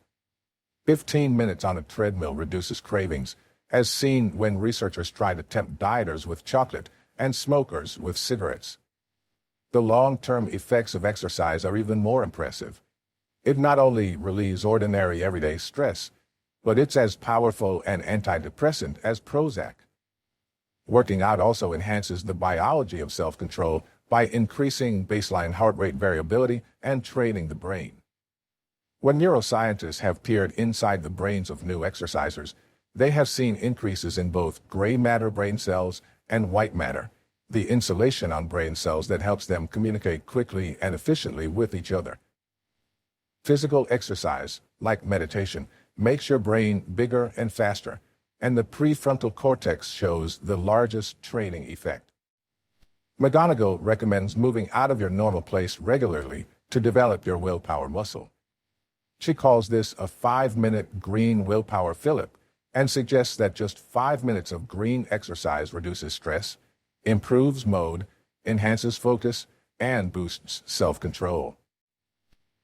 15 minutes on a treadmill reduces cravings, as seen when researchers try to tempt dieters with chocolate and smokers with cigarettes. The long-term effects of exercise are even more impressive. It not only relieves ordinary everyday stress, but it's as powerful an antidepressant as Prozac. Working out also enhances the biology of self-control by increasing baseline heart rate variability and training the brain. When neuroscientists have peered inside the brains of new exercisers, they have seen increases in both gray matter brain cells and white matter, the insulation on brain cells that helps them communicate quickly and efficiently with each other. Physical exercise, like meditation, makes your brain bigger and faster, and the prefrontal cortex shows the largest training effect. McGonigal recommends moving out of your normal place regularly to develop your willpower muscle. She calls this a 5-minute green willpower fill-up and suggests that just 5 minutes of green exercise reduces stress, improves mood, enhances focus, and boosts self-control.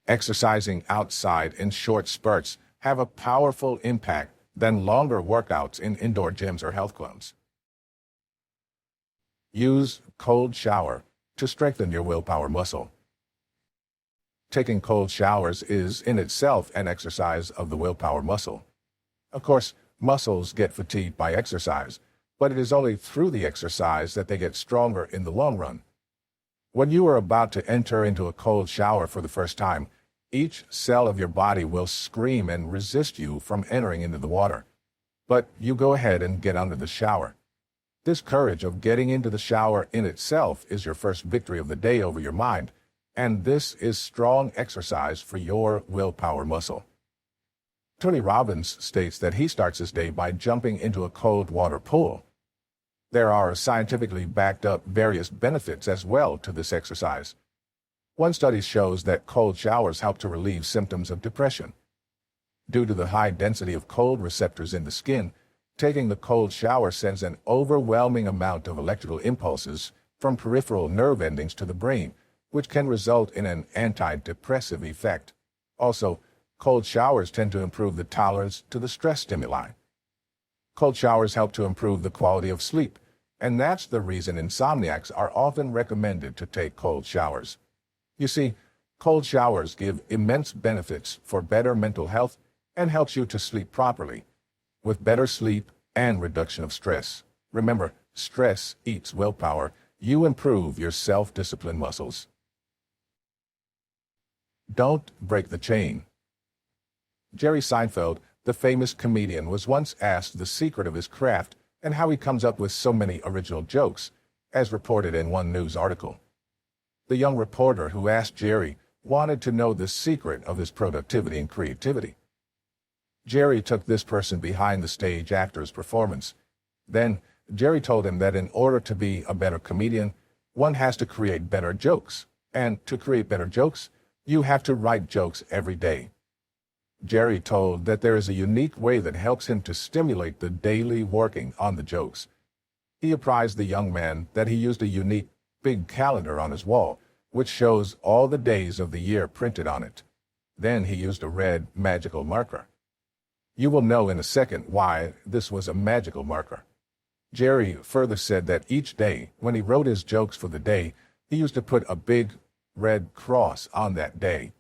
Exercising outside in short spurts have a powerful impact than longer workouts in indoor gyms or health clubs. Use cold shower to strengthen your willpower muscle. Taking cold showers is in itself an exercise of the willpower muscle. Of course, muscles get fatigued by exercise, but it is only through the exercise that they get stronger in the long run. When you are about to enter into a cold shower for the first time, each cell of your body will scream and resist you from entering into the water. But you go ahead and get under the shower. This courage of getting into the shower in itself is your first victory of the day over your mind, and this is strong exercise for your willpower muscle. Tony Robbins states that he starts his day by jumping into a cold water pool. There are scientifically backed up various benefits as well to this exercise. One study shows that cold showers help to relieve symptoms of depression. Due to the high density of cold receptors in the skin, taking the cold shower sends an overwhelming amount of electrical impulses from peripheral nerve endings to the brain, which can result in an antidepressive effect. Also, cold showers tend to improve the tolerance to the stress stimuli. Cold showers help to improve the quality of sleep, and that's the reason insomniacs are often recommended to take cold showers. You see, cold showers give immense benefits for better mental health and helps you to sleep properly, with better sleep and reduction of stress. Remember, stress eats willpower. You improve your self-discipline muscles. Don't break the chain. Jerry Seinfeld, the famous comedian, was once asked the secret of his craft and how he comes up with so many original jokes, as reported in one news article. The young reporter who asked Jerry wanted to know the secret of his productivity and creativity. Jerry took this person behind the stage actor's performance. Then, Jerry told him that in order to be a better comedian, one has to create better jokes. And to create better jokes, you have to write jokes every day. Jerry told that there is a unique way that helps him to stimulate the daily working on the jokes. He apprised the young man that he used a unique big calendar on his wall, which shows all the days of the year printed on it. Then he used a red magical marker. You will know in a second why this was a magical marker. Jerry further said that each day, when he wrote his jokes for the day, he used to put a big red cross on that day.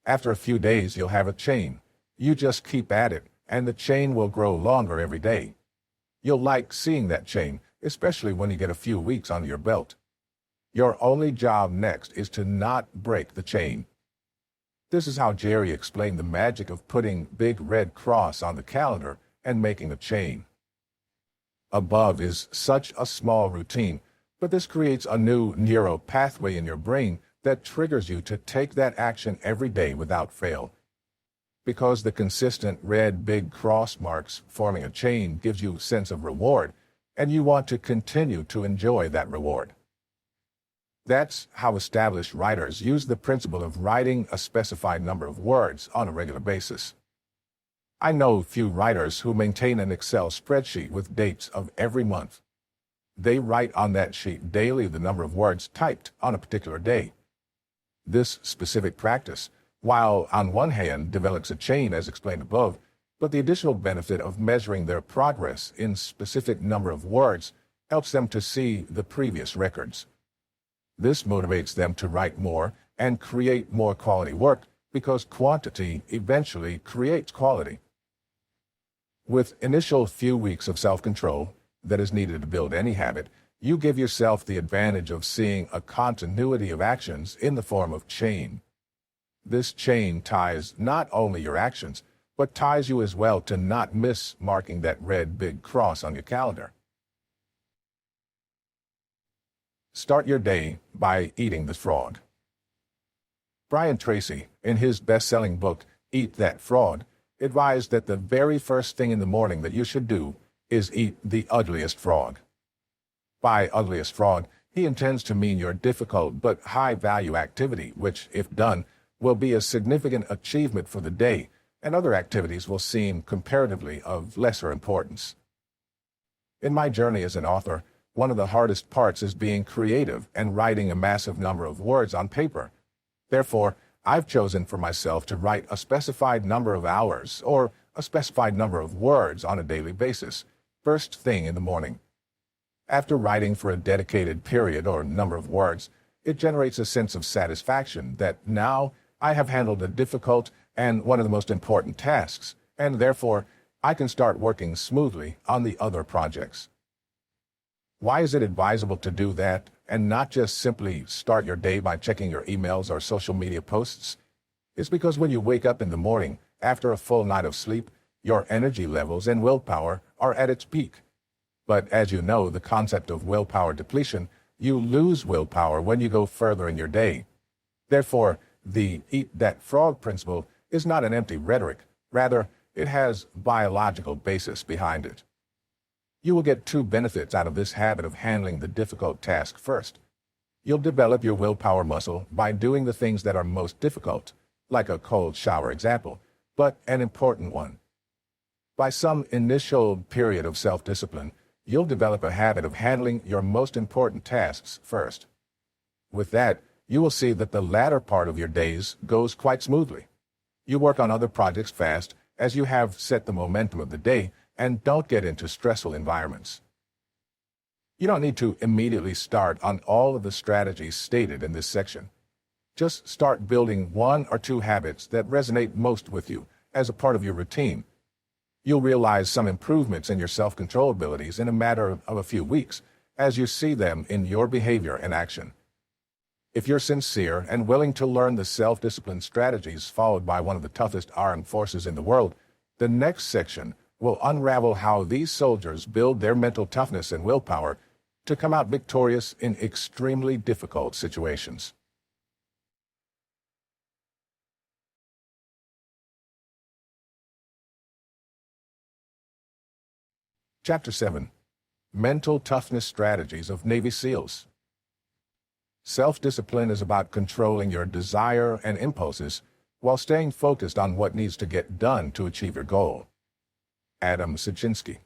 After a few days, you'll have a chain. You just keep at it, and the chain will grow longer every day. You'll like seeing that chain, especially when you get a few weeks under your belt. Your only job next is to not break the chain. This is how Jerry explained the magic of putting big red cross on the calendar and making a chain. Above is such a small routine, but this creates a new neural pathway in your brain that triggers you to take that action every day without fail. Because the consistent red big cross marks forming a chain gives you a sense of reward, and you want to continue to enjoy that reward. That's how established writers use the principle of writing a specified number of words on a regular basis. I know few writers who maintain an Excel spreadsheet with dates of every month. They write on that sheet daily the number of words typed on a particular day. This specific practice, while on one hand develops a chain as explained above, but the additional benefit of measuring their progress in specific number of words helps them to see the previous records. This motivates them to write more and create more quality work because quantity eventually creates quality. With initial few weeks of self-control that is needed to build any habit, you give yourself the advantage of seeing a continuity of actions in the form of chain. This chain ties not only your actions, but ties you as well to not miss marking that red big cross on your calendar. Start your day by eating the frog. Brian Tracy, in his best-selling book, Eat That Frog, advised that the very first thing in the morning that you should do is eat the ugliest frog. By ugliest frog, he He intends to mean your difficult but high-value activity, which, if done, will be a significant achievement for the day, and other activities will seem comparatively of lesser importance. In my journey as an author, one of the hardest parts is being creative and writing a massive number of words on paper. Therefore, I've chosen for myself to write a specified number of hours or a specified number of words on a daily basis, first thing in the morning. After writing for a dedicated period or number of words, it generates a sense of satisfaction that now I have handled a difficult and one of the most important tasks, and therefore I can start working smoothly on the other projects. Why is it advisable to do that and not just simply start your day by checking your emails or social media posts? It's because when you wake up in the morning after a full night of sleep, your energy levels and willpower are at its peak. But as you know, the concept of willpower depletion, you lose willpower when you go further in your day. Therefore, the eat that frog principle is not an empty rhetoric. Rather, it has biological basis behind it. You will get two benefits out of this habit of handling the difficult task first. You'll develop your willpower muscle by doing the things that are most difficult, like a cold shower example, but an important one. By some initial period of self-discipline, you'll develop a habit of handling your most important tasks first. With that, you will see that the latter part of your days goes quite smoothly. You work on other projects fast as you have set the momentum of the day and don't get into stressful environments. You don't need to immediately start on all of the strategies stated in this section. Just start building one or two habits that resonate most with you as a part of your routine. You'll realize some improvements in your self-control abilities in a matter of a few weeks as you see them in your behavior and action. If you're sincere and willing to learn the self-discipline strategies followed by one of the toughest armed forces in the world, the next section will unravel how these soldiers build their mental toughness and willpower to come out victorious in extremely difficult situations. Chapter 7. Mental Toughness Strategies of Navy SEALs. Self-discipline is about controlling your desire and impulses while staying focused on what needs to get done to achieve your goal. Adam Sitchinski.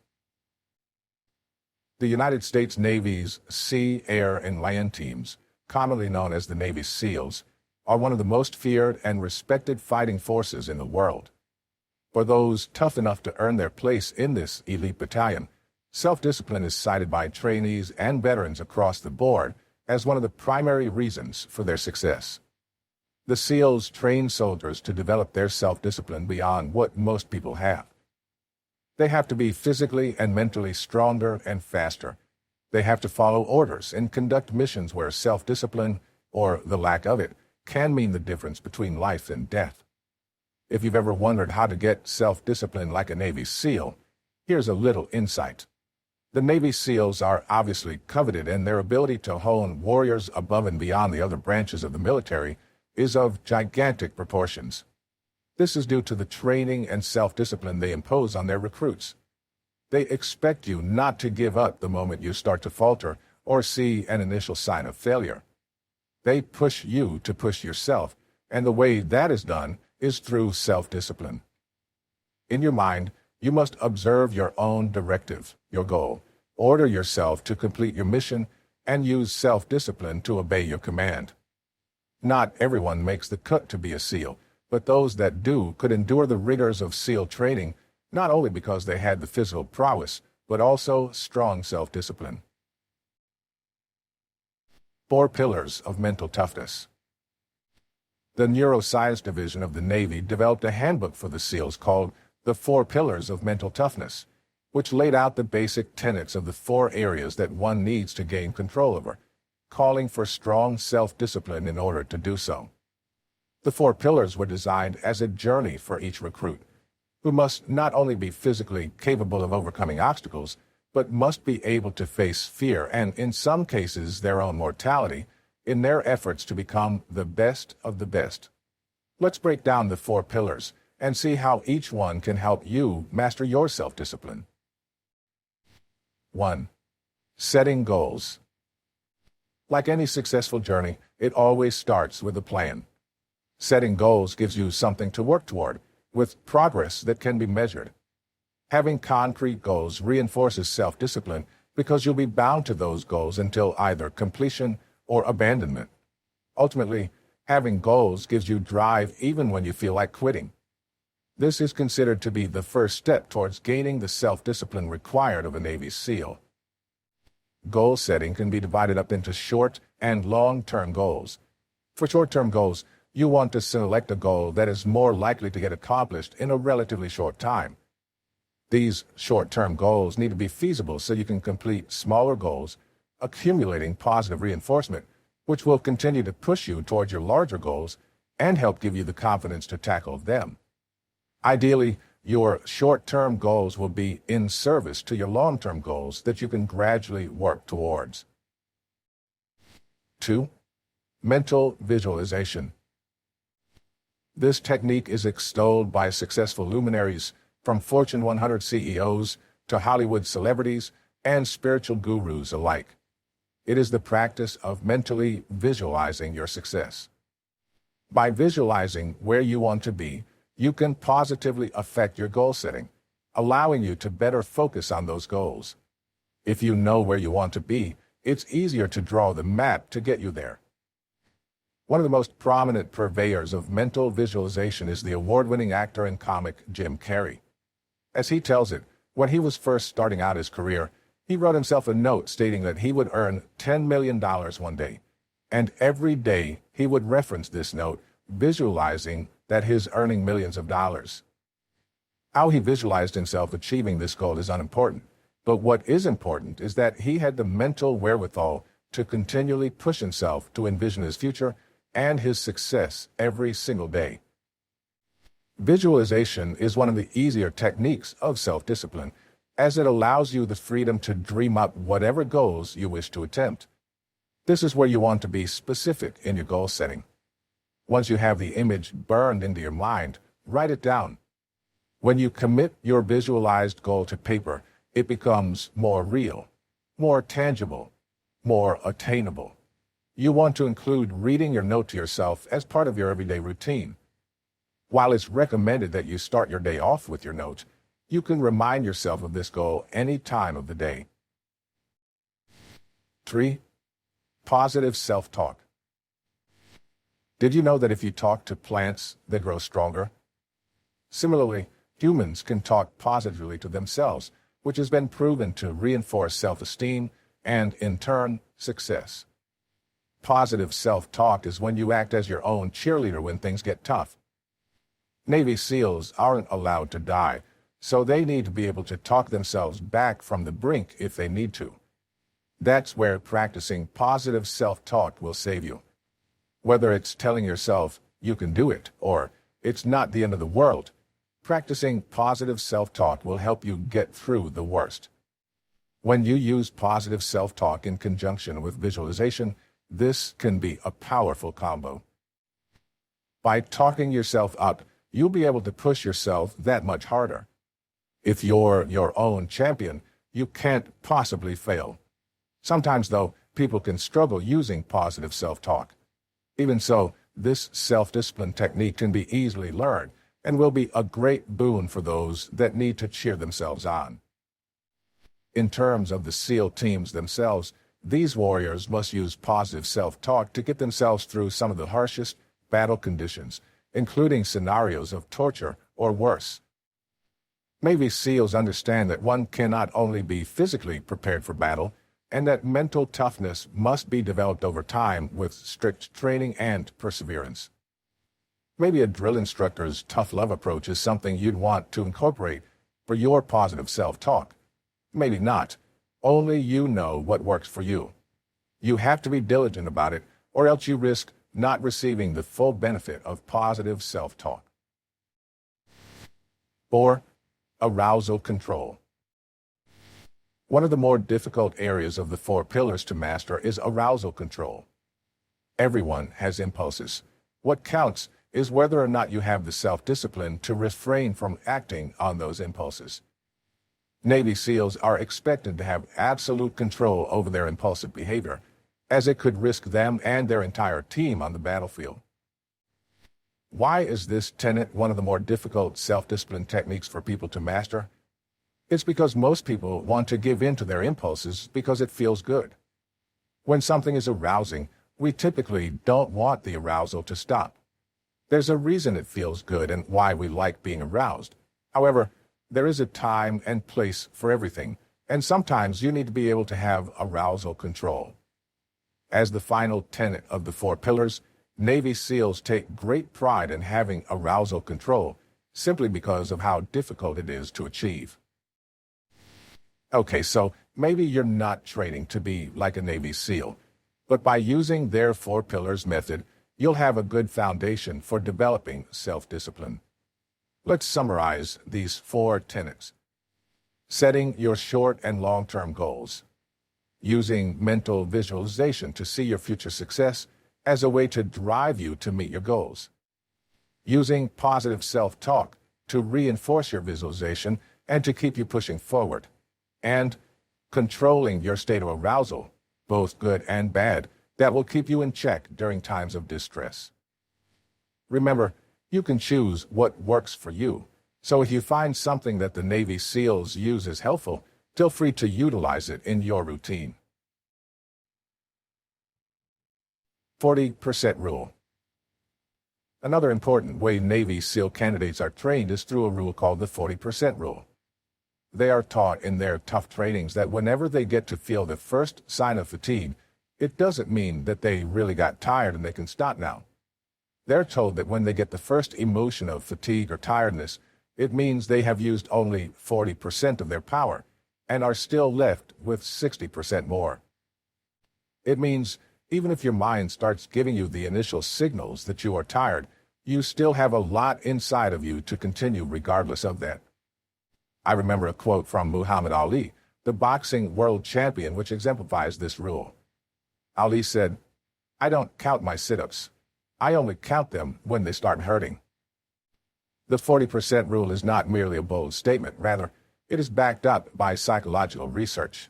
The United States Navy's Sea, Air, and Land teams, commonly known as the Navy SEALs, are one of the most feared and respected fighting forces in the world. For those tough enough to earn their place in this elite battalion, self-discipline is cited by trainees and veterans across the board as one of the primary reasons for their success. The SEALs train soldiers to develop their self-discipline beyond what most people have. They have to be physically and mentally stronger and faster. They have to follow orders and conduct missions where self-discipline, or the lack of it, can mean the difference between life and death. If you've ever wondered how to get self-discipline like a Navy SEAL, here's a little insight. The Navy SEALs are obviously coveted, and their ability to hone warriors above and beyond the other branches of the military is of gigantic proportions. This is due to the training and self-discipline they impose on their recruits. They expect you not to give up the moment you start to falter or see an initial sign of failure. They push you to push yourself, and the way that is done is through self-discipline. In your mind, you must observe your own directive, your goal, order yourself to complete your mission, and use self-discipline to obey your command. Not everyone makes the cut to be a SEAL, but those that do could endure the rigors of SEAL training, not only because they had the physical prowess, but also strong self-discipline. 4 Pillars of Mental Toughness. The Neuroscience Division of the Navy developed a handbook for the SEALs called The 4 Pillars of Mental Toughness, which laid out the basic tenets of the 4 areas that one needs to gain control over, calling for strong self-discipline in order to do so. The 4 pillars were designed as a journey for each recruit, who must not only be physically capable of overcoming obstacles, but must be able to face fear and, in some cases, their own mortality in their efforts to become the best of the best. Let's break down the 4 pillars and see how each one can help you master your self-discipline. 1. Setting goals. Like any successful journey, it always starts with a plan. Setting goals gives you something to work toward, with progress that can be measured. Having concrete goals reinforces self-discipline because you'll be bound to those goals until either completion or abandonment. Ultimately, having goals gives you drive even when you feel like quitting. This is considered to be the first step towards gaining the self-discipline required of a Navy SEAL. Goal setting can be divided up into short and long-term goals. For short-term goals, you want to select a goal that is more likely to get accomplished in a relatively short time. These short-term goals need to be feasible so you can complete smaller goals, accumulating positive reinforcement, which will continue to push you towards your larger goals and help give you the confidence to tackle them. Ideally, your short-term goals will be in service to your long-term goals that you can gradually work towards. 2. Mental visualization. This technique is extolled by successful luminaries, from Fortune 100 CEOs to Hollywood celebrities and spiritual gurus alike. It is the practice of mentally visualizing your success. By visualizing where you want to be, you can positively affect your goal setting, allowing you to better focus on those goals. If you know where you want to be, it's easier to draw the map to get you there. One of the most prominent purveyors of mental visualization is the award-winning actor and comic Jim Carrey. As he tells it, when he was first starting out his career, he wrote himself a note stating that he would earn $10 million one day, and every day he would reference this note, visualizing that he's earning millions of dollars. How he visualized himself achieving this goal is unimportant, but what is important is that he had the mental wherewithal to continually push himself to envision his future and his success every single day. Visualization is one of the easier techniques of self-discipline, as it allows you the freedom to dream up whatever goals you wish to attempt. This is where you want to be specific in your goal setting. Once you have the image burned into your mind, write it down. When you commit your visualized goal to paper, it becomes more real, more tangible, more attainable. You want to include reading your note to yourself as part of your everyday routine. While it's recommended that you start your day off with your note, you can remind yourself of this goal any time of the day. 3. Positive self-talk. Did you know that if you talk to plants, they grow stronger? Similarly, humans can talk positively to themselves, which has been proven to reinforce self-esteem and, in turn, success. Positive self-talk is when you act as your own cheerleader when things get tough. Navy SEALs aren't allowed to die, so they need to be able to talk themselves back from the brink if they need to. That's where practicing positive self-talk will save you. Whether it's telling yourself, you can do it, or it's not the end of the world, practicing positive self-talk will help you get through the worst. When you use positive self-talk in conjunction with visualization, this can be a powerful combo. By talking yourself up, you'll be able to push yourself that much harder. If you're your own champion, you can't possibly fail. Sometimes, though, people can struggle using positive self-talk. Even so, this self-discipline technique can be easily learned and will be a great boon for those that need to cheer themselves on. In terms of the SEAL teams themselves, these warriors must use positive self-talk to get themselves through some of the harshest battle conditions, including scenarios of torture or worse. Navy SEALs understand that one cannot only be physically prepared for battle, and that mental toughness must be developed over time with strict training and perseverance. Maybe a drill instructor's tough love approach is something you'd want to incorporate for your positive self-talk. Maybe not. Only you know what works for you. You have to be diligent about it, or else you risk not receiving the full benefit of positive self-talk. 4. Arousal control. One of the more difficult areas of the 4 pillars to master is arousal control. Everyone has impulses. What counts is whether or not you have the self-discipline to refrain from acting on those impulses. Navy SEALs are expected to have absolute control over their impulsive behavior, as it could risk them and their entire team on the battlefield. Why is this tenet one of the more difficult self-discipline techniques for people to master? It's because most people want to give in to their impulses because it feels good. When something is arousing, we typically don't want the arousal to stop. There's a reason it feels good and why we like being aroused. However, there is a time and place for everything, and sometimes you need to be able to have arousal control. As the final tenet of the 4 pillars, Navy SEALs take great pride in having arousal control, simply because of how difficult it is to achieve. Okay, so maybe you're not training to be like a Navy SEAL, but by using their 4 pillars method, you'll have a good foundation for developing self-discipline. Let's summarize these 4 tenets. Setting your short and long-term goals. Using mental visualization to see your future success as a way to drive you to meet your goals. Using positive self-talk to reinforce your visualization and to keep you pushing forward. And controlling your state of arousal, both good and bad, that will keep you in check during times of distress. Remember, you can choose what works for you, so if you find something that the Navy SEALs use as helpful, feel free to utilize it in your routine. 40% rule. Another important way Navy SEAL candidates are trained is through a rule called the 40% rule. They are taught in their tough trainings that whenever they get to feel the first sign of fatigue, it doesn't mean that they really got tired and they can stop now. They're told that when they get the first emotion of fatigue or tiredness, it means they have used only 40% of their power and are still left with 60% more. It means even if your mind starts giving you the initial signals that you are tired, you still have a lot inside of you to continue regardless of that. I remember a quote from Muhammad Ali, the boxing world champion, which exemplifies this rule. Ali said, "I don't count my sit-ups. I only count them when they start hurting." The 40% rule is not merely a bold statement. Rather, it is backed up by psychological research.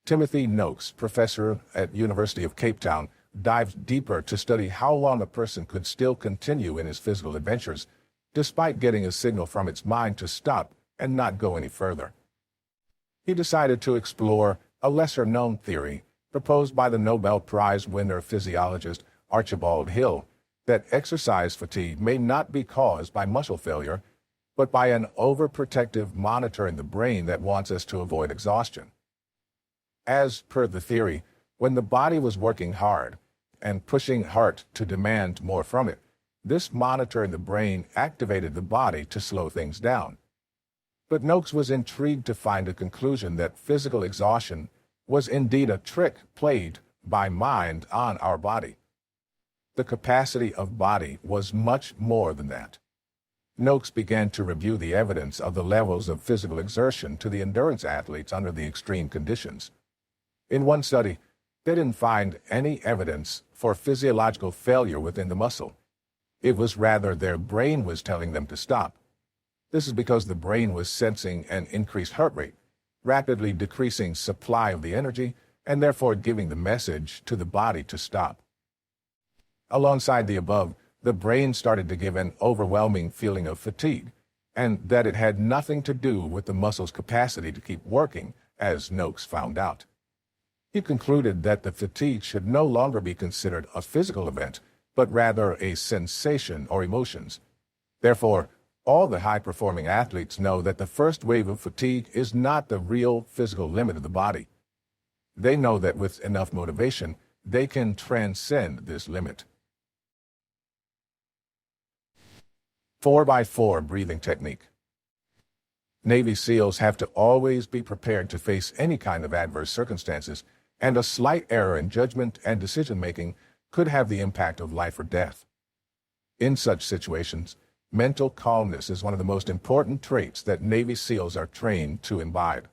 Timothy Noakes, professor at University of Cape Town, dives deeper to study how long a person could still continue in his physical adventures, despite getting a signal from its mind to stop and not go any further. He decided to explore a lesser-known theory proposed by the Nobel Prize winner physiologist Archibald Hill, that exercise fatigue may not be caused by muscle failure, but by an overprotective monitor in the brain that wants us to avoid exhaustion. As per the theory, when the body was working hard and pushing hard to demand more from it, this monitor in the brain activated the body to slow things down. But Noakes was intrigued to find a conclusion that physical exhaustion was indeed a trick played by mind on our body. The capacity of body was much more than that. Noakes began to review the evidence of the levels of physical exertion to the endurance athletes under the extreme conditions. In one study, they didn't find any evidence for physiological failure within the muscle. It was rather their brain was telling them to stop. This is because the brain was sensing an increased heart rate, rapidly decreasing supply of the energy, and therefore giving the message to the body to stop. Alongside the above, the brain started to give an overwhelming feeling of fatigue, and that it had nothing to do with the muscle's capacity to keep working, as Noakes found out. He concluded that the fatigue should no longer be considered a physical event, but rather a sensation or emotions. Therefore, all the high-performing athletes know that the first wave of fatigue is not the real physical limit of the body. They know that with enough motivation, they can transcend this limit. 4x4 breathing technique. Navy SEALs have to always be prepared to face any kind of adverse circumstances, and a slight error in judgment and decision-making could have the impact of life or death. In such situations, mental calmness is one of the most important traits that Navy SEALs are trained to imbibe.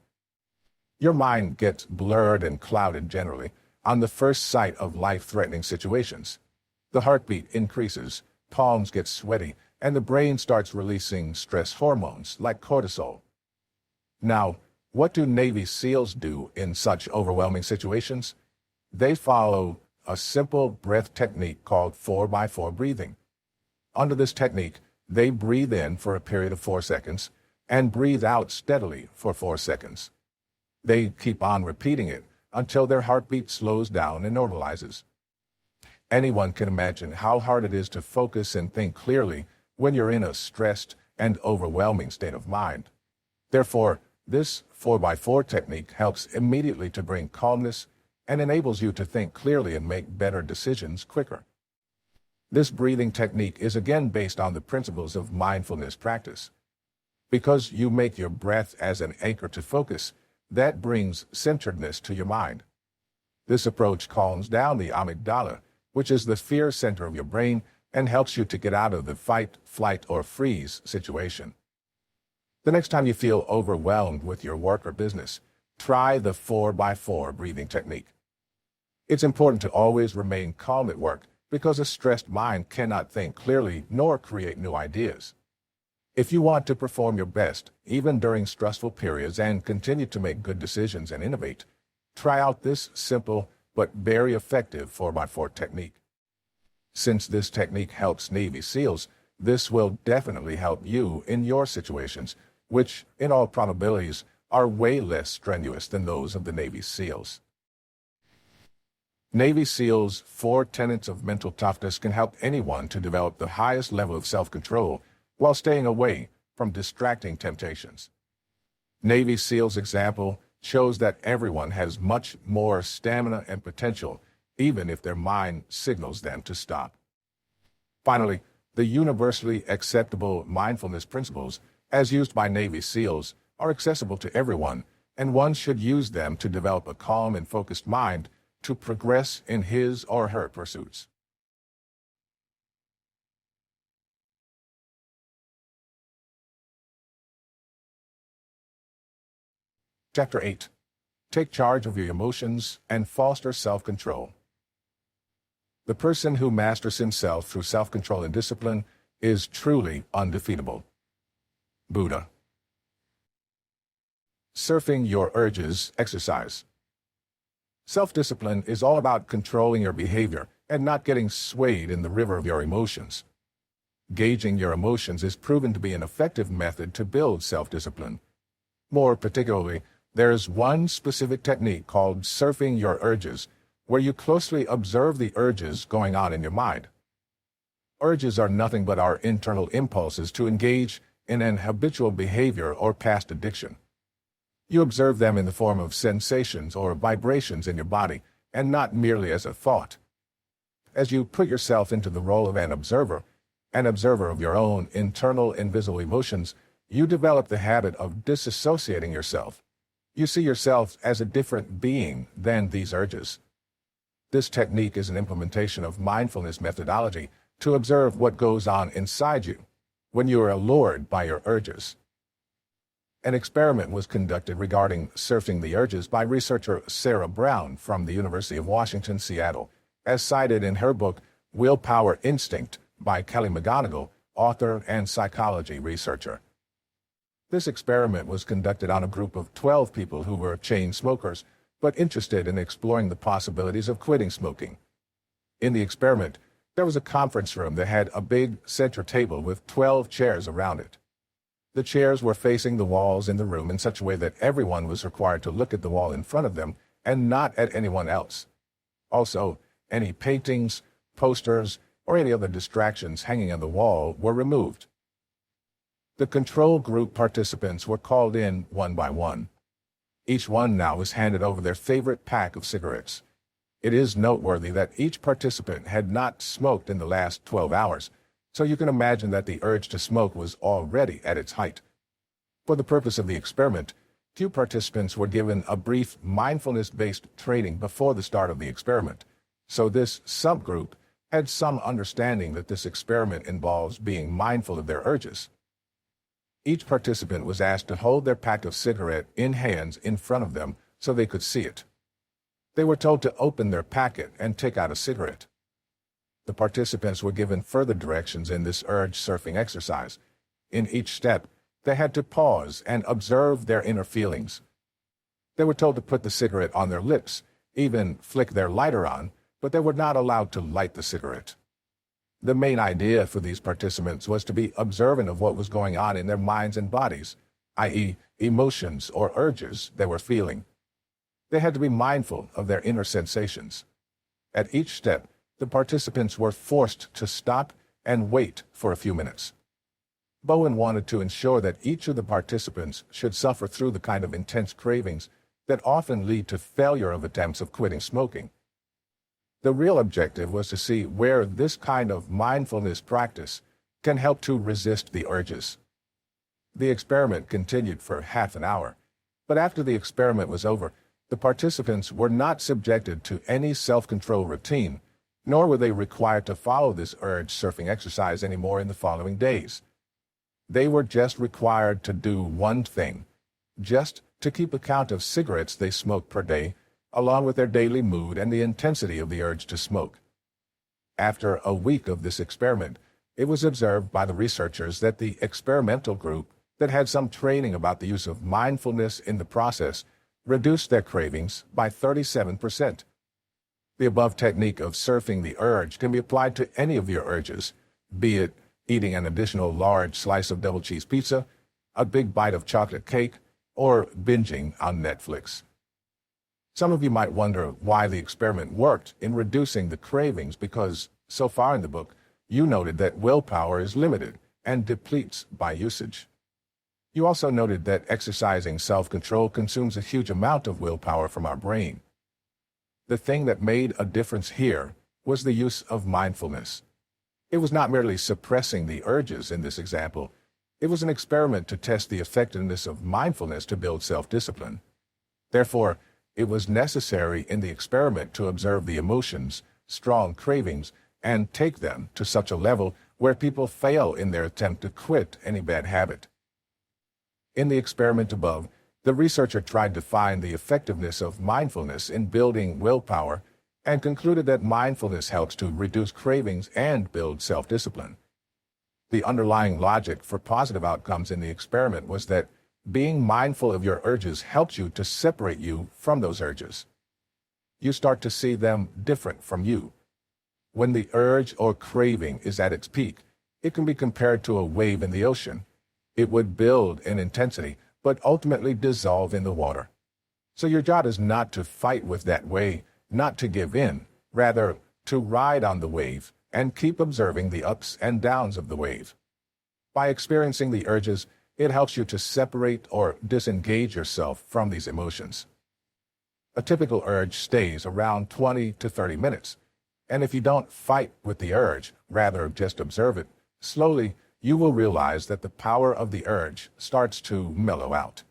Your mind gets blurred and clouded generally on the first sight of life-threatening situations. The heartbeat increases, palms get sweaty, and the brain starts releasing stress hormones like cortisol. Now, what do Navy SEALs do in such overwhelming situations? They follow a simple breath technique called 4x4 breathing. Under this technique, they breathe in for a period of 4 seconds and breathe out steadily for 4 seconds. They keep on repeating it until their heartbeat slows down and normalizes. Anyone can imagine how hard it is to focus and think clearly when you're in a stressed and overwhelming state of mind. Therefore, this 4x4 technique helps immediately to bring calmness and enables you to think clearly and make better decisions quicker. This breathing technique is again based on the principles of mindfulness practice. Because you make your breath as an anchor to focus, that brings centeredness to your mind. This approach calms down the amygdala, which is the fear center of your brain, and helps you to get out of the fight, flight, or freeze situation. The next time you feel overwhelmed with your work or business, try the 4x4 breathing technique. It's important to always remain calm at work because a stressed mind cannot think clearly nor create new ideas. If you want to perform your best, even during stressful periods, and continue to make good decisions and innovate, try out this simple but very effective 4x4 technique. Since this technique helps Navy SEALs, this will definitely help you in your situations, which, in all probabilities, are way less strenuous than those of the Navy SEALs. Navy SEALs' 4 tenets of mental toughness can help anyone to develop the highest level of self-control while staying away from distracting temptations. Navy SEALs' example shows that everyone has much more stamina and potential, even if their mind signals them to stop. Finally, the universally acceptable mindfulness principles, as used by Navy SEALs, are accessible to everyone, and one should use them to develop a calm and focused mind to progress in his or her pursuits. Chapter 8. Take charge of your emotions and foster self-control. The person who masters himself through self-control and discipline is truly undefeatable. Buddha. Surfing your urges exercise. Self-discipline is all about controlling your behavior and not getting swayed in the river of your emotions. Gauging your emotions is proven to be an effective method to build self-discipline. More particularly, there's one specific technique called surfing your urges, where you closely observe the urges going on in your mind. Urges are nothing but our internal impulses to engage in an habitual behavior or past addiction. You observe them in the form of sensations or vibrations in your body, and not merely as a thought. As you put yourself into the role of an observer of your own internal invisible emotions, you develop the habit of disassociating yourself. You see yourself as a different being than these urges. This technique is an implementation of mindfulness methodology to observe what goes on inside you when you are allured by your urges. An experiment was conducted regarding surfing the urges by researcher Sarah Brown from the University of Washington, Seattle, as cited in her book Willpower Instinct by Kelly McGonigal, author and psychology researcher. This experiment was conducted on a group of 12 people who were chain smokers, but interested in exploring the possibilities of quitting smoking. In the experiment, there was a conference room that had a big center table with 12 chairs around it. The chairs were facing the walls in the room in such a way that everyone was required to look at the wall in front of them and not at anyone else. Also, any paintings, posters, or any other distractions hanging on the wall were removed. The control group participants were called in one by one. Each one now was handed over their favorite pack of cigarettes. It is noteworthy that each participant had not smoked in the last 12 hours, so you can imagine that the urge to smoke was already at its height. For the purpose of the experiment, few participants were given a brief mindfulness-based training before the start of the experiment, so this subgroup had some understanding that this experiment involves being mindful of their urges. Each participant was asked to hold their pack of cigarette in hands in front of them so they could see it. They were told to open their packet and take out a cigarette. The participants were given further directions in this urge surfing exercise. In each step, they had to pause and observe their inner feelings. They were told to put the cigarette on their lips even flick their lighter on, but they were not allowed to light the cigarette. The main idea for these participants was to be observant of what was going on in their minds and bodies, i.e., emotions or urges they were feeling. They had to be mindful of their inner sensations. At each step, the participants were forced to stop and wait for a few minutes. Bowen wanted to ensure that each of the participants should suffer through the kind of intense cravings that often lead to failure of attempts of quitting smoking. The real objective was to see where this kind of mindfulness practice can help to resist the urges. The experiment continued for half an hour, but after the experiment was over, the participants were not subjected to any self-control routine, nor were they required to follow this urge-surfing exercise anymore in the following days. They were just required to do one thing, just to keep account of cigarettes they smoked per day, along with their daily mood and the intensity of the urge to smoke. After a week of this experiment, it was observed by the researchers that the experimental group that had some training about the use of mindfulness in the process reduced their cravings by 37%. The above technique of surfing the urge can be applied to any of your urges, be it eating an additional large slice of double cheese pizza, a big bite of chocolate cake, or binging on Netflix. Some of you might wonder why the experiment worked in reducing the cravings because, so far in the book, you noted that willpower is limited and depletes by usage. You also noted that exercising self-control consumes a huge amount of willpower from our brain. The thing that made a difference here was the use of mindfulness. It was not merely suppressing the urges in this example. It was an experiment to test the effectiveness of mindfulness to build self-discipline. Therefore, it was necessary in the experiment to observe the emotions, strong cravings, and take them to such a level where people fail in their attempt to quit any bad habit. In the experiment above, the researcher tried to find the effectiveness of mindfulness in building willpower and concluded that mindfulness helps to reduce cravings and build self-discipline. The underlying logic for positive outcomes in the experiment was that being mindful of your urges helps you to separate you from those urges. You start to see them different from you. When the urge or craving is at its peak, it can be compared to a wave in the ocean. It would build in intensity, but ultimately dissolve in the water. So your job is not to fight with that wave, not to give in, rather to ride on the wave and keep observing the ups and downs of the wave. By experiencing the urges, it helps you to separate or disengage yourself from these emotions. A typical urge stays around 20 to 30 minutes, and if you don't fight with the urge, rather just observe it, slowly you will realize that the power of the urge starts to mellow out.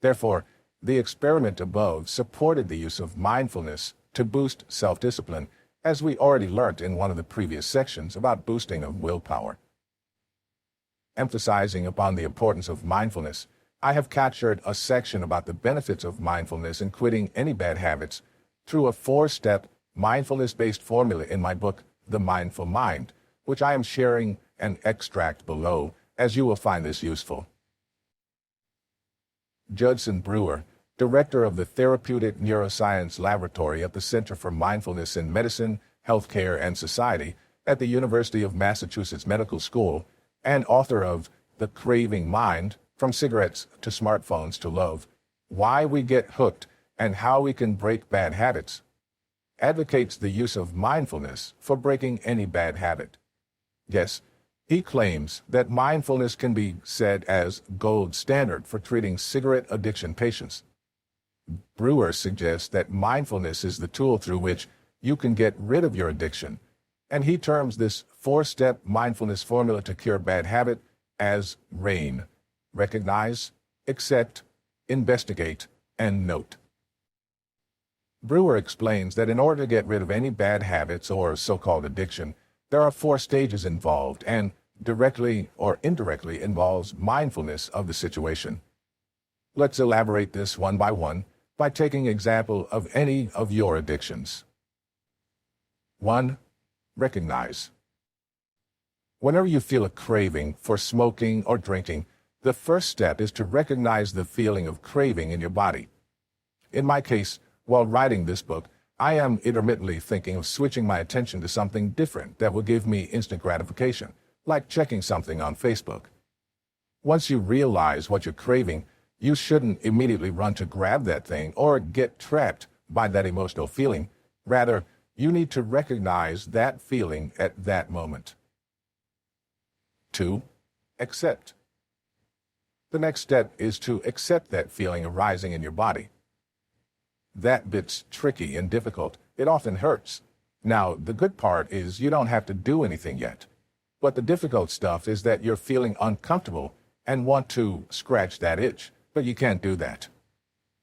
Therefore, the experiment above supported the use of mindfulness to boost self-discipline, as we already learned in one of the previous sections about boosting of willpower. Emphasizing upon the importance of mindfulness, I have captured a section about the benefits of mindfulness in quitting any bad habits through a 4-step mindfulness-based formula in my book, The Mindful Mind, which I am sharing an extract below, as you will find this useful. Judson Brewer, director of the Therapeutic Neuroscience Laboratory at the Center for Mindfulness in Medicine, Healthcare, and Society at the University of Massachusetts Medical School, and author of The Craving Mind, From Cigarettes to Smartphones to Love, Why We Get Hooked and How We Can Break Bad Habits, advocates the use of mindfulness for breaking any bad habit. Yes, he claims that mindfulness can be said as gold standard for treating cigarette addiction patients. Brewer suggests that mindfulness is the tool through which you can get rid of your addiction, and he terms this 4-step mindfulness formula to cure bad habit as RAIN: recognize, accept, investigate, and note. Brewer explains that in order to get rid of any bad habits or so-called addiction, there are 4 stages involved and directly or indirectly involves mindfulness of the situation. Let's elaborate this one by taking example of any of your addictions. 1. Recognize. Whenever you feel a craving for smoking or drinking, the first step is to recognize the feeling of craving in your body. In my case, while writing this book, I am intermittently thinking of switching my attention to something different that will give me instant gratification, like checking something on Facebook. Once you realize what you're craving, you shouldn't immediately run to grab that thing or get trapped by that emotional feeling. Rather, you need to recognize that feeling at that moment. 2. Accept. The next step is to accept that feeling arising in your body. That bit's tricky and difficult. It often hurts. Now, the good part is you don't have to do anything yet. But the difficult stuff is that you're feeling uncomfortable and want to scratch that itch, but you can't do that.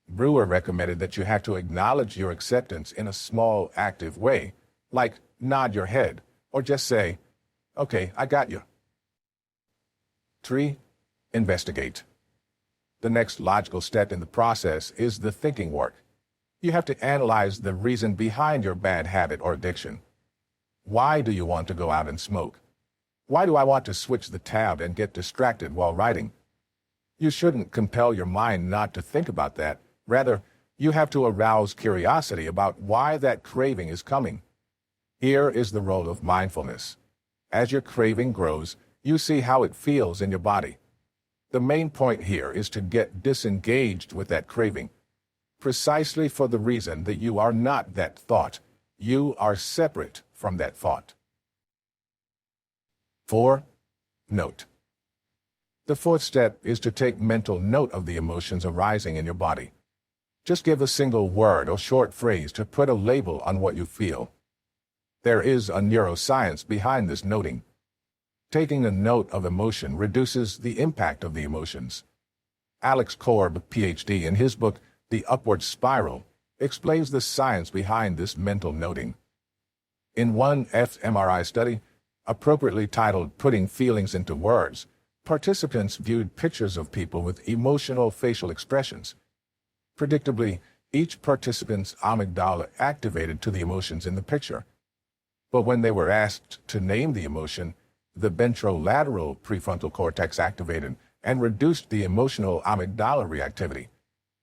Brewer recommended that you have to acknowledge your acceptance in a small, active way, like nod your head or just say, "Okay, I got you." 3. Investigate. The next logical step in the process is the thinking work. You have to analyze the reason behind your bad habit or addiction. Why do you want to go out and smoke? Why do I want to switch the tab and get distracted while writing? You shouldn't compel your mind not to think about that. Rather, you have to arouse curiosity about why that craving is coming. Here is the role of mindfulness. As your craving grows, you see how it feels in your body. The main point here is to get disengaged with that craving, precisely for the reason that you are not that thought. You are separate from that thought. 4. Note. The fourth step is to take mental note of the emotions arising in your body. Just give a single word or short phrase to put a label on what you feel. There is a neuroscience behind this noting. Taking a note of emotion reduces the impact of the emotions. Alex Korb, Ph.D., in his book, The Upward Spiral, explains the science behind this mental noting. In one fMRI study, appropriately titled Putting Feelings into Words, participants viewed pictures of people with emotional facial expressions. Predictably, each participant's amygdala activated to the emotions in the picture. But when they were asked to name the emotion, the ventrolateral prefrontal cortex activated and reduced the emotional amygdala reactivity.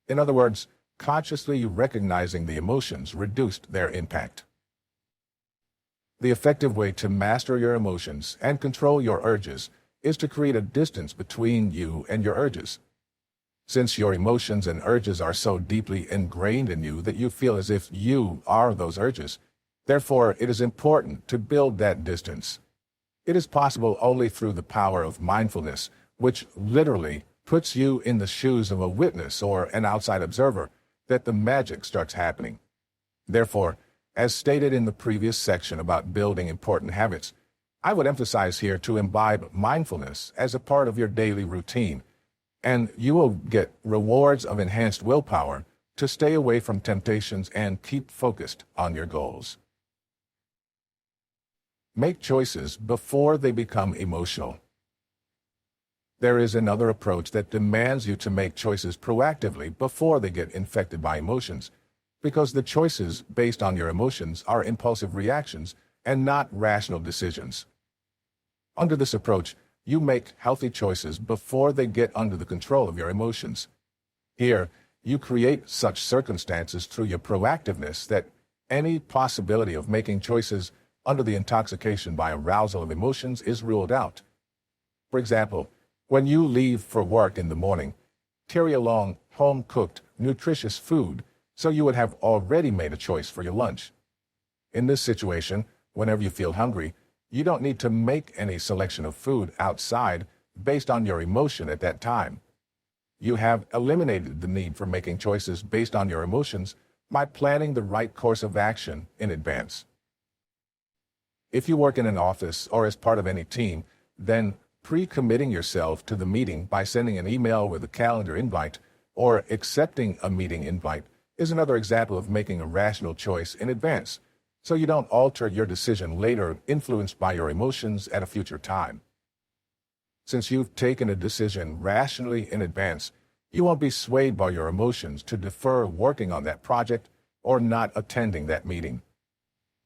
In other words, consciously recognizing the emotions reduced their impact. The effective way to master your emotions and control your urges is to create a distance between you and your urges. Since your emotions and urges are so deeply ingrained in you that you feel as if you are those urges, therefore it is important to build that distance. It is possible only through the power of mindfulness, which literally puts you in the shoes of a witness or an outside observer, that the magic starts happening. Therefore, as stated in the previous section about building important habits, I would emphasize here to imbibe mindfulness as a part of your daily routine, and you will get rewards of enhanced willpower to stay away from temptations and keep focused on your goals. Make choices before they become emotional. There is another approach that demands you to make choices proactively before they get infected by emotions, because the choices based on your emotions are impulsive reactions and not rational decisions. Under this approach, you make healthy choices before they get under the control of your emotions. Here, you create such circumstances through your proactiveness that any possibility of making choices under the intoxication by arousal of emotions is ruled out. For example, when you leave for work in the morning, carry along home-cooked, nutritious food so you would have already made a choice for your lunch. In this situation, whenever you feel hungry, you don't need to make any selection of food outside based on your emotion at that time. You have eliminated the need for making choices based on your emotions by planning the right course of action in advance. If you work in an office or as part of any team, then pre-committing yourself to the meeting by sending an email with a calendar invite or accepting a meeting invite is another example of making a rational choice in advance, so you don't alter your decision later influenced by your emotions at a future time. Since you've taken a decision rationally in advance, you won't be swayed by your emotions to defer working on that project or not attending that meeting.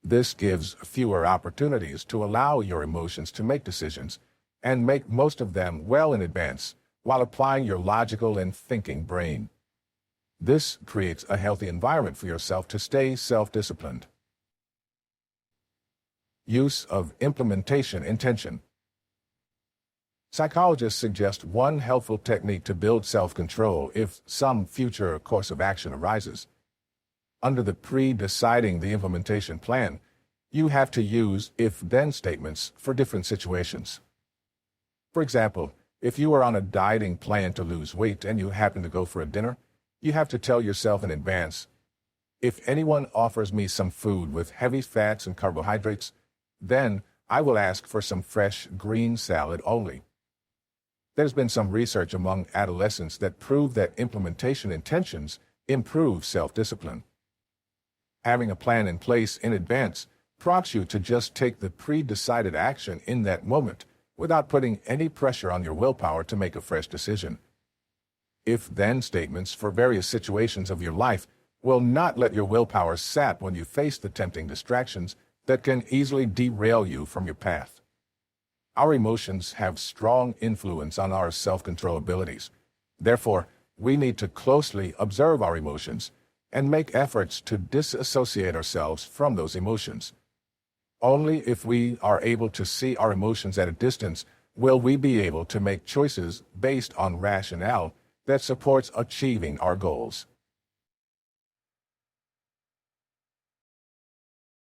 This gives fewer opportunities to allow your emotions to make decisions, and make most of them well in advance while applying your logical and thinking brain. This creates a healthy environment for yourself to stay self-disciplined. Use of implementation intention. Psychologists suggest one helpful technique to build self-control if some future course of action arises. Under the pre-deciding the implementation plan, you have to use if-then statements for different situations. For example, if you are on a dieting plan to lose weight and you happen to go for a dinner, you have to tell yourself in advance, if anyone offers me some food with heavy fats and carbohydrates, then I will ask for some fresh green salad only. There's been some research among adolescents that prove that implementation intentions improve self-discipline. Having a plan in place in advance prompts you to just take the pre-decided action in that moment without putting any pressure on your willpower to make a fresh decision. If-then statements for various situations of your life will not let your willpower sap when you face the tempting distractions that can easily derail you from your path. Our emotions have strong influence on our self-control abilities. Therefore, we need to closely observe our emotions and make efforts to disassociate ourselves from those emotions. Only if we are able to see our emotions at a distance will we be able to make choices based on rationale that supports achieving our goals.